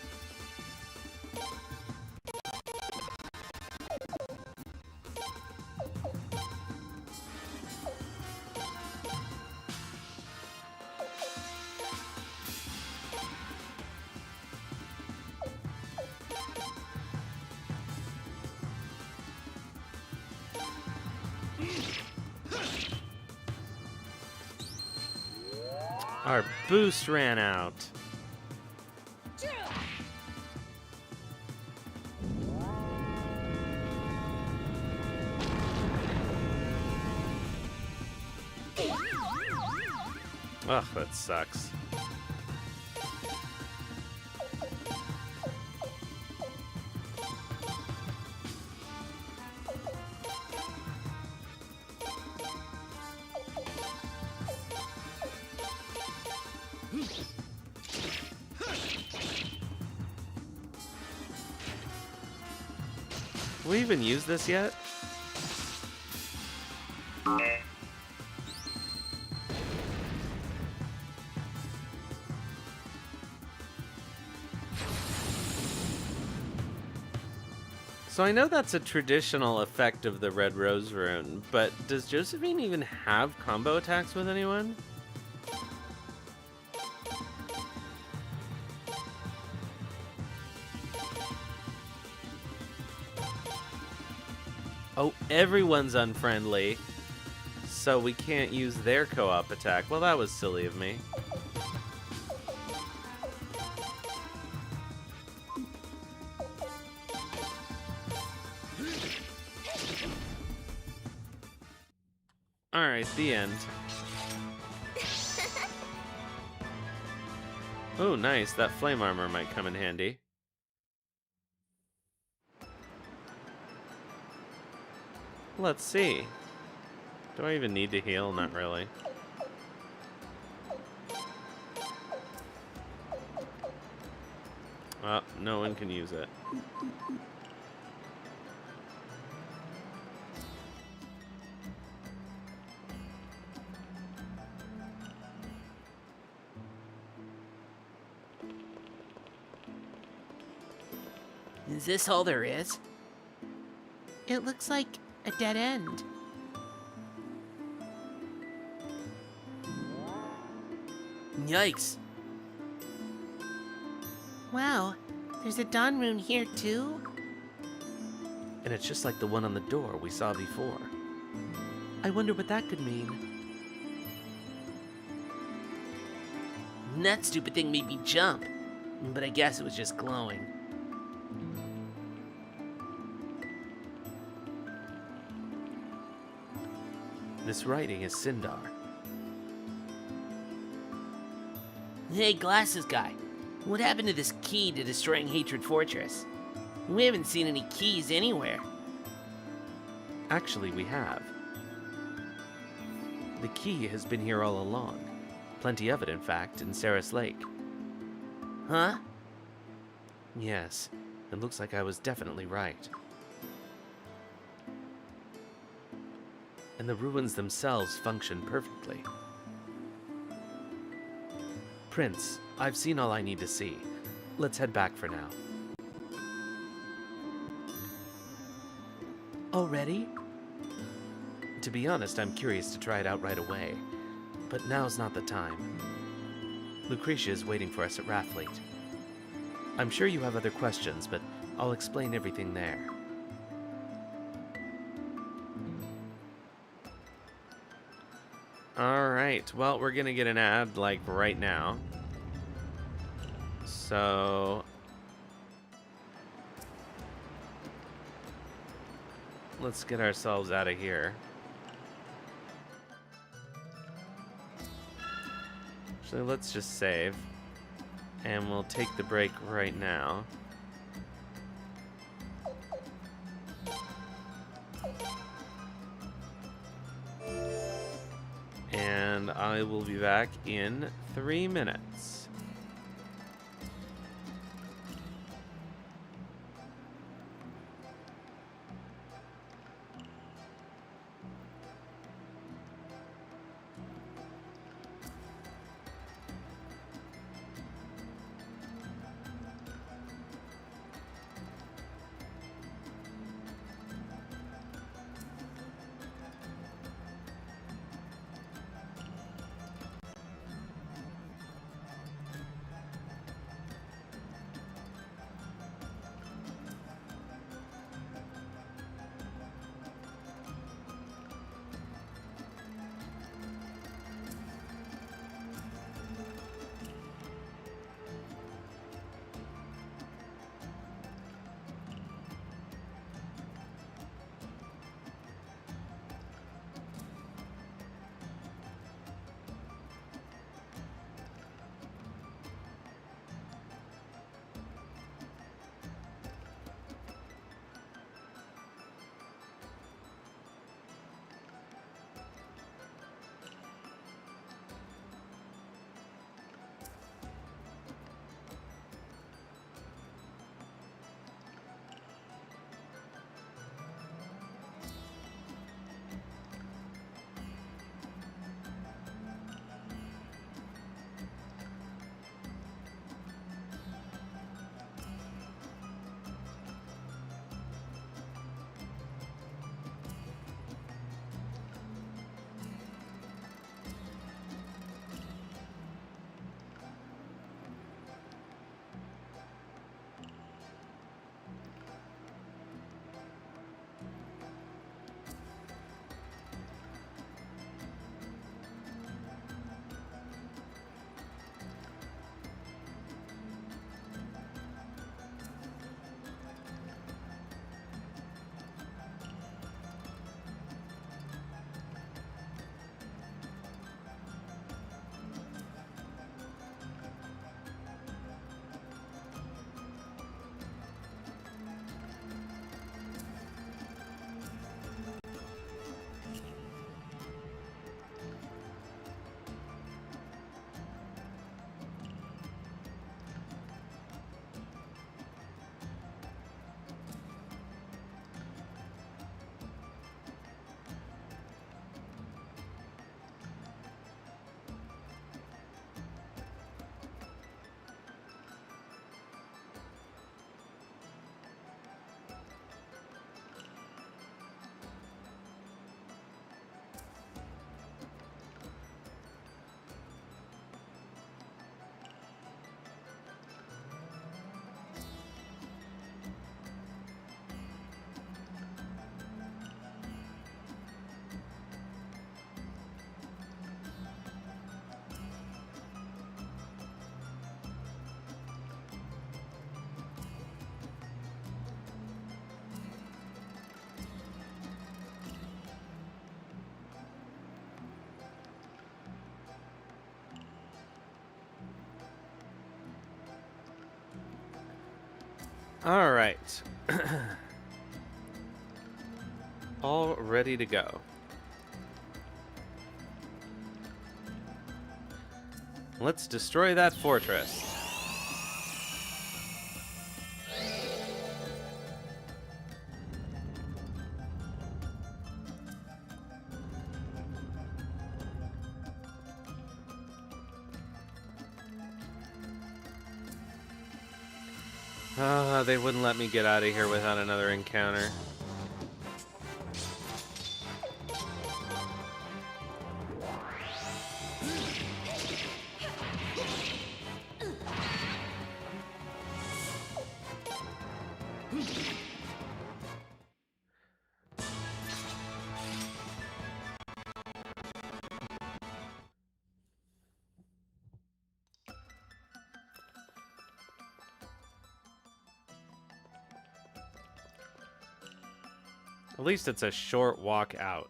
Our boost ran out. Ugh, that sucks. We even used this yet? So I know that's a traditional effect of the Red Rose rune, but does Josephine even have combo attacks with anyone? Oh, everyone's unfriendly, so we can't use their co-op attack. Well, that was silly of me. Alright, the end. Oh, nice. That flame armor might come in handy. Let's see. Do I even need to heal? Not really. Well, no one can use it. Is this all there is? It looks like a dead end. Yikes. Wow, there's a dawn rune here too? And it's just like the one on the door we saw before. I wonder what that could mean. That stupid thing made me jump, but I guess it was just glowing. This writing is Sindar. Hey, glasses guy. What happened to this key to destroying Hatred Fortress? We haven't seen any keys anywhere. Actually, we have. The key has been here all along. Plenty of it, in fact, in Ceras Lake. Huh? Yes, it looks like I was definitely right. And the ruins themselves function perfectly. Prince, I've seen all I need to see. Let's head back for now. Already? To be honest, I'm curious to try it out right away. But now's not the time. Lucretia is waiting for us at Rathfleet. I'm sure you have other questions, but I'll explain everything there. Alright, well, we're gonna get an ad, like, right now. So... let's get ourselves out of here. So let's just save. And we'll take the break right now. And I will be back in 3 minutes. All right. All ready to go. Let's destroy that fortress. They wouldn't let me get out of here without another encounter. At least it's a short walk out.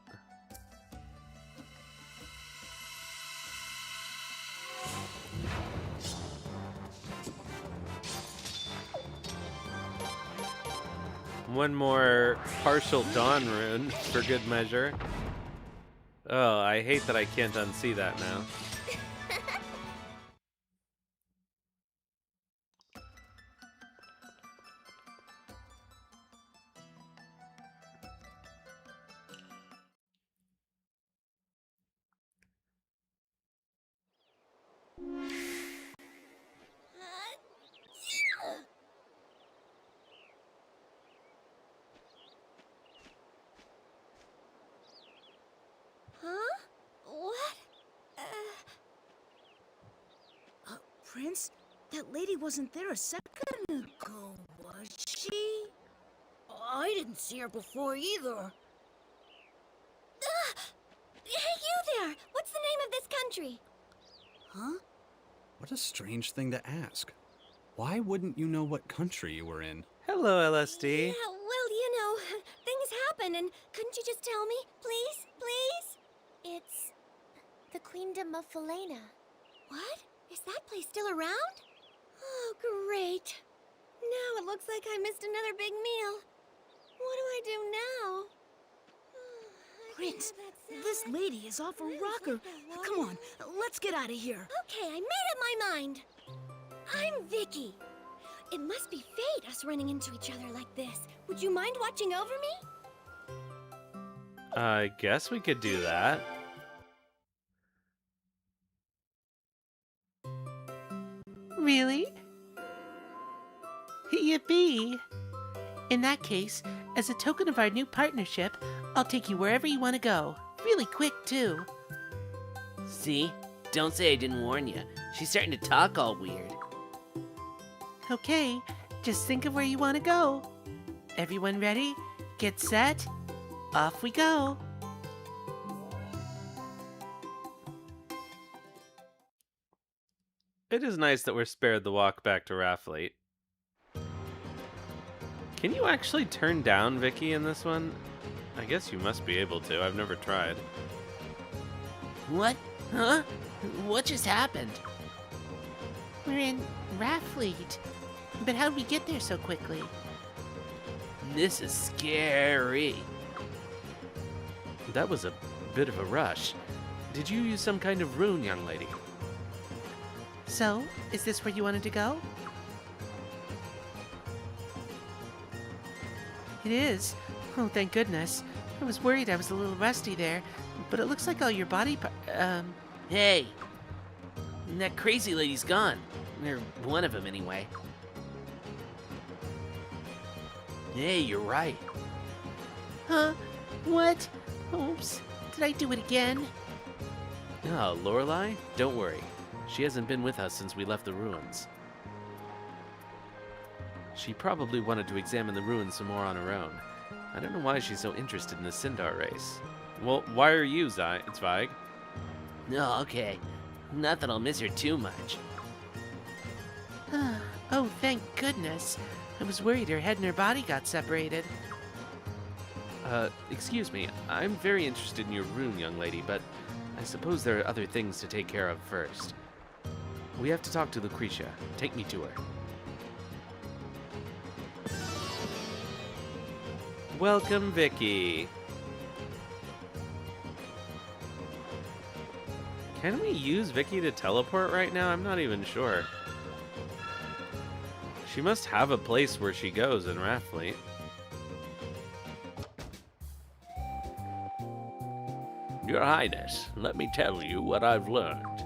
One more partial dawn rune for good measure. Oh, I hate that I can't unsee that now. Huh? What? Prince? That lady wasn't there a second ago, was she? I didn't see her before either. Hey, you there! What's the name of this country? Huh? What a strange thing to ask. Why wouldn't you know what country you were in? Hello, LSD. Yeah, well, you know, things happen, and couldn't you just tell me? Please? Please? It's the Queendom of Felena. What? Is that place still around? Oh, great. Now it looks like I missed another big meal. What do I do now? Prince, this lady is off a rocker. Come on, let's get out of here. Okay, I made up my mind. I'm Vicky. It must be fate, us running into each other like this. Would you mind watching over me? I guess we could do that. Really? Yippee! In that case, as a token of our new partnership, I'll take you wherever you want to go. Really quick, too. See? Don't say I didn't warn you. She's starting to talk all weird. Okay, just think of where you want to go. Everyone ready? Get set? Off we go. It is nice that we're spared the walk back to Raffleet. Can you actually turn down Vicky in this one? I guess you must be able to. I've never tried. What? Huh? What just happened? We're in Raffleet. But how'd we get there so quickly? This is scary. That was a bit of a rush. Did you use some kind of rune, young lady? So, is this where you wanted to go? It is. Oh, thank goodness. I was worried I was a little rusty there, but it looks like all your body Hey! That crazy lady's gone. Or one of them, anyway. Hey, you're right. Huh? What? Oops. Did I do it again? Oh, Lorelei? Don't worry. She hasn't been with us since we left the ruins. She probably wanted to examine the ruins some more on her own. I don't know why she's so interested in the Sindar race. Well, why are you, Zweig? No, okay. Not that I'll miss her too much. Oh, thank goodness. I was worried her head and her body got separated. Excuse me. I'm very interested in your rune, young lady, but I suppose there are other things to take care of first. We have to talk to Lucretia. Take me to her. Welcome, Vicky. Can we use Vicky to teleport right now? I'm not even sure. She must have a place where she goes in Rathfleet. Your Highness, let me tell you what I've learned.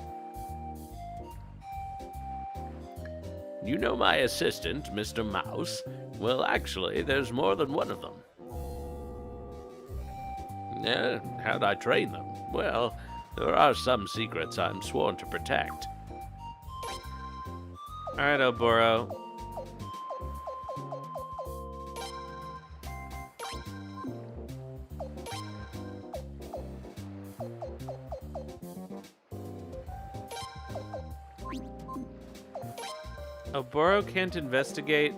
You know my assistant, Mr. Mouse? Well, actually, there's more than one of them. How'd I train them? Well, there are some secrets I'm sworn to protect. Alright, Oboro. Oboro can't investigate.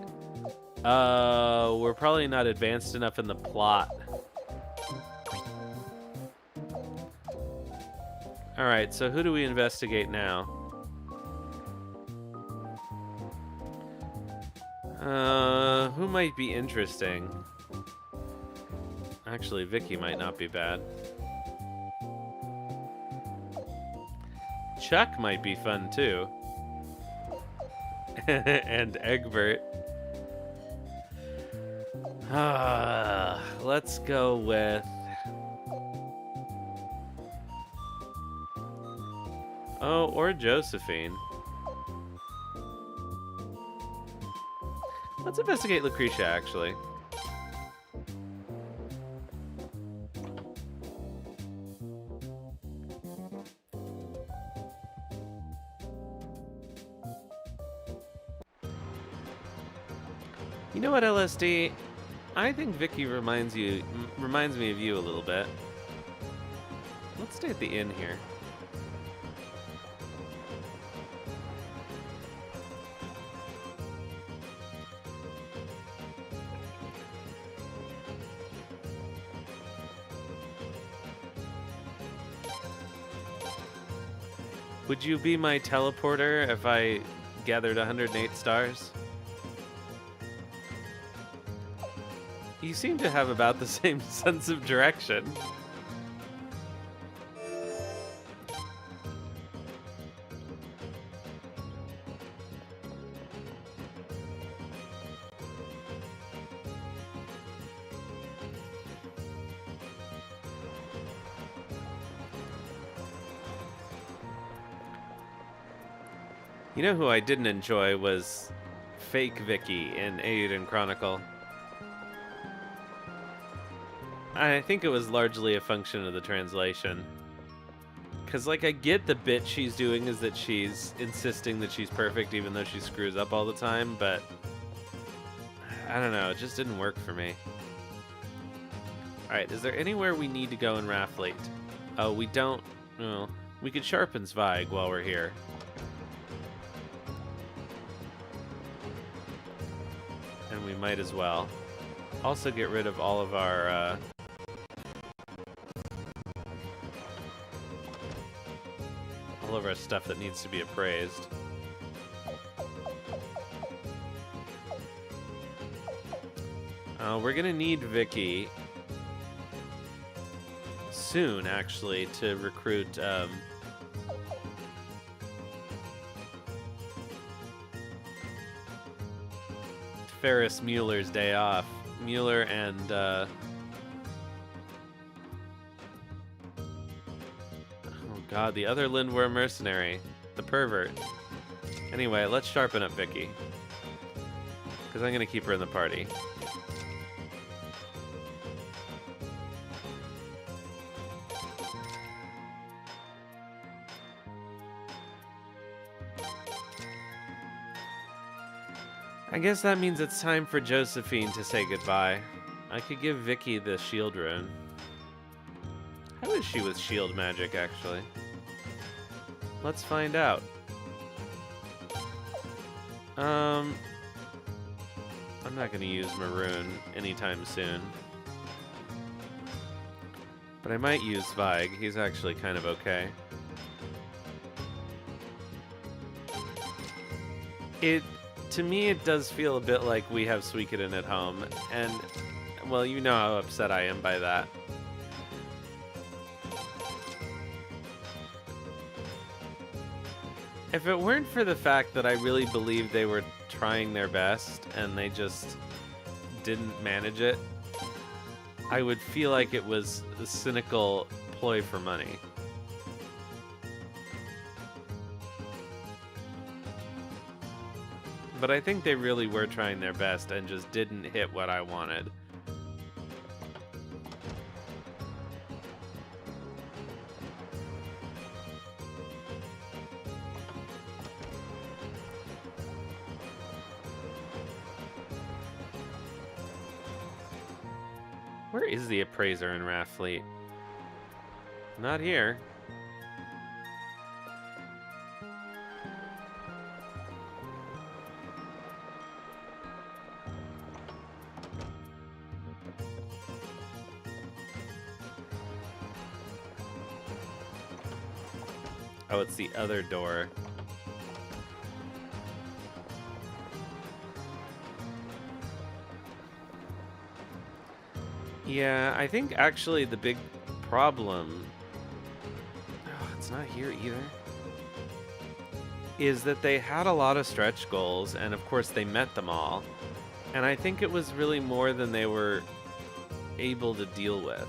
We're probably not advanced enough in the plot. Alright, so who do we investigate now? Who might be interesting? Actually, Vicky might not be bad. Chuck might be fun too. And Egbert. Let's go with... Oh, or Josephine. Let's investigate Lucretia, actually. You know what, LSD? I think Vicky reminds me of you a little bit. Let's stay at the inn here. Would you be my teleporter if I gathered 108 stars? You seem to have about the same sense of direction. You know who I didn't enjoy was fake Vicky in Aiden Chronicle. I think it was largely a function of the translation. Because, like, I get the bit she's doing is that she's insisting that she's perfect even though she screws up all the time, but I don't know, it just didn't work for me. Alright, is there anywhere we need to go in Rathfleet? Oh, we don't... Well, we could sharpen Zweig while we're here. And we might as well. Also get rid of all of our, stuff that needs to be appraised. We're gonna need Vicky soon, actually, to recruit, Ferris Mueller's day off. Mueller and, oh god, the other Lindworm mercenary. The pervert. Anyway, let's sharpen up Vicky. Because I'm gonna keep her in the party. I guess that means it's time for Josephine to say goodbye. I could give Vicky the shield rune. How is she with shield magic, actually? Let's find out. I'm not gonna use Maroon anytime soon. But I might use Zweig. He's actually kind of okay. To me, it does feel a bit like we have Suikoden at home, and Well, you know how upset I am by that. If it weren't for the fact that I really believed they were trying their best and they just didn't manage it, I would feel like it was a cynical ploy for money. But I think they really were trying their best and just didn't hit what I wanted. Where is the appraiser in Rathfleet? Not here. Oh, it's the other door. Yeah, I think actually the big problem, it's not here either, is that they had a lot of stretch goals, and of course they met them all. And I think it was really more than they were able to deal with.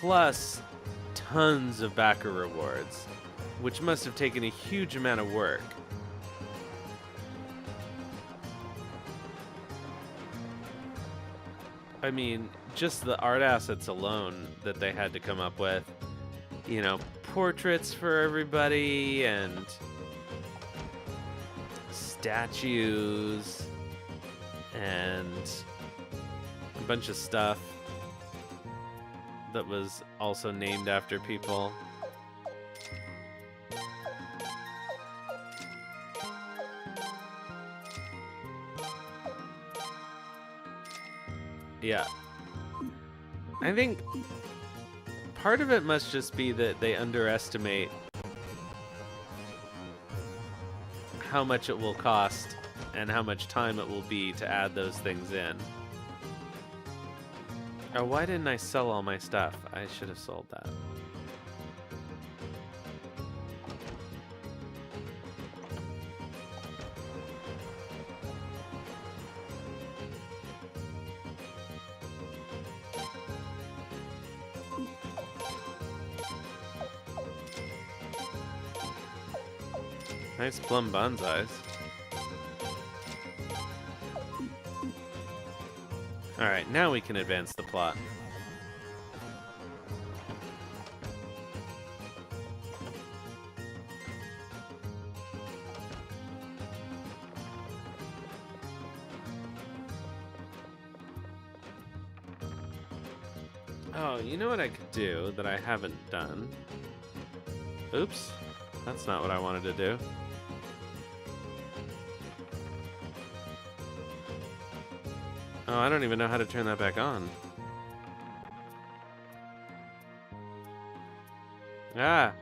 Plus, tons of backer rewards, which must have taken a huge amount of work. I mean, just the art assets alone that they had to come up with. You know, portraits for everybody and statues and a bunch of stuff that was also named after people. Yeah. I think part of it must just be that they underestimate how much it will cost and how much time it will be to add those things in. Oh, why didn't I sell all my stuff? I should have sold that. Nice plum bonsais. Alright, now we can advance the plot. Oh, you know what I could do that I haven't done? Oops, that's not what I wanted to do. Oh, I don't even know how to turn that back on. Ah!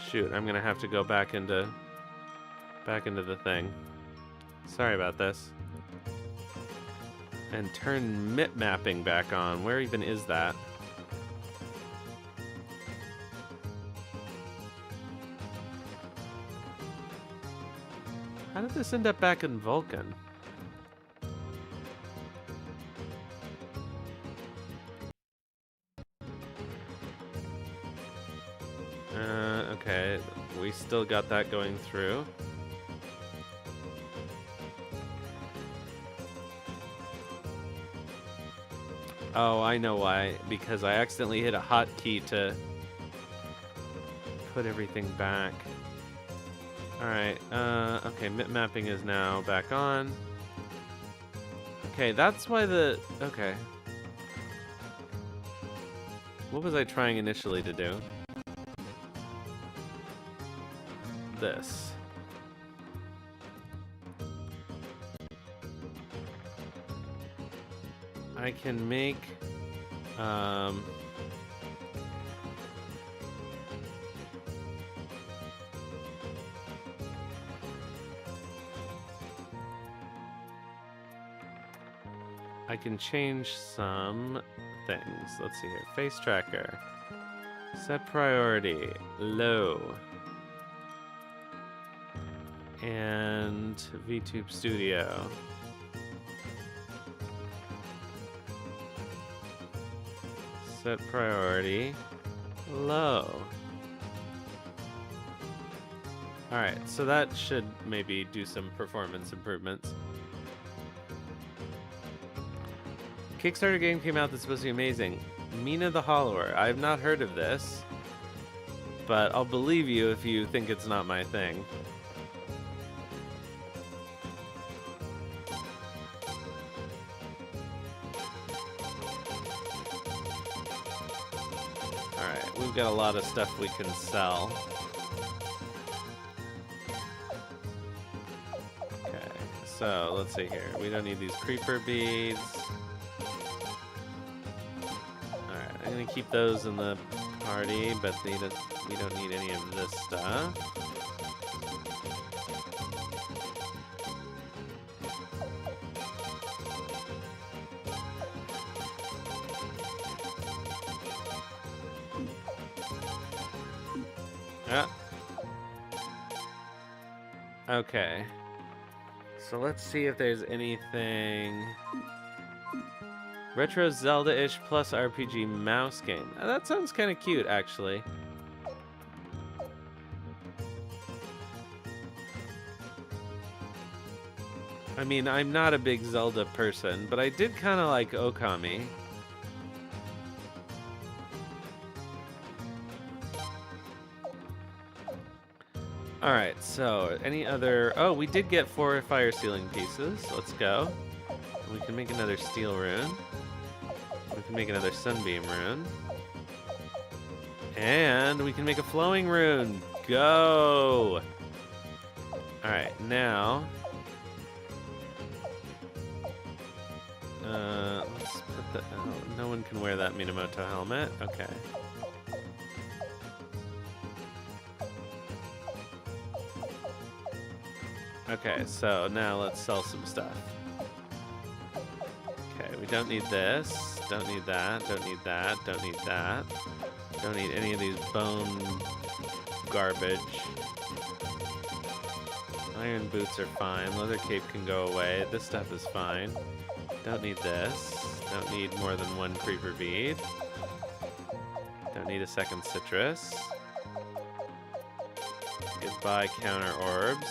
Shoot, I'm gonna have to go back into the thing. Sorry about this. And turn MIP mapping back on. Where even is that? How did this end up back in Vulcan? Okay, we still got that going through. Oh, I know why. Because I accidentally hit a hotkey to put everything back. Alright, okay, MIP mapping is now back on. Okay, that's why okay. What was I trying initially to do? This. I can make I can change some things. Let's see here. Face tracker. Set priority. Low. And VTube Studio. Set priority. Low. Alright, so that should maybe do some performance improvements. Kickstarter game came out that's supposed to be amazing. Mina the Hollower. I have not heard of this, but I'll believe you if you think it's not my thing. Alright, we've got a lot of stuff we can sell. Okay, so let's see here. We don't need these creeper beads. I'm gonna keep those in the party, but we don't need any of this stuff. Ah. Okay. So let's see if there's anything. Retro Zelda-ish plus RPG mouse game. That sounds kind of cute, actually. I mean, I'm not a big Zelda person, but I did kind of like Okami. Alright, so any other... Oh, we did get 4 fire sealing pieces. Let's go. We can make another steel rune. We can make another sunbeam rune. And we can make a flowing rune. Go! Alright, now... let's put the... Oh, no one can wear that Minamoto helmet. Okay. Okay, so now let's sell some stuff. Okay, we don't need this, don't need that, don't need that, don't need that. Don't need any of these bone garbage. Iron boots are fine, leather cape can go away, this stuff is fine. Don't need this, don't need more than 1 creeper bead. Don't need a second citrus. Goodbye counter orbs.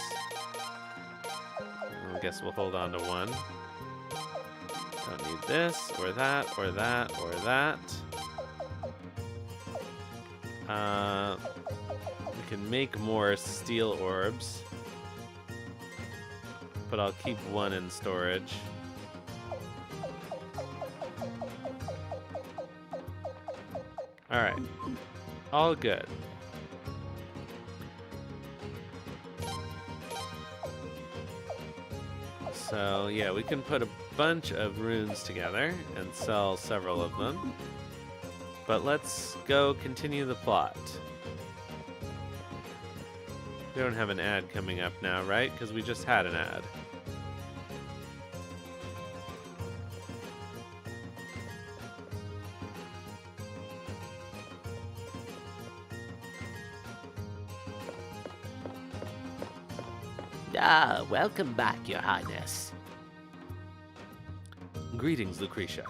I guess we'll hold on to 1. Don't need this, or that, or that, or that. We can make more steel orbs, but I'll keep 1 in storage. Alright. All good. So, yeah, we can put a bunch of runes together and sell several of them. But let's go continue the plot. We don't have an ad coming up now, right? Because we just had an ad. Ah, welcome back, Your Highness. Greetings, Lucretia.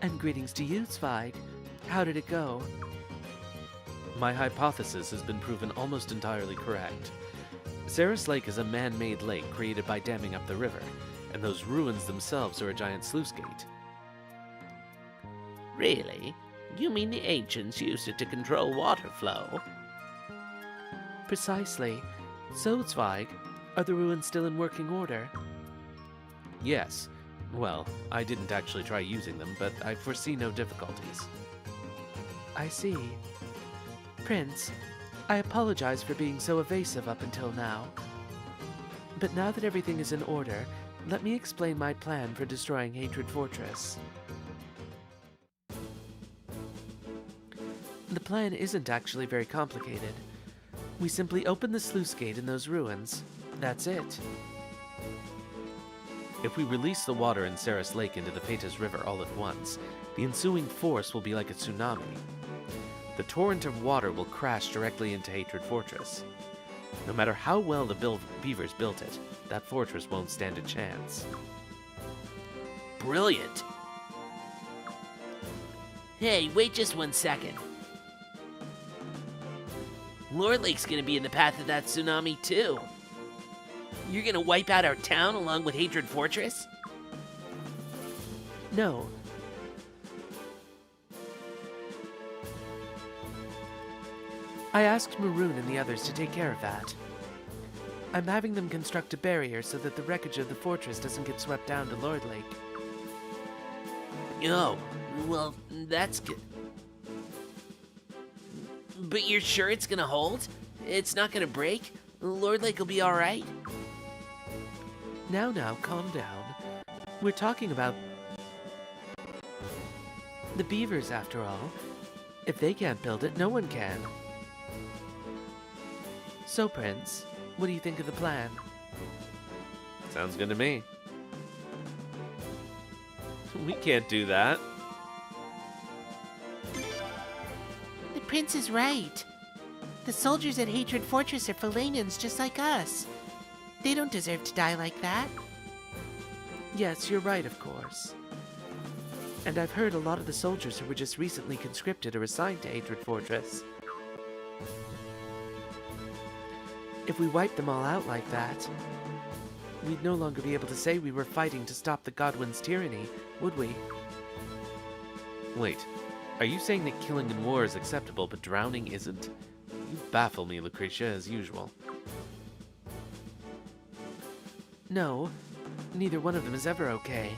And greetings to you, Zweig. How did it go? My hypothesis has been proven almost entirely correct. Ceras Lake is a man-made lake created by damming up the river, and those ruins themselves are a giant sluice gate. Really? You mean the ancients used it to control water flow? Precisely. So, Zweig, are the ruins still in working order? Yes. Well, I didn't actually try using them, but I foresee no difficulties. I see. Prince, I apologize for being so evasive up until now. But now that everything is in order, let me explain my plan for destroying Hatred Fortress. The plan isn't actually very complicated. We simply open the sluice gate in those ruins. That's it. If we release the water in Ceras Lake into the Paytas River all at once, the ensuing force will be like a tsunami. The torrent of water will crash directly into Hatred Fortress. No matter how well the beavers built it, that fortress won't stand a chance. Brilliant. Hey, wait just 1 second. Lord Lake's gonna be in the path of that tsunami too. You're gonna wipe out our town along with Hatred Fortress? No. I asked Maroon and the others to take care of that. I'm having them construct a barrier so that the wreckage of the fortress doesn't get swept down to Lord Lake. Oh, well, that's good. But you're sure it's gonna hold? It's not gonna break? Lord Lake will be alright? Now, calm down. We're talking about the beavers, after all. If they can't build it, no one can. So, Prince, what do you think of the plan? Sounds good to me. We can't do that. The prince is right. The soldiers at Hatred Fortress are Falanans just like us. They don't deserve to die like that. Yes, you're right, of course. And I've heard a lot of the soldiers who were just recently conscripted are assigned to Hatred Fortress. If we wiped them all out like that, we'd no longer be able to say we were fighting to stop the Godwin's tyranny, would we? Wait, are you saying that killing in war is acceptable but drowning isn't? You baffle me, Lucretia, as usual. No, neither one of them is ever okay.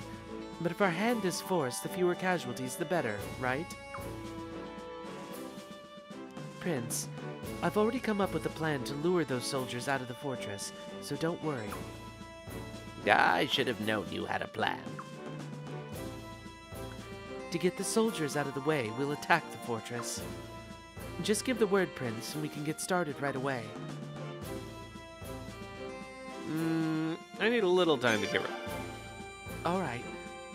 But if our hand is forced, the fewer casualties, the better, right? Prince, I've already come up with a plan to lure those soldiers out of the fortress, so don't worry. I should have known you had a plan. To get the soldiers out of the way, we'll attack the fortress. Just give the word, Prince, and we can get started right away. I need a little time to get ready. Alright.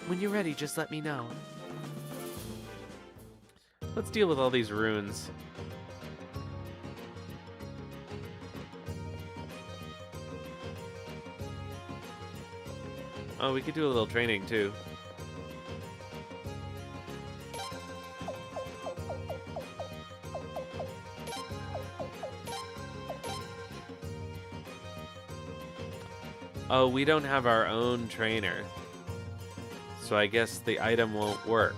When you're ready, just let me know. Let's deal with all these runes. Oh, we could do a little training too. Oh, we don't have our own trainer. So I guess the item won't work.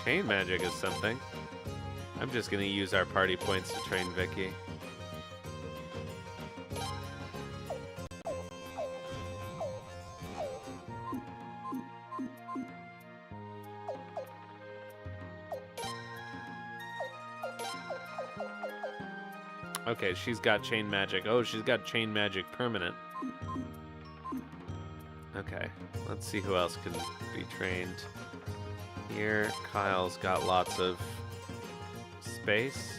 Chain magic is something. I'm just gonna use our party points to train Vicky. Okay, she's got chain magic. Oh, she's got chain magic permanent. Okay, let's see who else can be trained. Here, Kyle's got lots of space.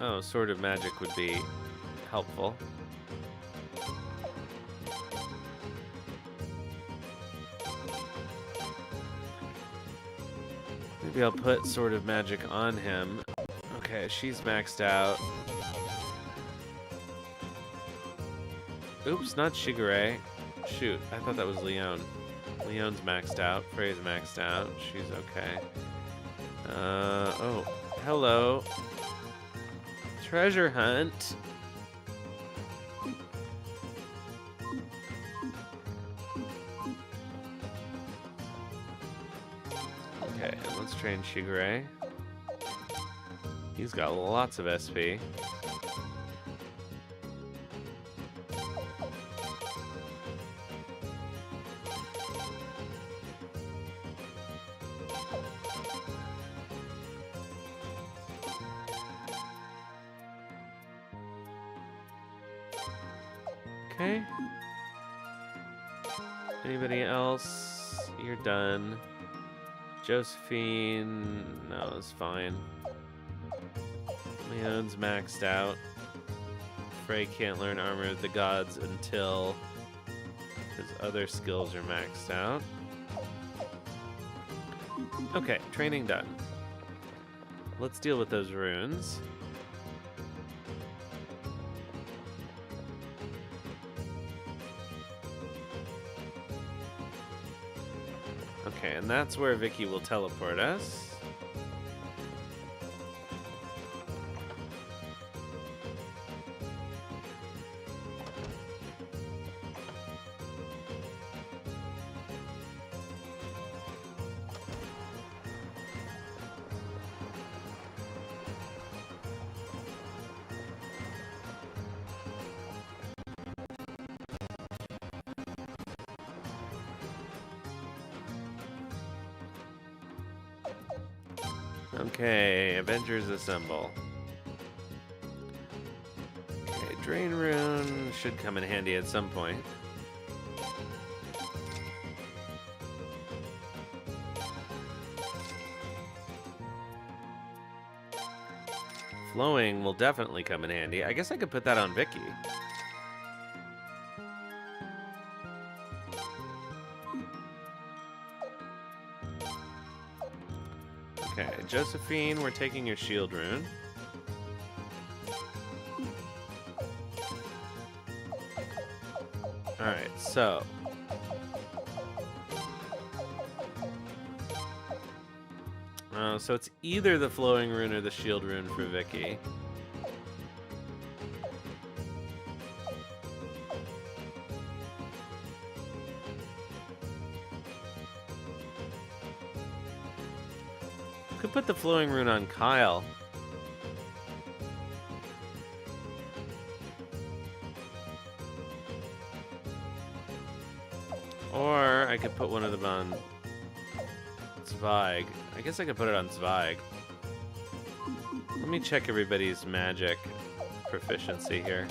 Oh, Sword of Magic would be helpful. Maybe I'll put Sword of Magic on him. Okay, she's maxed out. Oops, not Shigure. Shoot, I thought that was Leon. Leon's maxed out. Frey's maxed out. She's okay. Oh, hello. Treasure hunt. Okay, and let's train Shigure. He's got lots of SP. Okay. Anybody else? You're done. Josephine, no, it's fine. Leon's maxed out. Frey can't learn Armor of the Gods until his other skills are maxed out. Okay, training done. Let's deal with those runes. Okay, and that's where Vicky will teleport us. Okay, Avengers assemble. Okay, Drain Rune should come in handy at some point. Flowing will definitely come in handy. I guess I could put that on Vicky. Okay, Josephine, we're taking your shield rune. Alright, so. So it's either the flowing rune or the shield rune for Vicky. Could put the flowing rune on Kyle. Or I could put one of them on Zweig. I guess I could put it on Zweig. Let me check everybody's magic proficiency here.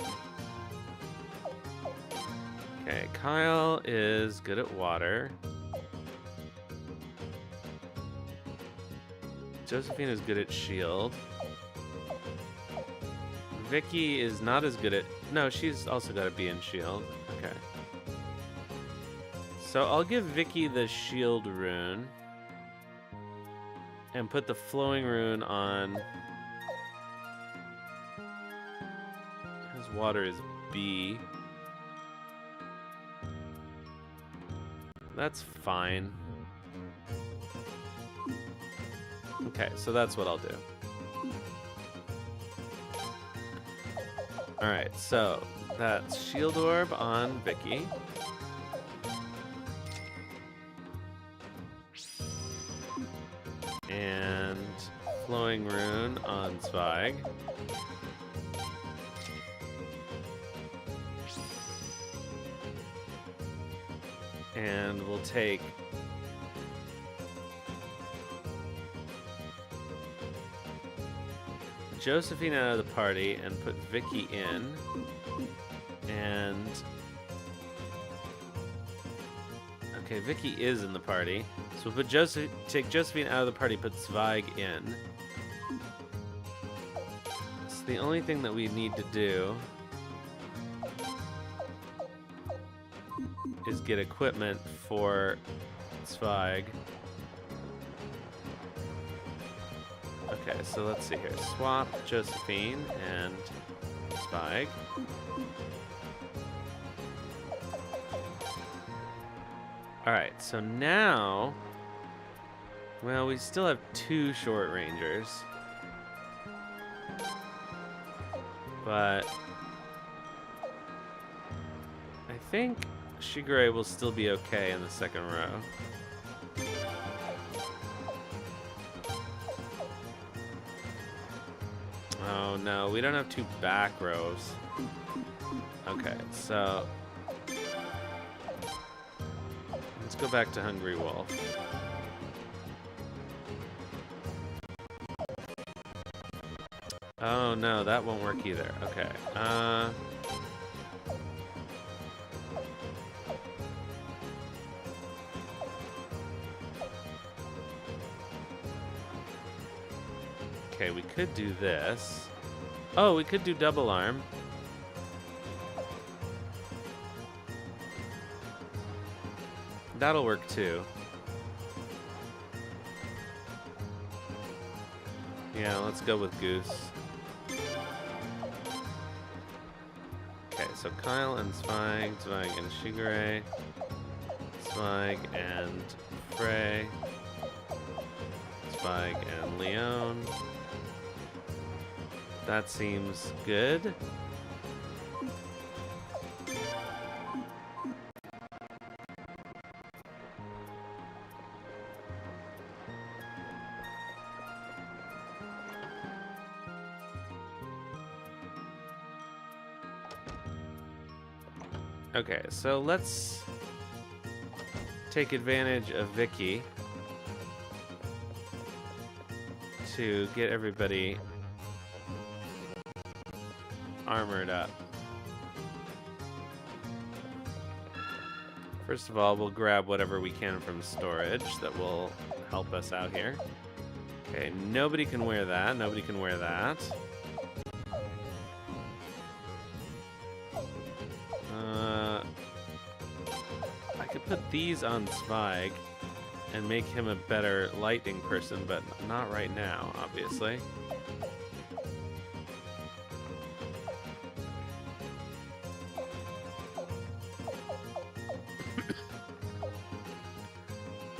Okay, Kyle is good at water. Josephine is good at shield. Vicky is not as good at... No, she's also got to be in shield. Okay. So I'll give Vicky the shield rune. And put the flowing rune on... His water is B. That's fine. Okay, so that's what I'll do. Alright, so that's Shield Orb on Vicky. And Flowing Rune on Zweig. And we'll take Josephine out of the party and put Vicky in. And okay, Vicky is in the party. So we'll put take Josephine out of the party, put Zweig in. So the only thing that we need to do is get equipment for Zweig. Okay, so let's see here. Swap Josephine and Zweig. Alright, so now... Well, we still have 2 short rangers. But... I think Shigure will still be okay in the second row. Oh no, we don't have 2 back rows. Okay, so... Let's go back to Hungry Wolf. Oh no, that won't work either. Okay, Okay, we could do this. Oh, we could do double arm. That'll work too. Yeah, let's go with Goose. Okay, so Kyle and Zweig, Zweig and Shigure, Zweig and Frey, Zweig and Leon. That seems good. Okay, so let's take advantage of Vicky to get everybody armored up. First of all, we'll grab whatever we can from storage that will help us out here. Okay, nobody can wear that. Nobody can wear that. I could put these on Zweig and make him a better lightning person, but not right now, obviously.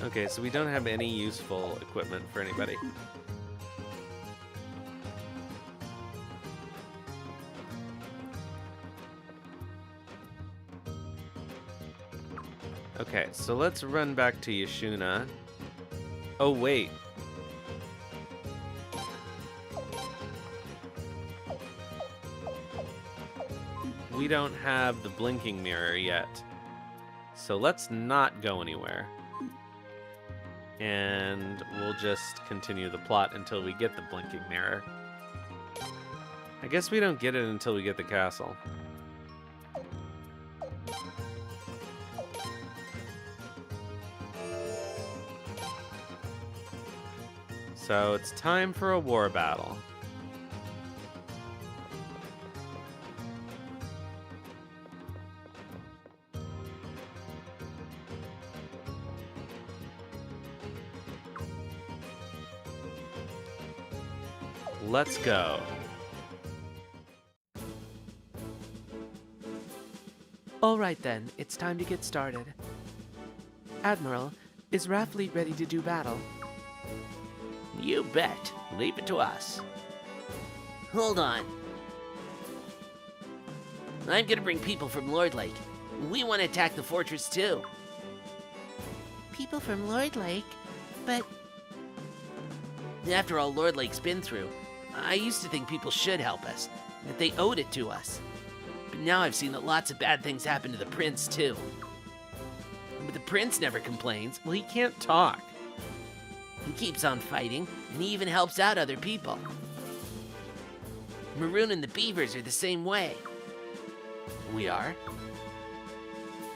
Okay, so we don't have any useful equipment for anybody. Okay, so let's run back to Yashuna. Oh, wait. We don't have the blinking mirror yet. So let's not go anywhere. And we'll just continue the plot until we get the blinking mirror. I guess we don't get it until we get the castle. So it's time for a war battle. Let's go. All right then, it's time to get started. Admiral, is Rafleet ready to do battle? You bet. Leave it to us. Hold on. I'm gonna bring people from Lord Lake. We want to attack the fortress too. People from Lord Lake? But After all Lord Lake's been through, I used to think people should help us, that they owed it to us. But now I've seen that lots of bad things happen to the prince too. But the prince never complains. Well, he can't talk. He keeps on fighting, and he even helps out other people. Maroon and the Beavers are the same way. We are?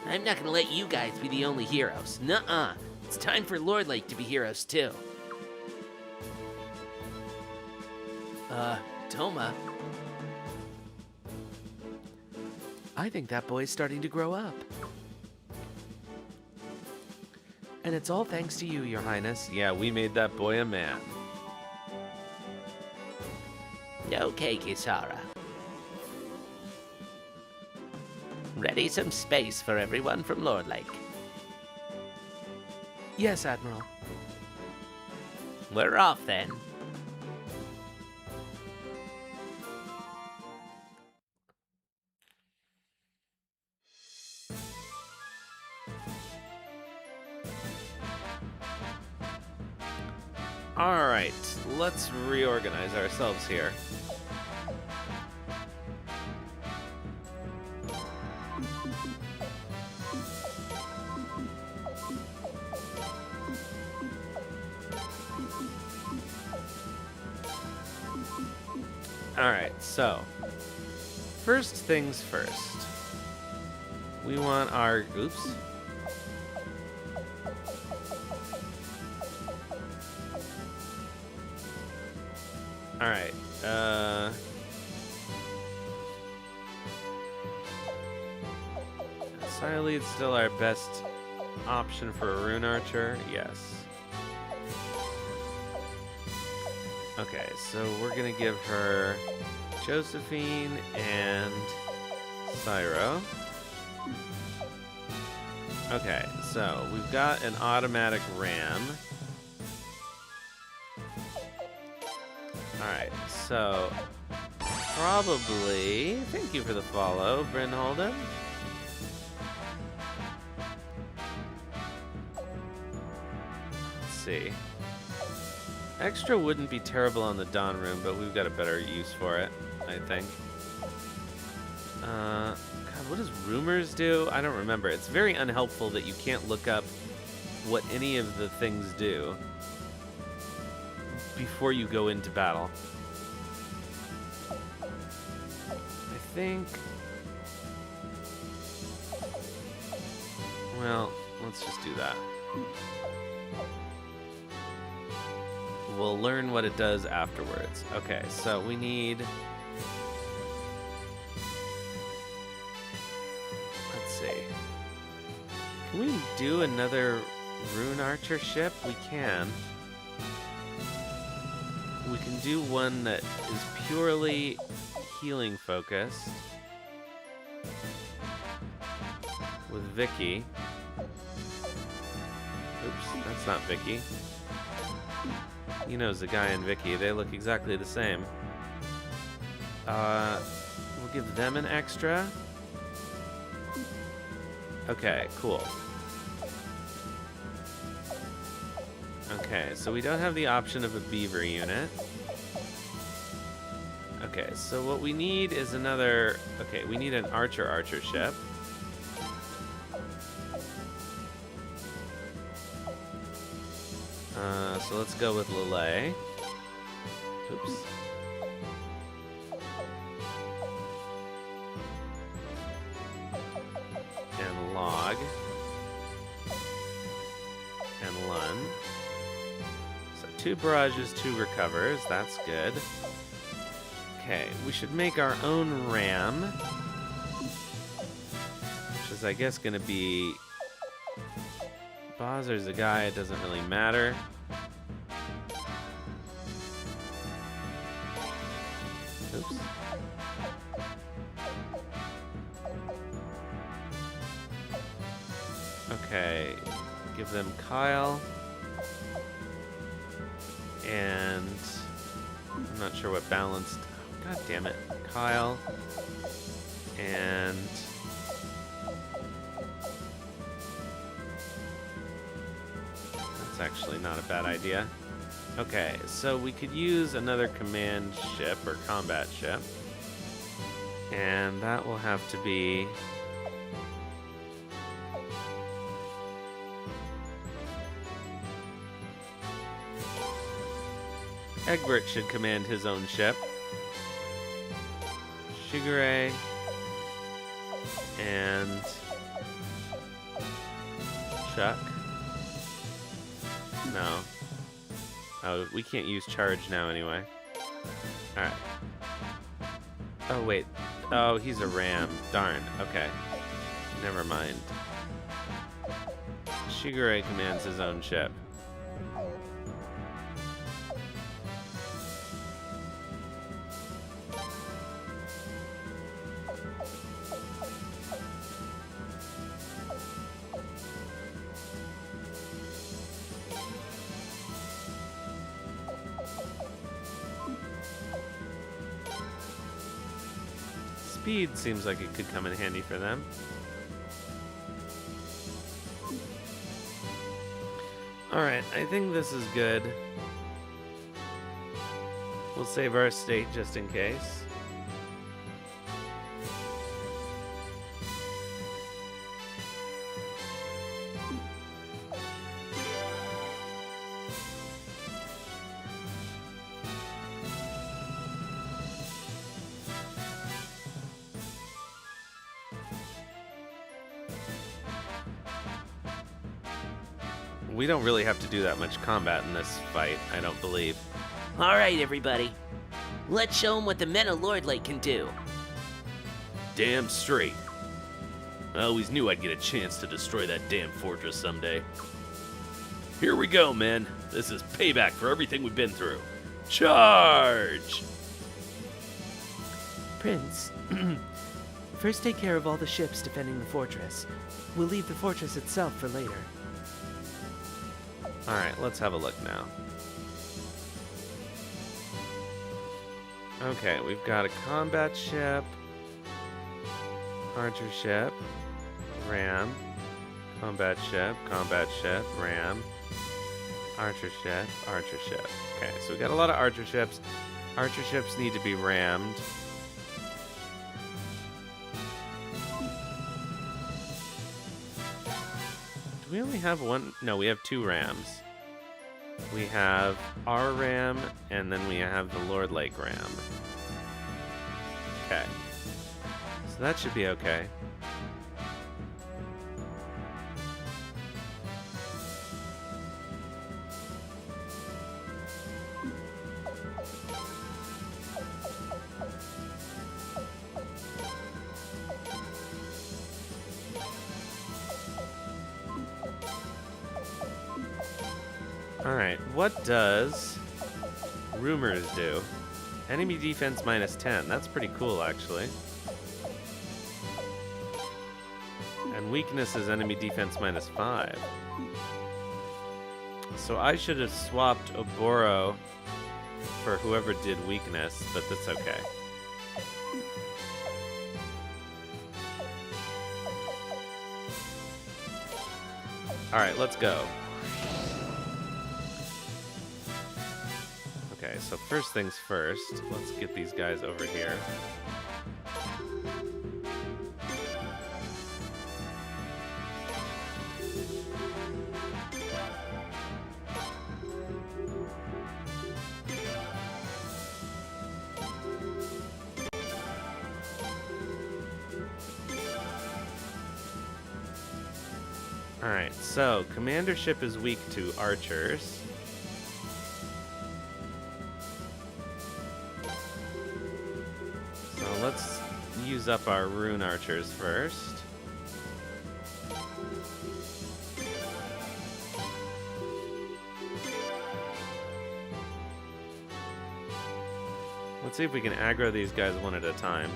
I'm not gonna let you guys be the only heroes. Nuh-uh. It's time for Lord Lake to be heroes too. Toma. I think that boy's starting to grow up. And it's all thanks to you, Your Highness. Yeah, we made that boy a man. Okay, Kisara. Ready some space for everyone from Lord Lake. Yes, Admiral. We're off then. Alright, let's reorganize ourselves here. Alright, so first things first. We want our... Oops. Alright, Silead's still our best option for a rune archer, yes. Okay, so we're gonna give her Josephine and Cyro. Okay, so we've got an automatic ram. Alright, so probably, thank you for the follow, Bryn Holden. Let's see. Extra wouldn't be terrible on the Dawn room, but we've got a better use for it, I think. God, what does rumors do? I don't remember. It's very unhelpful that you can't look up what any of the things do before you go into battle. I think... Well, let's just do that. We'll learn what it does afterwards. Okay, so we need... Let's see. Can we do another rune archer ship? We can. We can do one that is purely healing focused. With Vicky. Oops, that's not Vicky. He knows the guy and Vicky. They look exactly the same. We'll give them an extra. Okay, cool. Okay, so we don't have the option of a beaver unit. Okay, so what we need is another... Okay, we need an archer ship. So let's go with Lele. Oops. And Log. And Lun. So 2 barrages, 2 recovers. That's good. Okay, we should make our own ram. Which is, I guess, going to be... Bozer's a guy, it doesn't really matter. Oops. Okay, give them Kyle. And I'm not sure what balanced. God damn it. Kyle. And that's actually not a bad idea. Okay, so we could use another command ship or combat ship. And that will have to be... Egbert should command his own ship. Shigure. And... Chuck. No. Oh, we can't use charge now anyway. Alright. Oh, wait. Oh, he's a ram. Darn. Okay. Never mind. Shigure commands his own ship. Speed seems like it could come in handy for them. Alright, I think this is good. We'll save our state just in case. We don't really have to do that much combat in this fight, I don't believe. All right, everybody. Let's show them what the men of Lord Lake can do. Damn straight. I always knew I'd get a chance to destroy that damn fortress someday. Here we go, men. This is payback for everything we've been through. Charge! Prince, first take care of all the ships defending the fortress. We'll leave the fortress itself for later. Alright, let's have a look now. Okay, we've got a combat ship, archer ship, ram, combat ship, ram, archer ship. Okay, so we got a lot of archer ships. Archer ships need to be rammed. Do we only have one? No, we have 2 rams. We have our ram, and then we have the Lord Lake ram. Okay. So that should be okay. Alright, what does Rumors do? Enemy defense -10. That's pretty cool, actually. And weakness is enemy defense -5. So I should have swapped Oboro for whoever did weakness, but that's okay. Alright, let's go. Okay, so first things first, let's get these guys over here. Alright, so commander ship is weak to archers. So let's use up our rune archers first. Let's see if we can aggro these guys one at a time.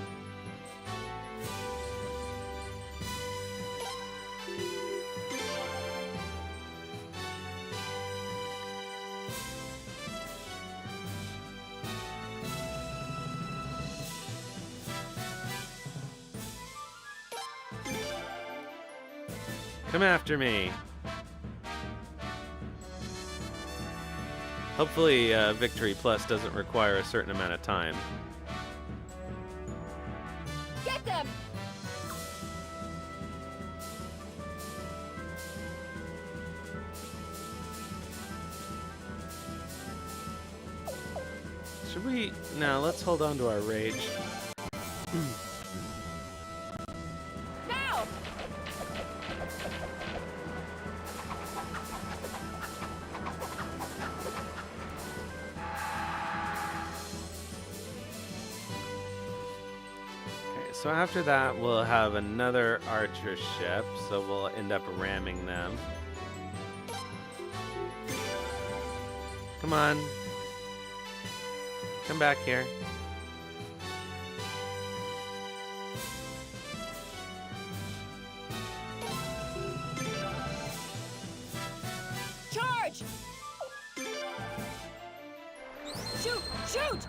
Come after me. Hopefully, Victory Plus doesn't require a certain amount of time. Get them! Should we? No, let's hold on to our rage. Now! So after that, we'll have another archer ship, so we'll end up ramming them. Come on. Come back here. Charge! Shoot! Shoot!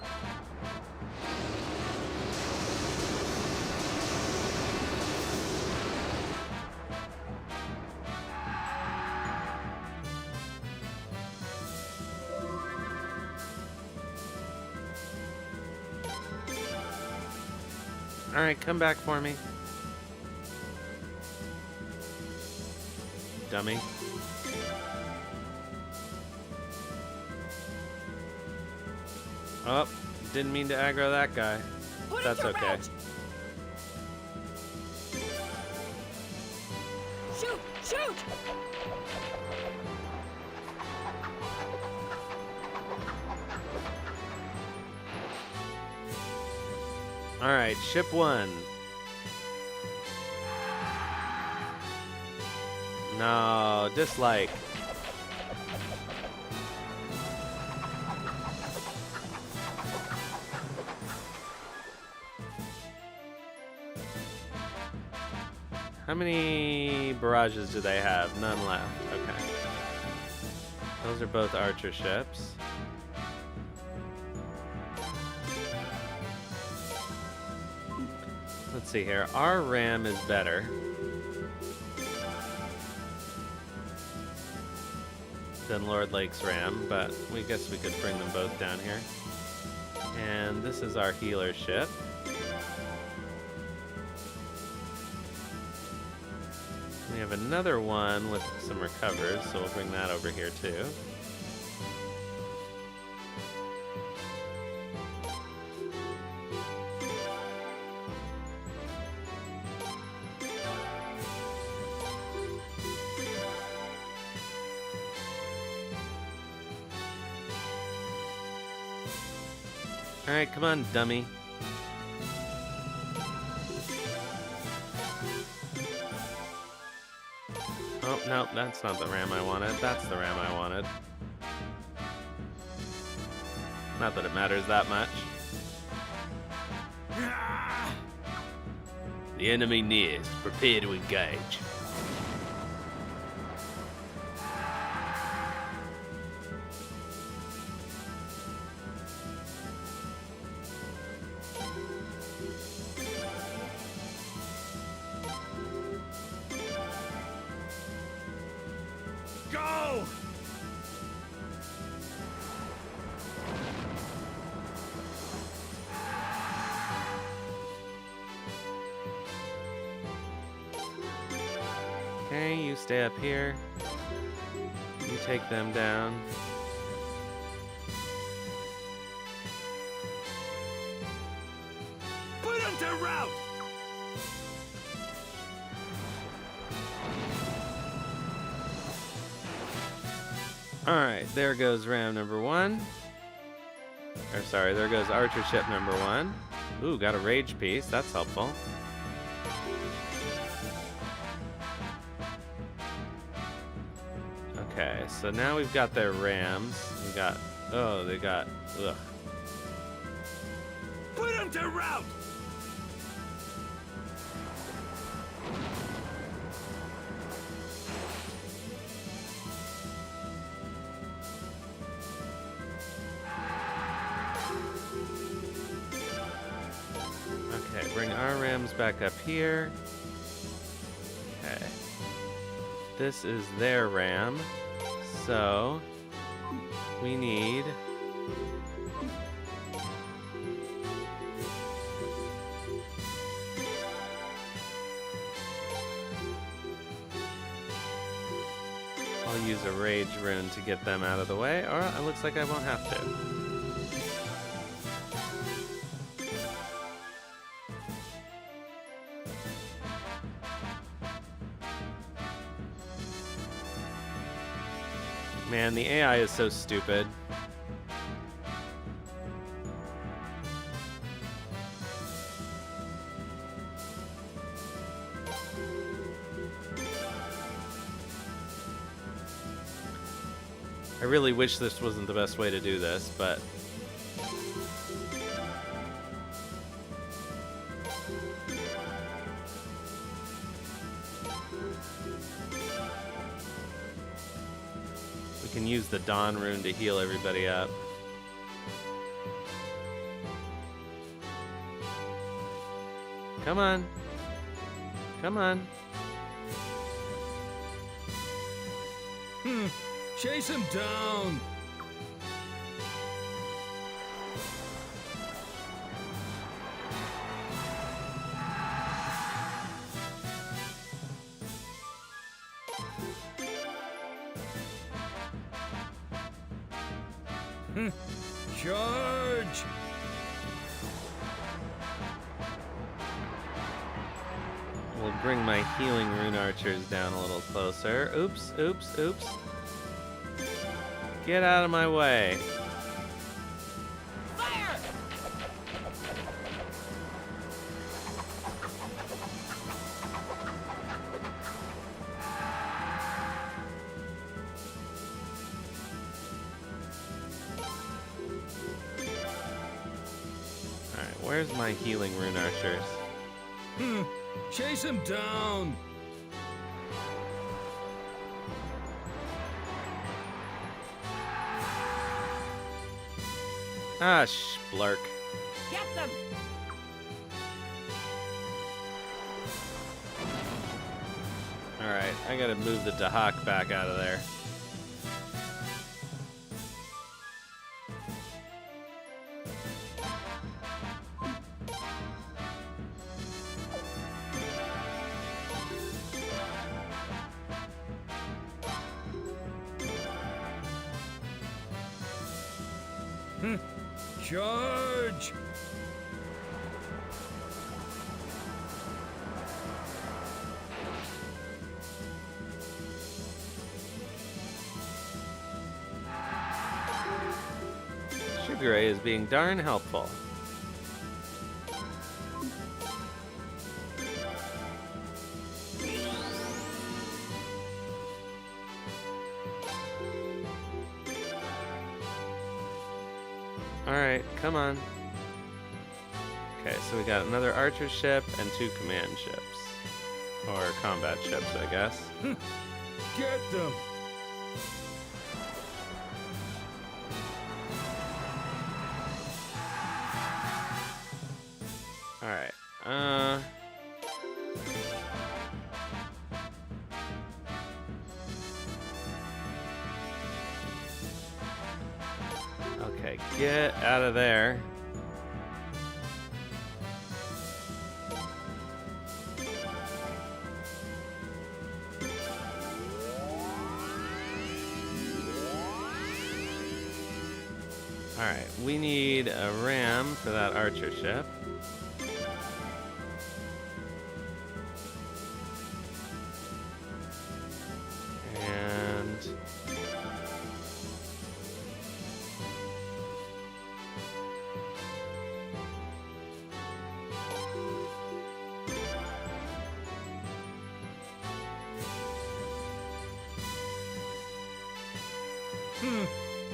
Alright, come back for me. Dummy. Oh, didn't mean to aggro that guy. Put That's in your okay. mount. Shoot! Shoot! Alright, ship 1. No, dislike. How many barrages do they have? None left. Okay. Those are both archer ships. Let's see here. Our ram is better. Than Lord Lake's ram, but we guess we could bring them both down here. And this is our healer ship. We have another one with some recovers, so we'll bring that over here too. Alright, come on, dummy. Oh, no, that's not the ram I wanted. That's the ram I wanted. Not that it matters that much. The enemy nears. Prepare to engage. Go! Okay, you stay up here. You take them down. Put him to rout! Alright, there goes ram number 1. Or sorry, there goes archer ship number 1. Ooh, got a rage piece. That's helpful. Okay, so now we've got their rams. We got... Oh, they got... Ugh. Put him to rout! Okay, bring our rams back up here. Okay. This is their ram. So, we need... I'll use a rage rune to get them out of the way, or it looks like I won't have to. Man, the AI is so stupid. I really wish this wasn't the best way to do this, but... we can use the Dawn rune to heal everybody up. Come on. Come on. Chase him down! Charge! We'll bring my healing rune archers down a little closer. Oops, oops, oops. Get out of my way. Fire! where's my healing rune archers? Chase him down! Ah, splurk. Get them! Alright, I gotta move the Dahak back out of there. Charge! Sugar Ray is being darn helpful. Alright, come on. Okay, so we got another archer ship and 2 command ships. Or combat ships, I guess. Get them! Alright, okay, get out of there. Alright, we need a ram for that archer ship. And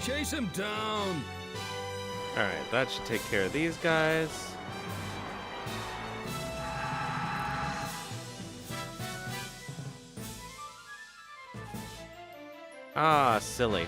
Chase him down! alright, that should take care of these guys. Ah, silly.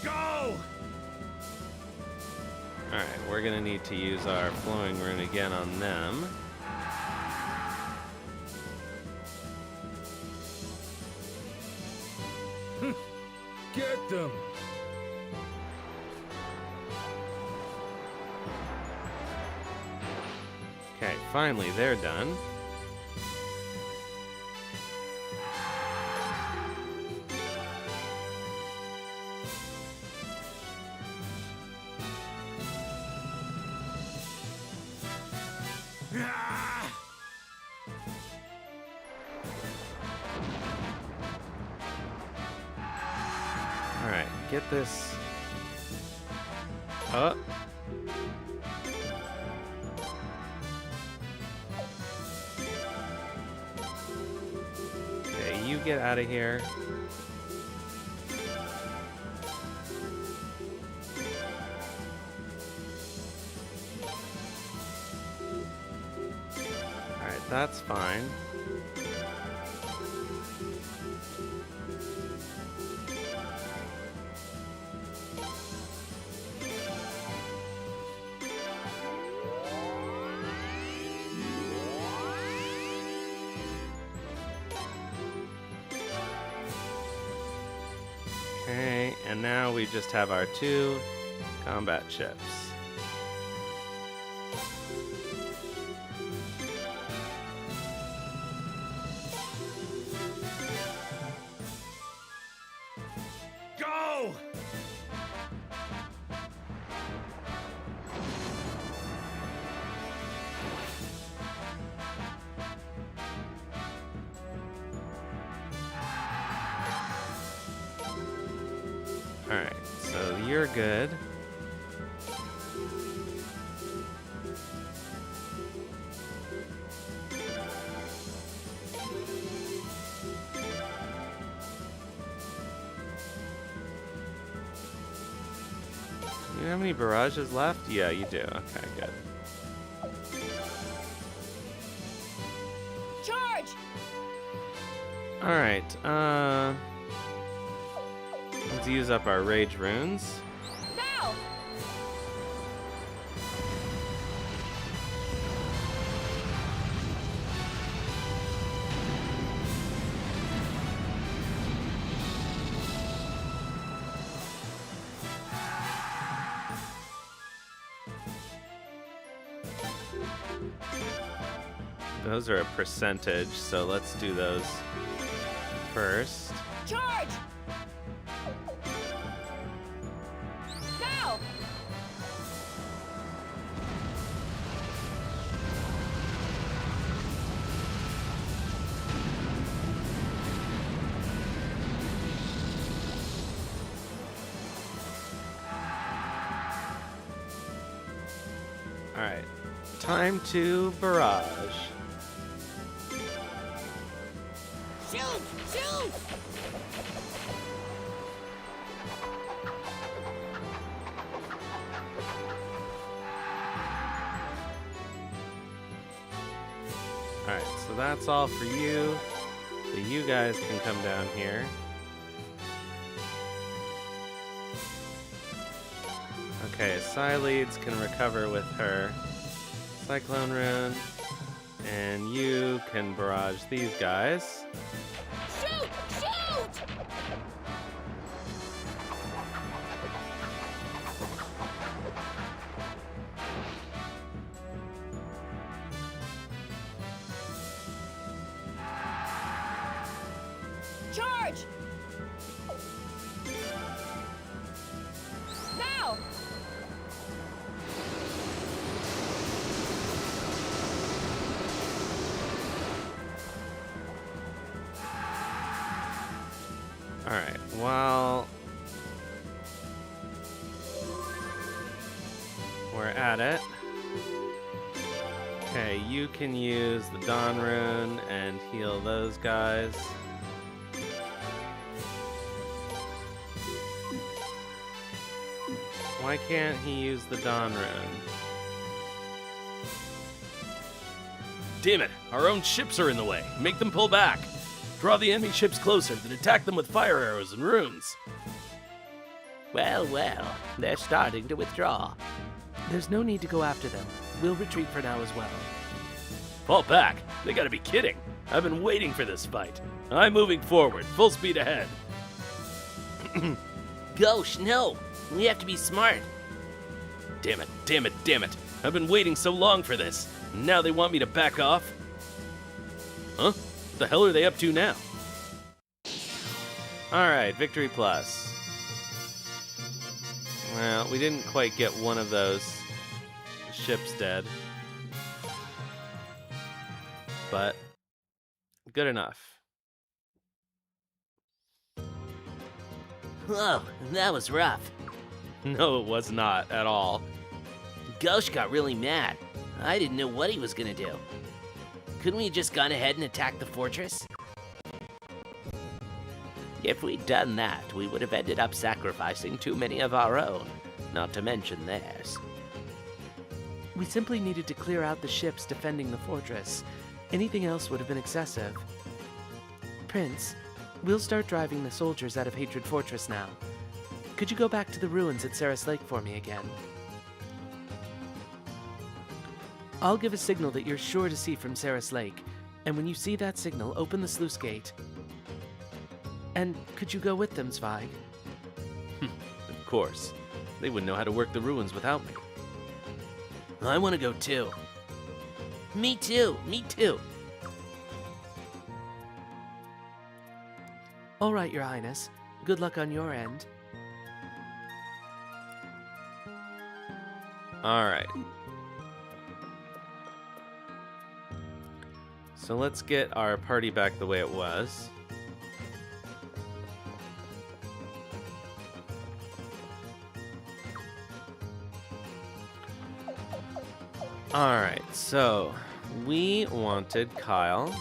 Go! Alright, we're gonna need to use our flowing rune again on them. Get them! Okay, finally they're done. Alright, get this up. Okay, you get out of here. Alright, that's fine. Okay, and now we just have our 2 combat ships. Go! Alright, so you're good. You have any barrages left? Yeah, you do. Okay, good. Charge! Alright, let's use up our rage runes. Now! Those are a percentage, so let's do those first. Charge! Now! Alright, time to barrage. Shoot! Shoot! Alright, so that's all for you. So you guys can come down here. Okay, Cyleads can recover with her Cyclone Rune. And you can barrage these guys. Shoot! Shoot! Charge! Now! Alright, well, we're at it. Okay, you can use the Dawn Rune and heal those guys. Why can't he use the Dawn Rune? Damn it! Our own ships are in the way. Make them pull back. Draw the enemy ships closer, then attack them with fire arrows and runes. Well, well, they're starting to withdraw. There's no need to go after them. We'll retreat for now as well. Fall back? They gotta be kidding. I've been waiting for this fight. I'm moving forward, full speed ahead. Ghosh, no! We have to be smart. Damn it, damn it, damn it. I've been waiting so long for this. Now they want me to back off? Huh? What the hell are they up to now? Alright, Victory Plus. Well, we didn't quite get one of those ships dead. But good enough. Whoa, that was rough. No, it was not at all. Ghosh got really mad. I didn't know what he was gonna do. Couldn't we have just gone ahead and attacked the fortress? If we'd done that, we would have ended up sacrificing too many of our own, not to mention theirs. We simply needed to clear out the ships defending the fortress. Anything else would have been excessive. Prince, we'll start driving the soldiers out of Hatred Fortress now. Could you go back to the ruins at Ceras Lake for me again? I'll give a signal that you're sure to see from Ceras Lake, and when you see that signal, open the sluice gate. And could you go with them, Zweig? Of course. They wouldn't know how to work the ruins without me. I want to go too. Me too, me too. All right, Your Highness. Good luck on your end. Alright. So let's get our party back the way it was. Alright, so we wanted Kyle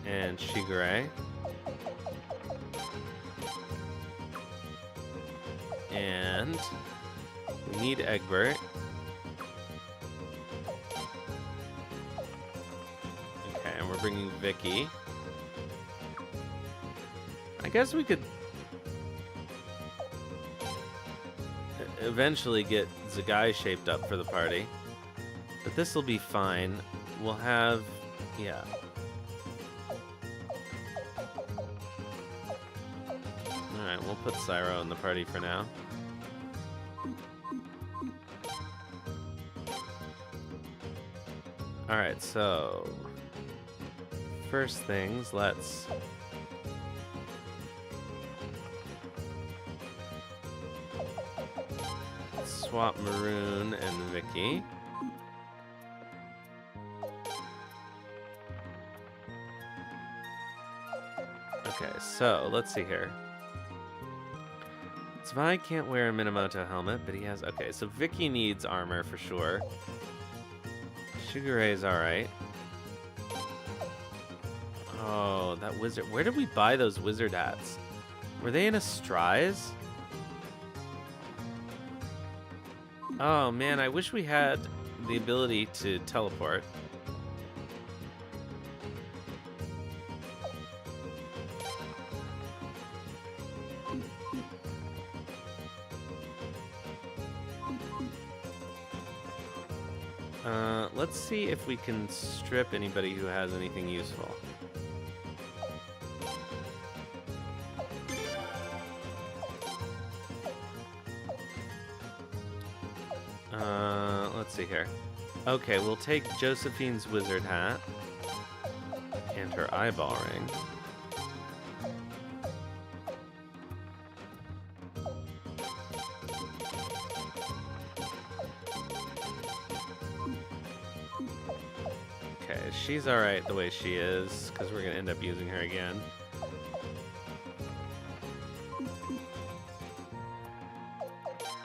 and Shigure. And we need Egbert. Okay, and we're bringing Vicky. I guess we could eventually get Zagai shaped up for the party. But this will be fine. We'll have... yeah. Alright, we'll put Cyro in the party for now. Alright, so... first things, let's... swap Maroon and Vicky. Okay, so let's see here. Zwei can't wear a Minamoto helmet, but he has... okay, so Vicky needs armor for sure. Shigure's alright. Oh, that wizard... where did we buy those wizard hats? Were they in a Strise? Oh man, I wish we had the ability to teleport. Let's see if we can strip anybody who has anything useful. Let's see here. Okay, we'll take Josephine's wizard hat and her eyeball ring. Okay, she's alright the way she is, because we're going to end up using her again.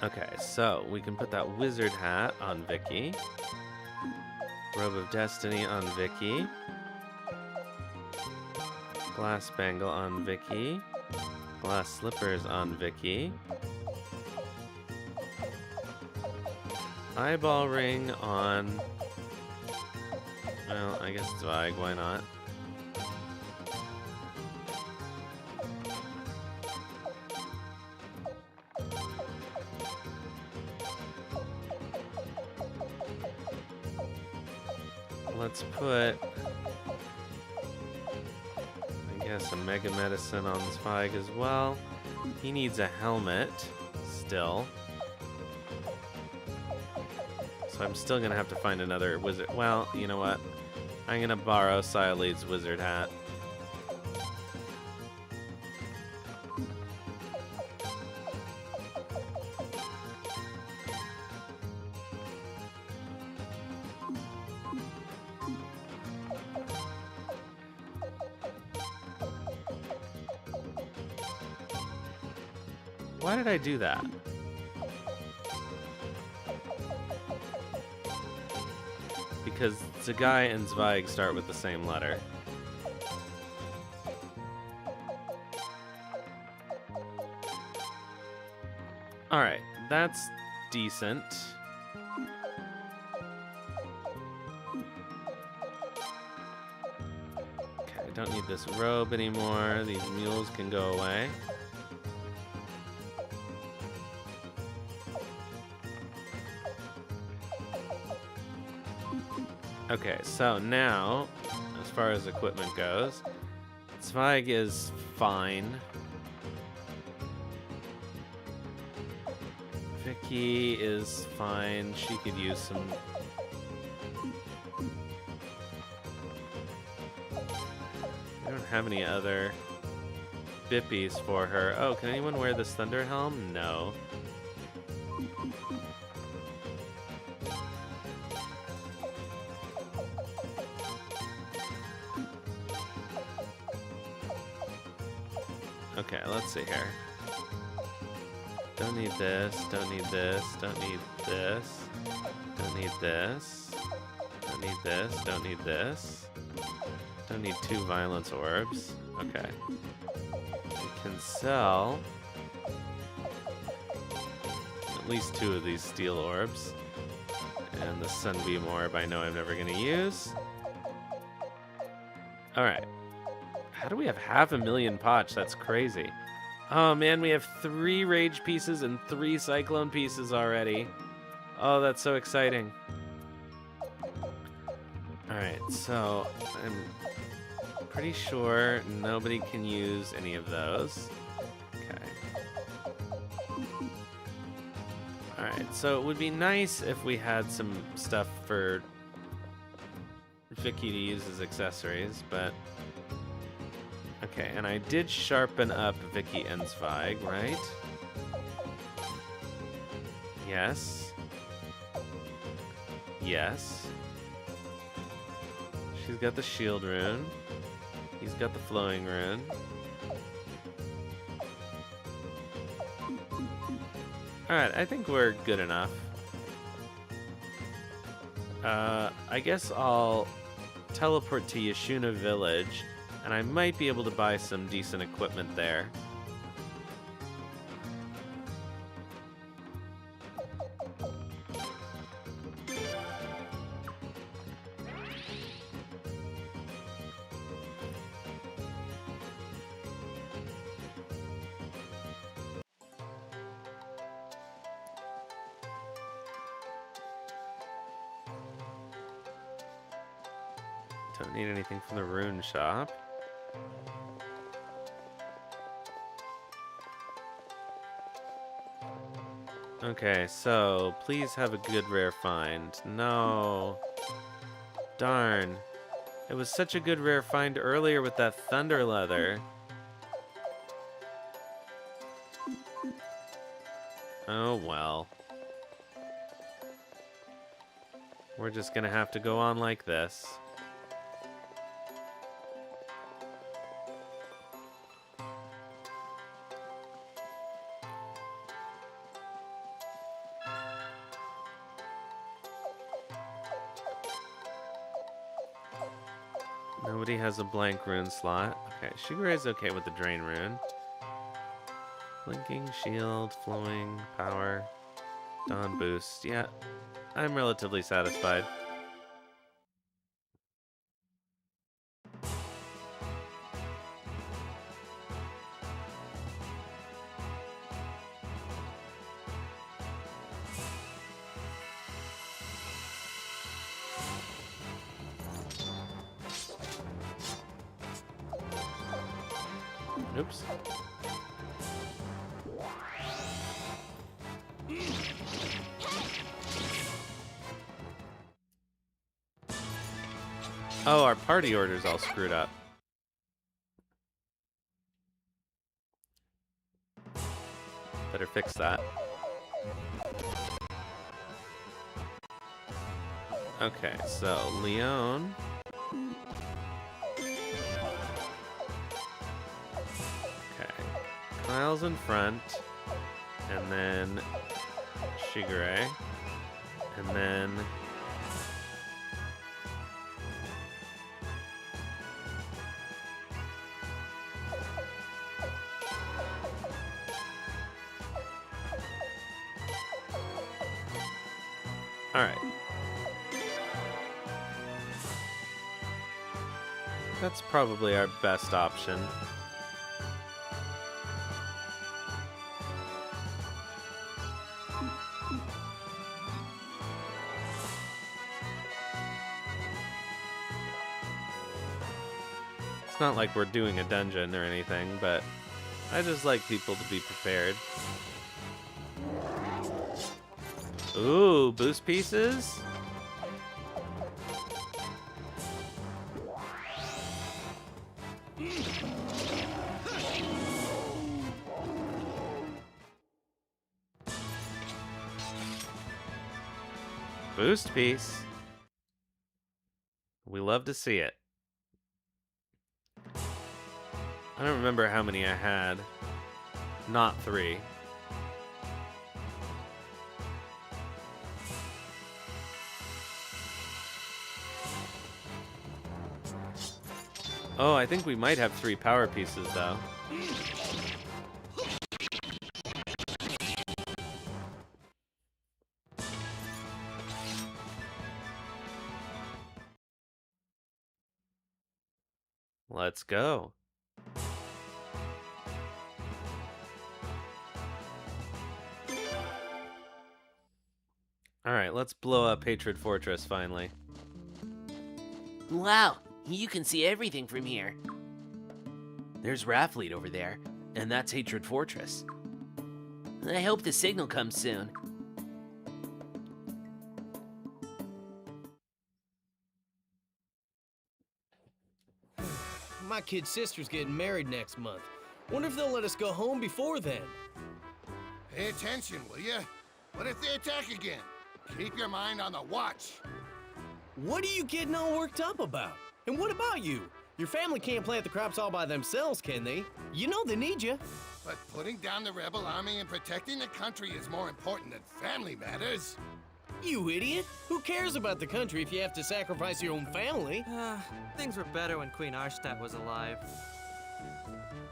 Okay, so we can put that wizard hat on Vicky. Robe of Destiny on Vicky. Glass bangle on Vicky. Glass slippers on Vicky. Eyeball ring on... well, I guess Zweig, why not? Let's put, I guess, a Mega Medicine on Zweig as well. He needs a helmet, still. So I'm still gonna have to find another wizard. Well, you know what? I'm gonna borrow Sialeed's wizard hat. Why did I do that? Because Zagai and Zweig start with the same letter. Alright, that's decent. Okay, I don't need this robe anymore. These mules can go away. Okay, so now, as far as equipment goes, Zweig is fine. Vicky is fine. She could use some... I don't have any other bippies for her. Oh, can anyone wear this thunder helm? No. Okay, let's see here. Don't need this, don't need this, don't need this. Don't need this. Don't need this. Don't need this. Don't need 2 violence orbs. Okay. We can sell at least 2 of these steel orbs. And the sunbeam orb I know I'm never going to use. Alright. How do we have 500,000 potch? That's crazy. Oh man, we have 3 rage pieces and 3 cyclone pieces already. Oh, that's so exciting. Alright, so I'm pretty sure nobody can use any of those. Okay. Alright, so it would be nice if we had some stuff for Vicky to use as accessories, but... Okay, and I did sharpen up Vicky and Zweig, right? Yes. Yes. She's got the shield rune. He's got the flowing rune. Alright, I think we're good enough. I guess I'll teleport to Yashuna Village, and I might be able to buy some decent equipment there. Don't need anything from the rune shop. Okay, so please have a good rare find. No. Darn. It was such a good rare find earlier with that thunder leather. Oh well. We're just gonna have to go on like this. Nobody has a blank rune slot. Okay, Shigure is okay with the drain rune. Blinking, shield, flowing, power, dawn boost. Yeah, I'm relatively satisfied. Oops. Oh, our party order's all screwed up. Better fix that. Okay, so Leon. Okay. Kyle's in front. And then Shigure. And then alright. That's probably our best option. It's not like we're doing a dungeon or anything, but I just like people to be prepared. Ooh, boost pieces? Boost piece. We love to see it. I don't remember how many I had. Not 3. Oh, I think we might have 3 power pieces, though. Let's go. Alright, let's blow up Hatred Fortress finally. Wow, you can see everything from here. There's Raffleet over there, and that's Hatred Fortress. I hope the signal comes soon. My kid's sister's getting married next month. Wonder if they'll let us go home before then. Pay attention, will ya? What if they attack again? Keep your mind on the watch. What are you getting all worked up about? And what about you? Your family can't plant the crops all by themselves, can they? You know they need you. But putting down the rebel army and protecting the country is more important than family matters. You idiot! Who cares about the country if you have to sacrifice your own family? Things were better when Queen Arshtat was alive.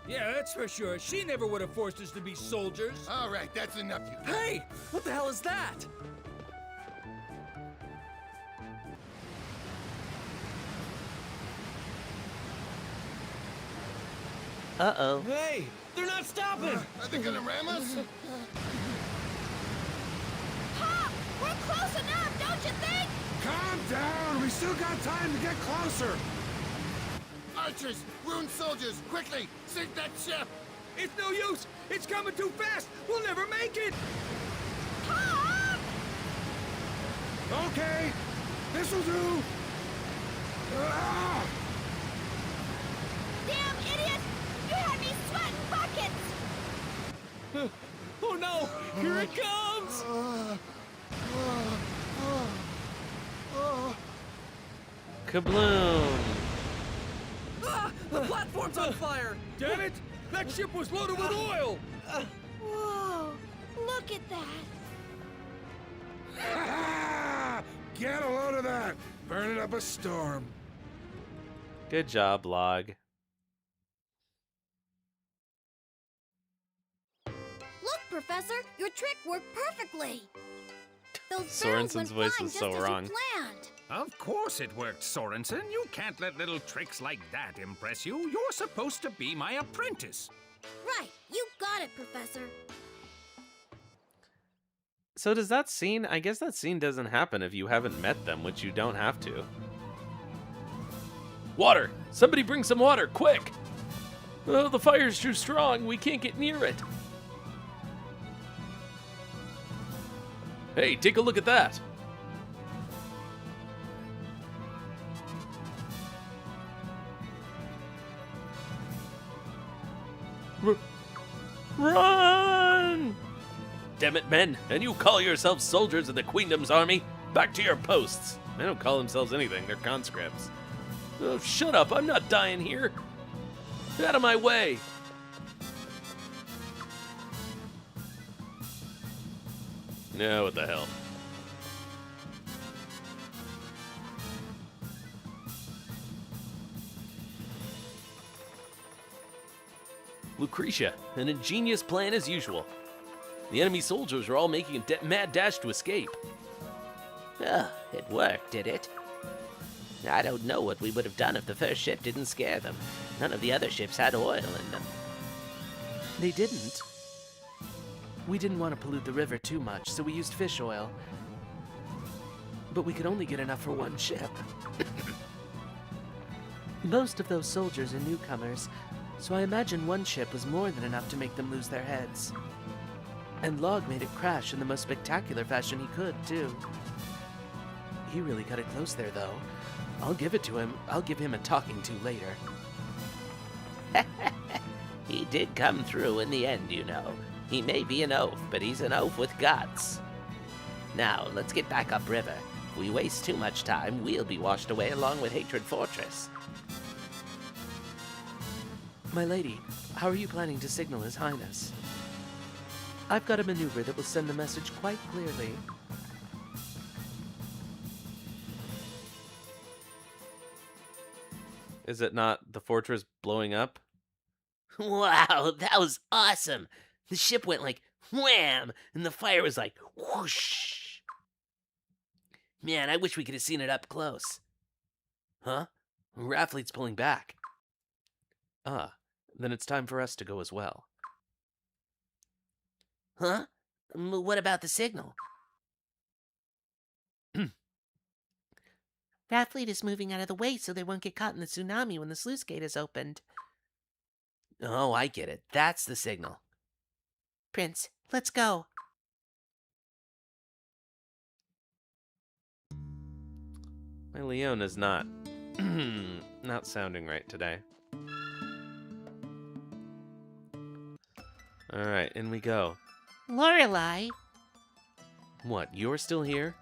Yeah, that's for sure. She never would have forced us to be soldiers. All right, that's enough, you guys. Hey! What the hell is that? Uh-oh. Hey! They're not stopping! Are they gonna ram us? Pop! We're close enough, don't you think? Calm down! We still got time to get closer! Archers! Rune soldiers! Quickly! Sink that ship! It's no use! It's coming too fast! We'll never make it! Pop! Okay! This'll do! Ah! Damn idiot! You had me sweating buckets! Oh no! Here it comes! Kabloom! Ah! The platform's on fire! Damn it! That ship was loaded with oil! Whoa! Look at that! Get a load of that! Burning up a storm. Good job, Log. Look, Professor! Your trick worked perfectly! Those barrels went Sorensen's voice flying is just so as wrong. you planned! Of course it worked, Sorensen. You can't let little tricks like that impress you. You're supposed to be my apprentice. Right! You got it, Professor! So does that scene, I guess that scene doesn't happen if you haven't met them, which you don't have to. Water! Somebody bring some water, quick! Oh, the fire's too strong. We can't get near it. Hey, take a look at that. Run! Damn it, men, and you call yourselves soldiers of the Queendom's army? Back to your posts. They don't call themselves anything, they're conscripts. Oh, shut up, I'm not dying here. Out of my way. No, what the hell? Lucretia, an ingenious plan as usual. The enemy soldiers are all making a mad dash to escape. Oh, it worked, did it? I don't know what we would have done if the first ship didn't scare them. None of the other ships had oil in them. They didn't. We didn't want to pollute the river too much, so we used fish oil. But we could only get enough for one ship. Most of those soldiers are newcomers, so I imagine one ship was more than enough to make them lose their heads. And Log made it crash in the most spectacular fashion he could, too. He really cut it close there, though. I'll give it to him. I'll give him a talking to later. He did come through in the end, you know. He may be an oaf, but he's an oaf with guts. Now, let's get back upriver. If we waste too much time, we'll be washed away along with Hatred Fortress. My lady, how are you planning to signal His Highness? I've got a maneuver that will send the message quite clearly. Is it not the fortress blowing up? Wow, that was awesome. The ship went like wham, and the fire was like whoosh. Man, I wish we could have seen it up close. Huh? Raffleet's pulling back. Ah, then it's time for us to go as well. Huh? What about the signal? Raffleet is moving out of the way so they won't get caught in the tsunami when the sluice gate is opened. Oh, I get it. That's the signal. Prince, let's go. My Leona's not not sounding right today. Alright, in we go. Lorelei! What, you're still here?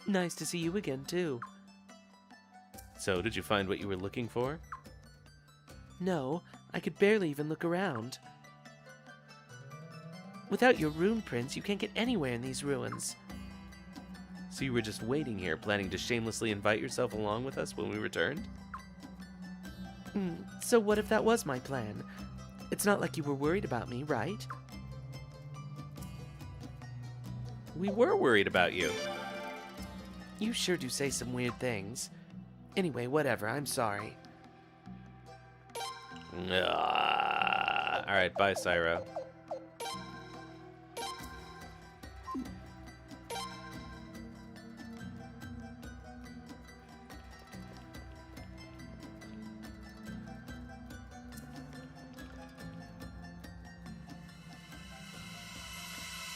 Nice to see you again, too. So, did you find what you were looking for? No, I could barely even look around. Without your rune, Prince, you can't get anywhere in these ruins. So you were just waiting here, planning to shamelessly invite yourself along with us when we returned? So what if that was my plan? It's not like you were worried about me, right? We were worried about you. You sure do say some weird things. Anyway, whatever, I'm sorry. Alright, bye, Syro.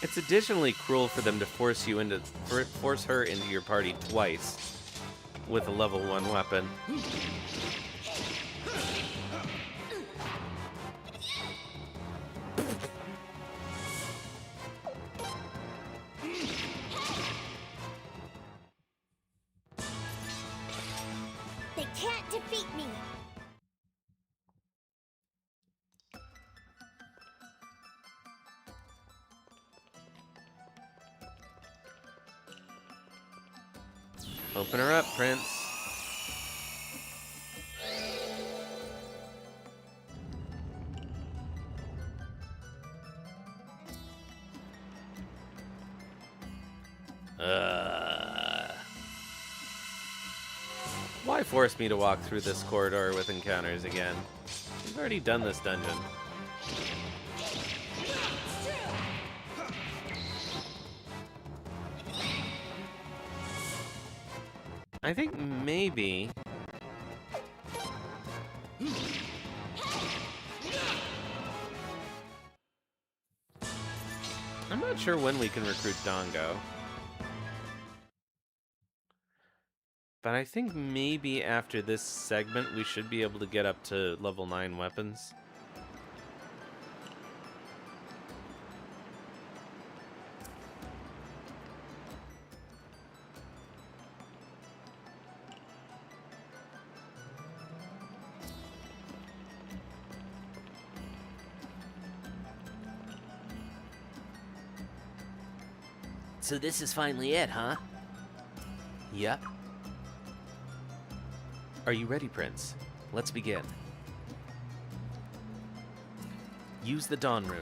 It's additionally cruel for them to force her into your party twice with a level 1 weapon. They can't defeat me. Open her up, Prince. Why force me to walk through this corridor with encounters again? We've already done this dungeon. I think maybe... I'm not sure when we can recruit Dongo. But I think maybe after this segment we should be able to get up to level 9 weapons. So this is finally it, huh? Yep. Are you ready, Prince? Let's begin. Use the Dawn Rune.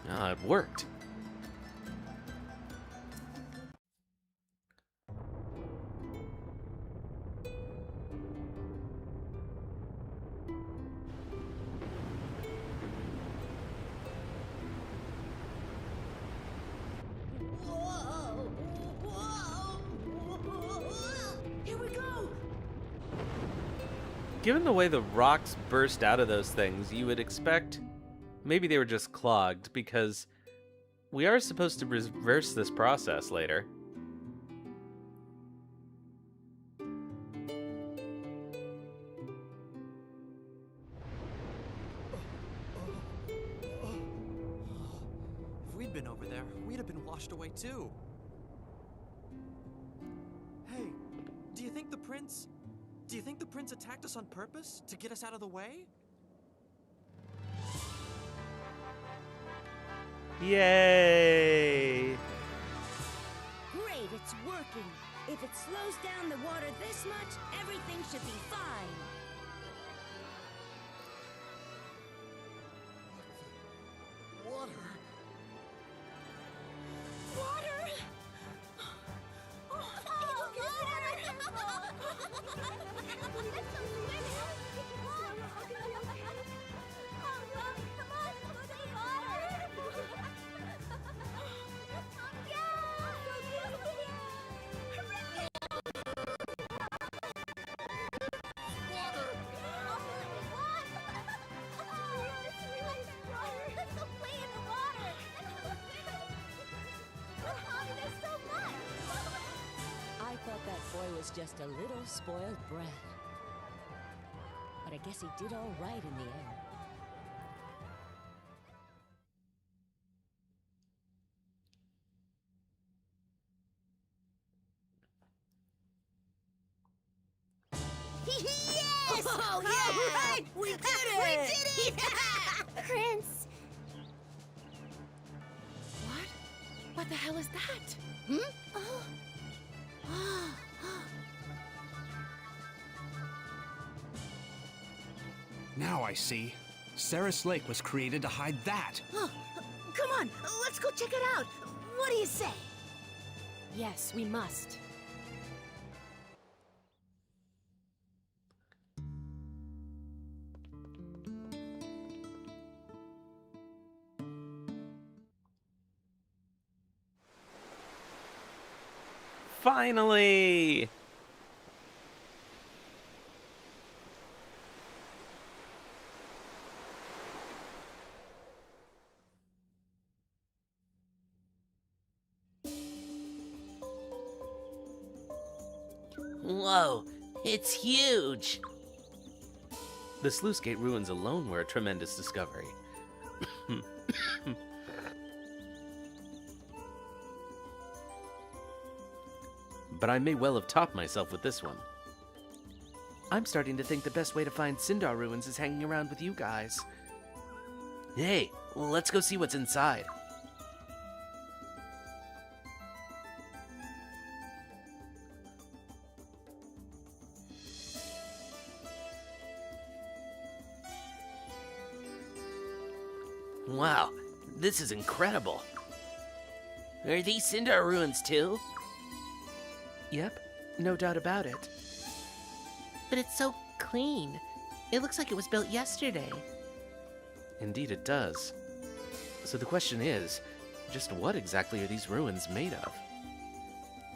Ah, it worked. Given the way the rocks burst out of those things, you would expect maybe they were just clogged, because we are supposed to reverse this process later. If we'd been over there, we'd have been washed away too. Hey, think the prince... Do you think the prince attacked us on purpose to get us out of the way? Yay! Great, it's working. If it slows down the water this much, everything should be fine. Water. Water! I thought that boy was just a little spoiled brat. But I guess he did all right in the end. Yes! Oh, yeah! All right! We did it! We did it! Prince! What? What the hell is that? Hmm? Oh. Now I see. Ceras Lake was created to hide that. Oh, come on, let's go check it out. What do you say? Yes, we must. Finally! Whoa, it's huge! The Sluice Gate Ruins alone were a tremendous discovery. But I may well have topped myself with this one. I'm starting to think the best way to find Sindar ruins is hanging around with you guys. Hey, well, let's go see what's inside. Wow, this is incredible. Are these Sindar ruins too? Yep, no doubt about it. But it's so clean. It looks like it was built yesterday. Indeed it does. So the question is, just what exactly are these ruins made of?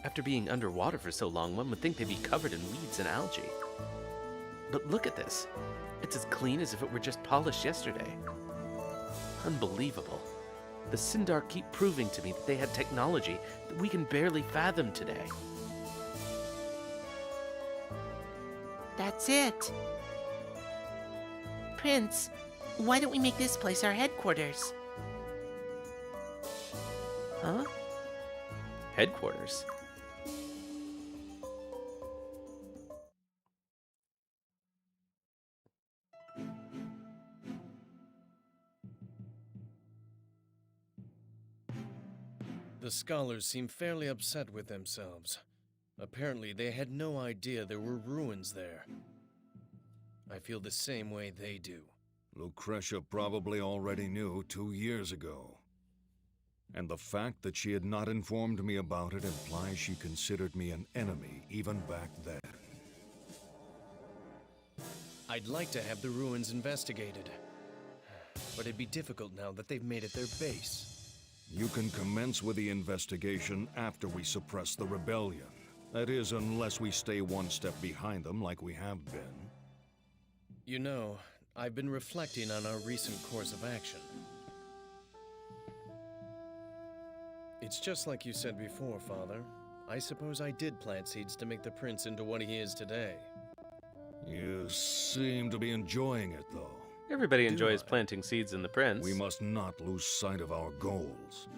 After being underwater for so long, one would think they'd be covered in weeds and algae. But look at this. It's as clean as if it were just polished yesterday. Unbelievable. The Sindar keep proving to me that they had technology that we can barely fathom today. That's it. Prince, why don't we make this place our headquarters? Huh? Headquarters? The scholars seem fairly upset with themselves. Apparently, they had no idea there were ruins there. I feel the same way they do. Lucretia probably already knew 2 years ago. And the fact that she had not informed me about it implies she considered me an enemy even back then. I'd like to have the ruins investigated. But it'd be difficult now that they've made it their base. You can commence with the investigation after we suppress the rebellion. That is, unless we stay one step behind them like we have been. You know, I've been reflecting on our recent course of action. It's just like you said before, Father. I suppose I did plant seeds to make the prince into what he is today. You seem to be enjoying it, though. Everybody enjoys planting seeds in the prince. We must not lose sight of our goals.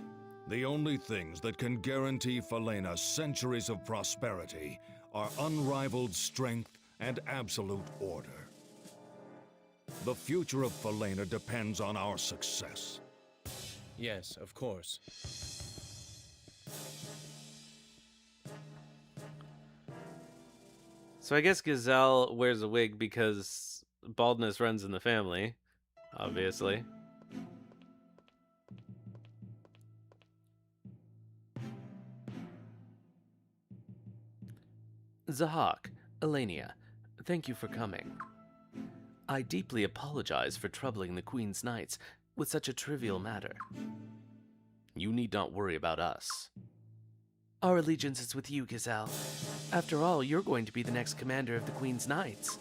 The only things that can guarantee Falena centuries of prosperity are unrivaled strength and absolute order. The future of Falena depends on our success. Yes, of course. So I guess Gazelle wears a wig because baldness runs in the family, obviously. Zahak, Elenia, thank you for coming. I deeply apologize for troubling the Queen's Knights with such a trivial matter. You need not worry about us. Our allegiance is with you, Gazelle. After all, you're going to be the next commander of the Queen's Knights.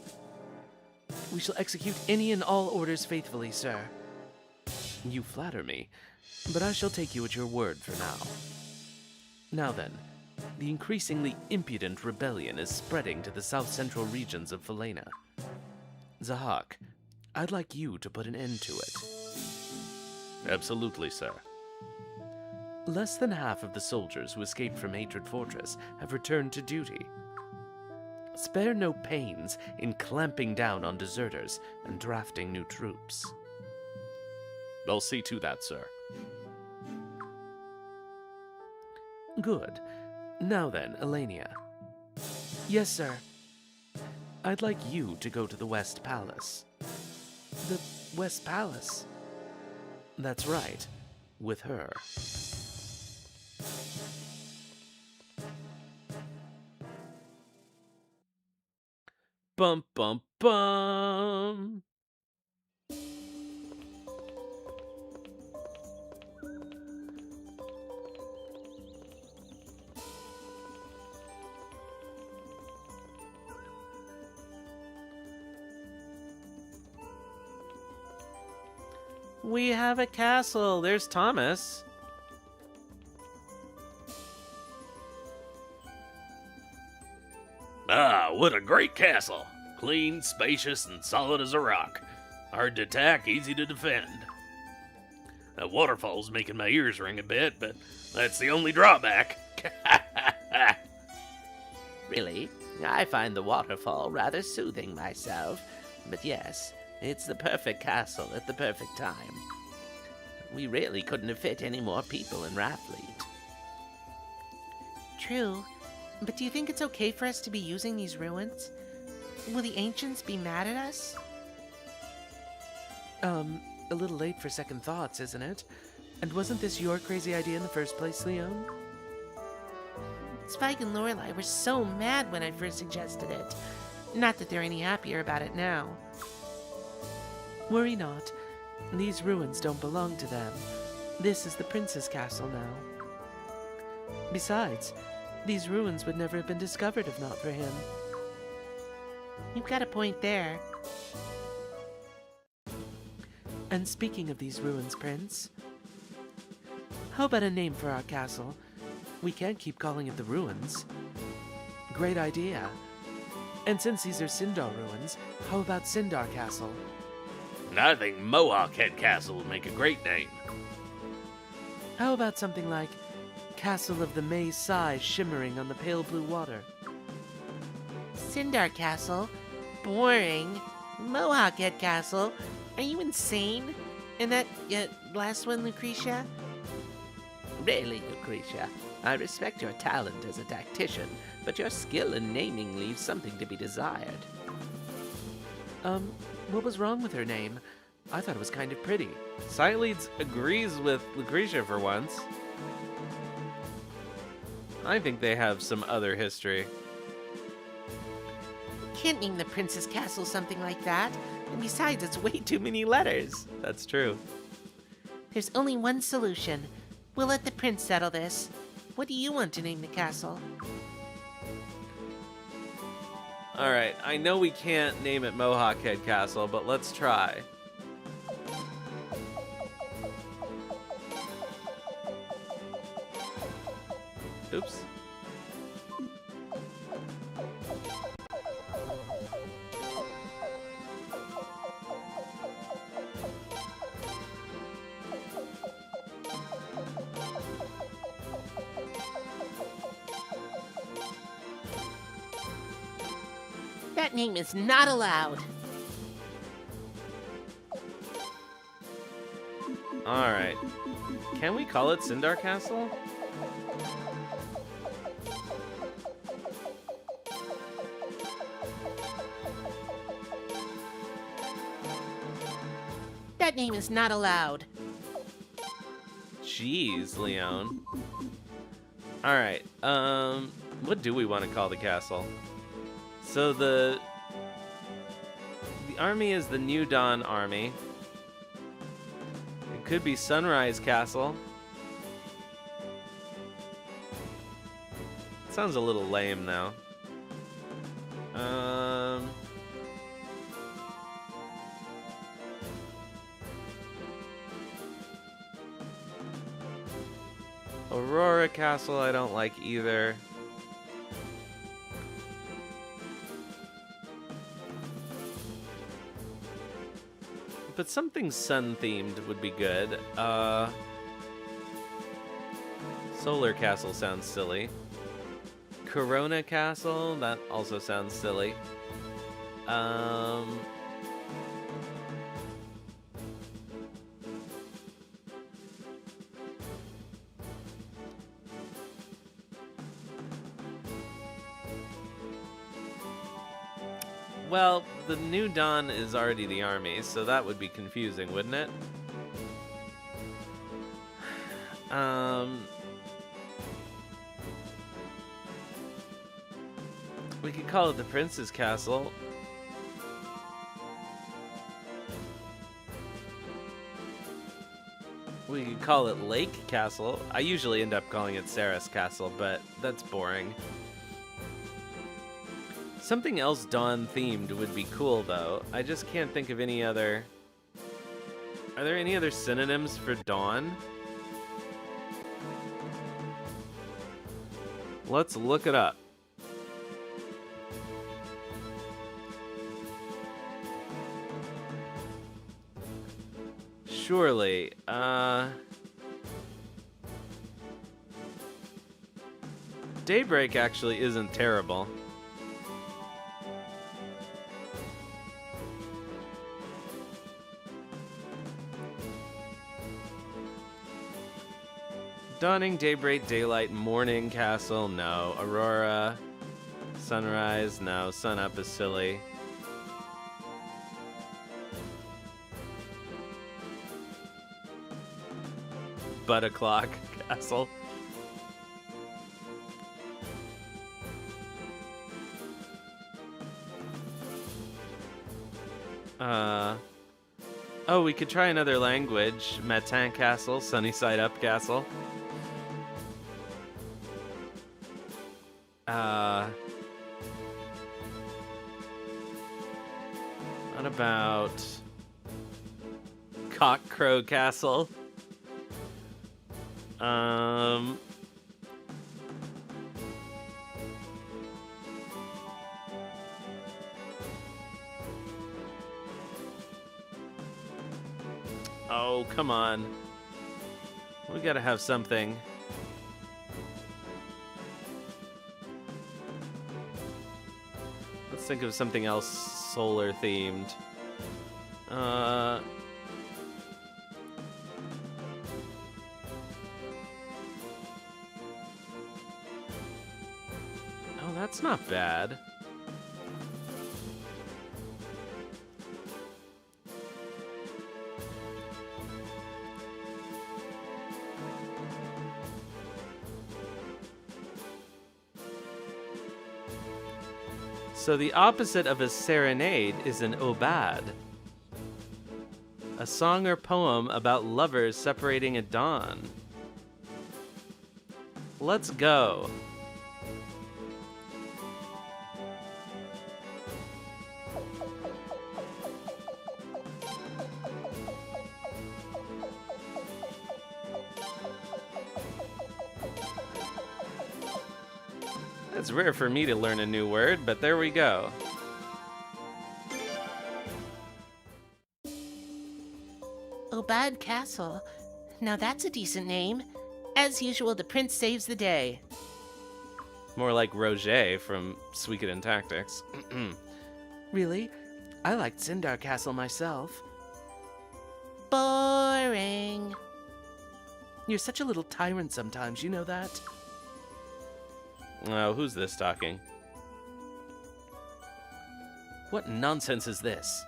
We shall execute any and all orders faithfully, sir. You flatter me, but I shall take you at your word for now. Now then, the increasingly impudent rebellion is spreading to the south-central regions of Falena. Zahak, I'd like you to put an end to it. Absolutely, sir. Less than half of the soldiers who escaped from Hatred Fortress have returned to duty. Spare no pains in clamping down on deserters and drafting new troops. I'll see to that, sir. Good. Now then, Elenia. Yes, sir. I'd like you to go to the West Palace. The West Palace? That's right. With her. Bum bum bum! We have a castle. There's Thomas. Ah, what a great castle. Clean, spacious, and solid as a rock. Hard to attack, easy to defend. That waterfall's making my ears ring a bit, but that's the only drawback. Really? I find the waterfall rather soothing myself. But yes, it's the perfect castle at the perfect time. We really couldn't have fit any more people in Rathleet. True. But do you think it's okay for us to be using these ruins? Will the ancients be mad at us? A little late for second thoughts, isn't it? And wasn't this your crazy idea in the first place, Leon? Spike and Lorelei were so mad when I first suggested it. Not that they're any happier about it now. Worry not. These ruins don't belong to them. This is the prince's castle now. Besides, these ruins would never have been discovered if not for him. You've got a point there. And speaking of these ruins, Prince, how about a name for our castle? We can't keep calling it the Ruins. Great idea. And since these are Sindar ruins, how about Sindar Castle? I think Mohawk Head Castle would make a great name. How about something like Castle of the May Sai shimmering on the pale blue water? Sindar Castle? Boring. Mohawk Head Castle? Are you insane? And that last one, Lucretia? Really, Lucretia, I respect your talent as a tactician, but your skill in naming leaves something to be desired. What was wrong with her name? I thought it was kind of pretty. Sileeds agrees with Lucretia for once. I think they have some other history. Can't name the Prince's Castle something like that. And besides, it's way too many letters. That's true. There's only one solution. We'll let the Prince settle this. What do you want to name the castle? Alright, I know we can't name it Mohawk Head Castle, but let's try. Oops. That name is not allowed. Alright. Can we call it Sindar Castle? That name is not allowed. Jeez, Leon. Alright, what do we want to call the castle? So the army is the New Dawn Army. It could be Sunrise Castle. Sounds a little lame now. Aurora Castle I don't like either. But something sun-themed would be good. Solar Castle sounds silly. Corona Castle, that also sounds silly. Well, the New Dawn is already the army, so that would be confusing, wouldn't it? We could call it the Prince's Castle. We could call it Lake Castle. I usually end up calling it Ceras Castle, but that's boring. Something else Dawn themed would be cool though. I just can't think of any other. Are there any other synonyms for Dawn? Let's look it up. Surely, Daybreak actually isn't terrible. Dawning, Daybreak, Daylight, Morning, Castle, no. Aurora, Sunrise, no. Sunup is silly. Butterclock Castle. Oh, we could try another language. Matin Castle, Sunnyside Up Castle. What about Cockcrow Castle? Oh, come on. We gotta have something. Let's think of something else solar themed. Oh, that's not bad. So the opposite of a serenade is an obad. A song or poem about lovers separating at dawn. Let's go. It's rare for me to learn a new word, but there we go. Obad Castle. Now that's a decent name. As usual, the prince saves the day. More like Roger from Suikoden Tactics. Really? I liked Sindar Castle myself. Boring. You're such a little tyrant sometimes, you know that? Oh, who's this talking? What nonsense is this?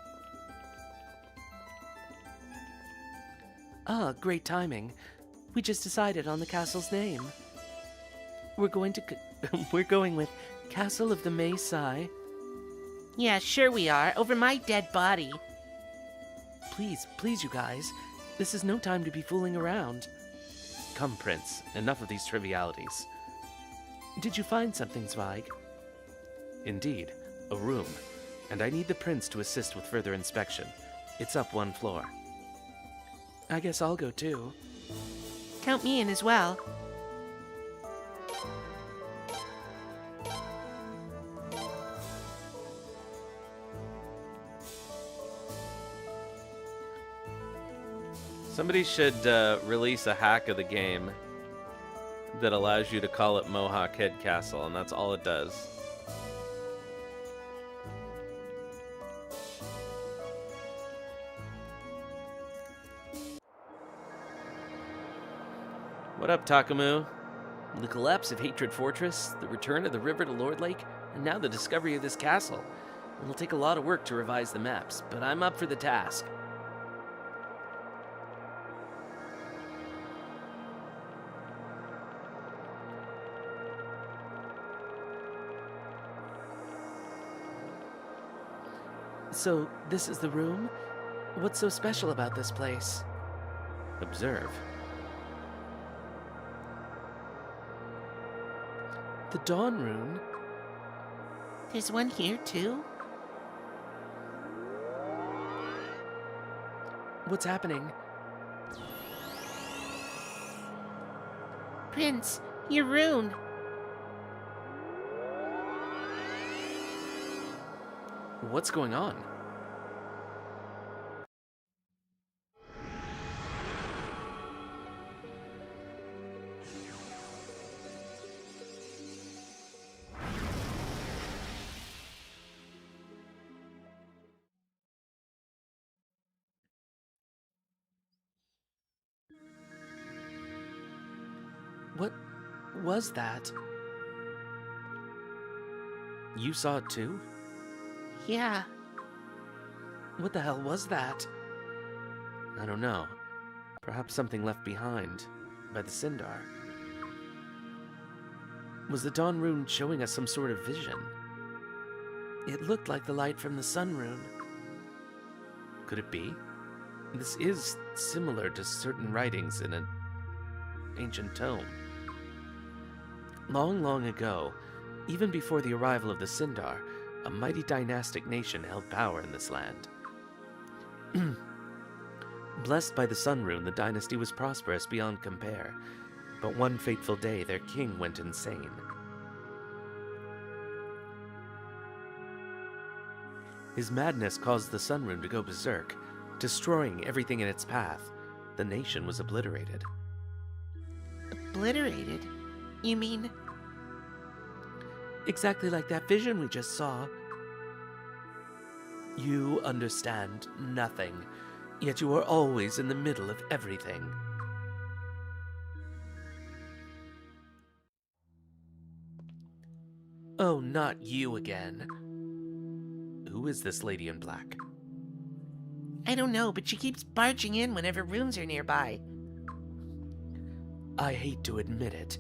Ah, great timing. We just decided on the castle's name. We're going with Castle of the May Sai. Yeah, sure we are. Over my dead body. Please, you guys. This is no time to be fooling around. Come, Prince. Enough of these trivialities. Did you find something, Zweig? Indeed, a room. And I need the Prince to assist with further inspection. It's up one floor. I guess I'll go too. Count me in as well. Somebody should release a hack of the game that allows you to call it Mohawk Head Castle, and that's all it does. What up, Takamu? The collapse of Hatred Fortress, the return of the river to Lord Lake, and now the discovery of this castle. It'll take a lot of work to revise the maps, but I'm up for the task. So, this is the room? What's so special about this place? Observe. The Dawn Rune? There's one here, too? What's happening? Prince, your rune. What's going on? What was that? You saw it too? Yeah. What the hell was that? I don't know. Perhaps something left behind by the Sindar. Was the Dawn Rune showing us some sort of vision? It looked like the light from the Sun Rune. Could it be? This is similar to certain writings in an ancient tome. Long, long ago, even before the arrival of the Sindar, a mighty dynastic nation held power in this land. Blessed by the Sun Rune, the dynasty was prosperous beyond compare, but one fateful day their king went insane. His madness caused the Sun Rune to go berserk, destroying everything in its path. The nation was obliterated. Obliterated? You mean? Exactly like that vision we just saw. You understand nothing, yet you are always in the middle of everything. Oh, not you again. Who is this lady in black? I don't know, but she keeps barging in whenever runes are nearby. I hate to admit it,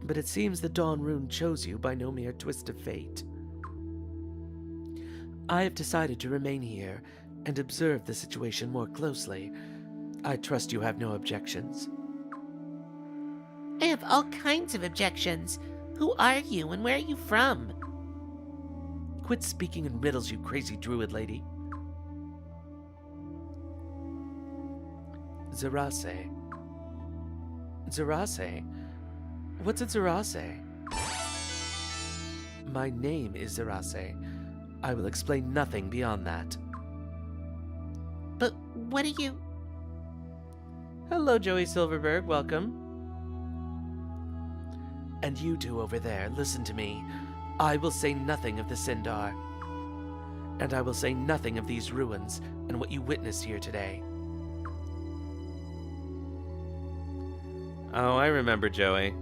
but it seems the Dawn Rune chose you by no mere twist of fate. I have decided to remain here and observe the situation more closely. I trust you have no objections. I have all kinds of objections. Who are you and where are you from? Quit speaking in riddles, you crazy druid lady. Zerase. Zerase? What's a Zerase? My name is Zerase. I will explain nothing beyond that. But what are you... Hello, Joey Silverberg. Welcome. And you two over there, listen to me. I will say nothing of the Sindar. And I will say nothing of these ruins and what you witnessed here today. Oh, I remember, Joey.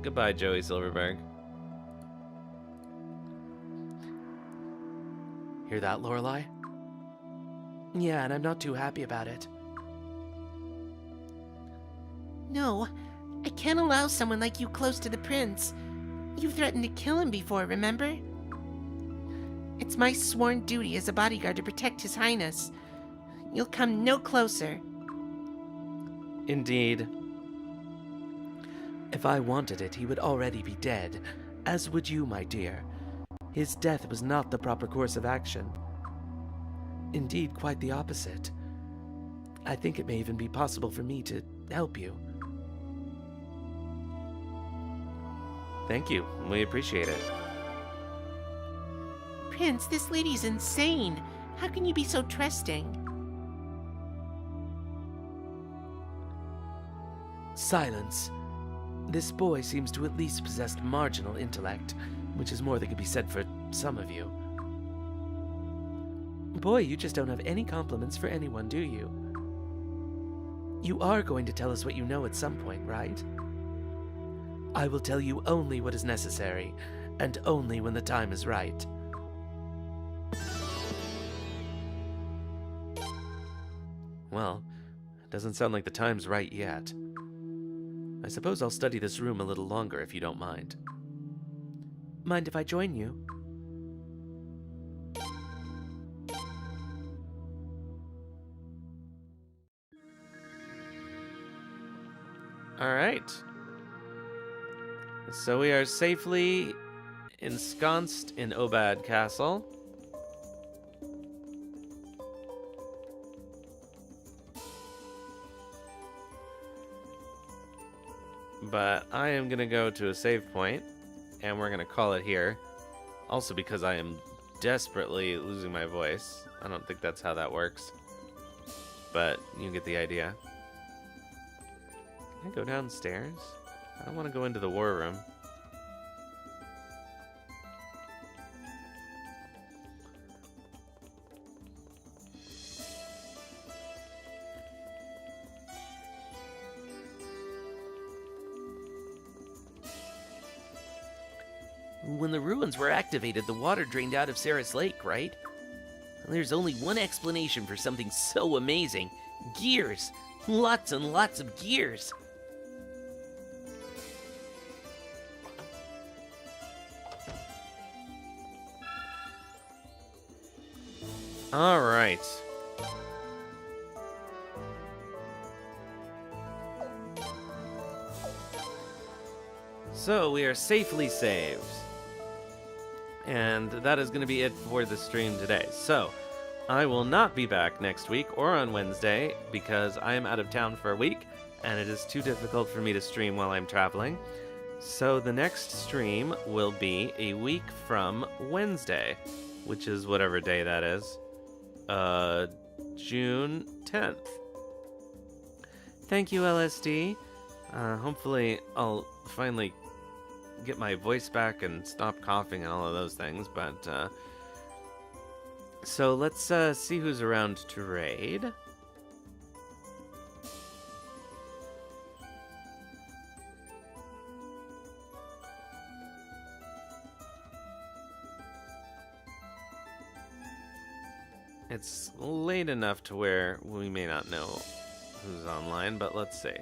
Goodbye, Joey Silverberg. Hear that, Lorelei? Yeah, and I'm not too happy about it. No, I can't allow someone like you close to the prince. You threatened to kill him before, remember? It's my sworn duty as a bodyguard to protect His Highness. You'll come no closer. Indeed. If I wanted it, he would already be dead, as would you, my dear. His death was not the proper course of action. Indeed, quite the opposite. I think it may even be possible for me to help you. Thank you. We appreciate it. Prince, this lady's insane. How can you be so trusting? Silence. This boy seems to at least possess marginal intellect, which is more than can be said for some of you. Boy, you just don't have any compliments for anyone, do you? You are going to tell us what you know at some point, right? I will tell you only what is necessary, and only when the time is right. Well, it doesn't sound like the time's right yet. I suppose I'll study this room a little longer if you don't mind. Mind if I join you? Alright. So we are safely ensconced in Obad Castle. But I am going to go to a save point, and we're going to call it here. Also because I am desperately losing my voice. I don't think that's how that works. But you get the idea. Can I go downstairs? I don't want to go into the war room. When the ruins were activated, the water drained out of Ceras Lake, right? There's only one explanation for something so amazing. Gears! Lots and lots of gears! Alright. So we are safely saved. And that is going to be it for the stream today. So, I will not be back next week or on Wednesday because I am out of town for a week and it is too difficult for me to stream while I'm traveling. So the next stream will be a week from Wednesday, which is whatever day that is. June 10th. Thank you, LSD. Hopefully I'll finally get my voice back and stop coughing and all of those things, but so let's see who's around to raid. It's late enough to where we may not know who's online, but let's see.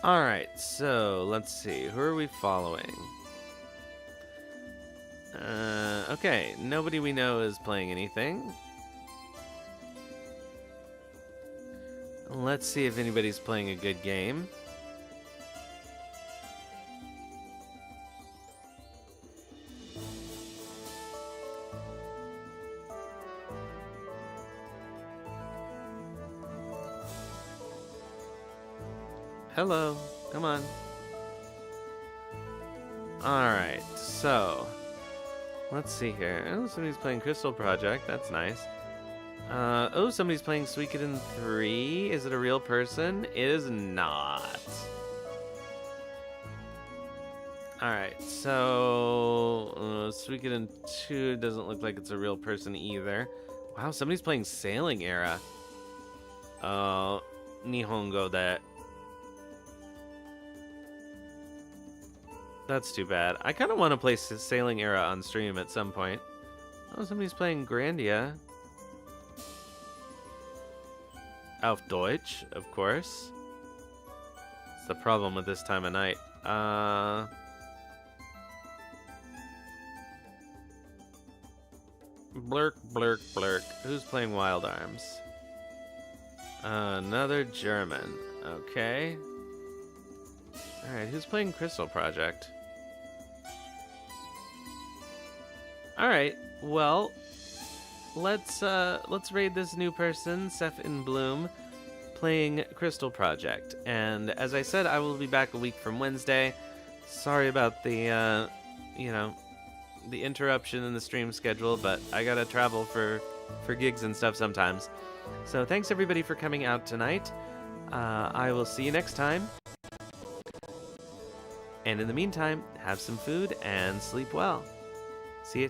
Alright, so let's see. Who are we following? Okay, nobody we know is playing anything. Let's see if anybody's playing a good game. Hello, come on. Alright, so let's see here. Oh, somebody's playing Crystal Project, that's nice. Oh, somebody's playing Suikoden 3. Is it a real person? It is not. Alright, so Suikoden 2 doesn't look like it's a real person either. Wow, somebody's playing Sailing Era. Nihongo that. That's too bad. I kind of want to play Sailing Era on stream at some point. Oh, somebody's playing Grandia. Auf Deutsch, of course. It's the problem with this time of night. Blurk, blurk, blurk. Who's playing Wild Arms? Another German. Okay. Alright, who's playing Crystal Project? Alright, well, let's raid this new person, Seth in Bloom, playing Crystal Project. And as I said, I will be back a week from Wednesday. Sorry about the, the interruption in the stream schedule, but I gotta travel for gigs and stuff sometimes. So thanks everybody for coming out tonight. I will see you next time. And in the meantime, have some food and sleep well. See you.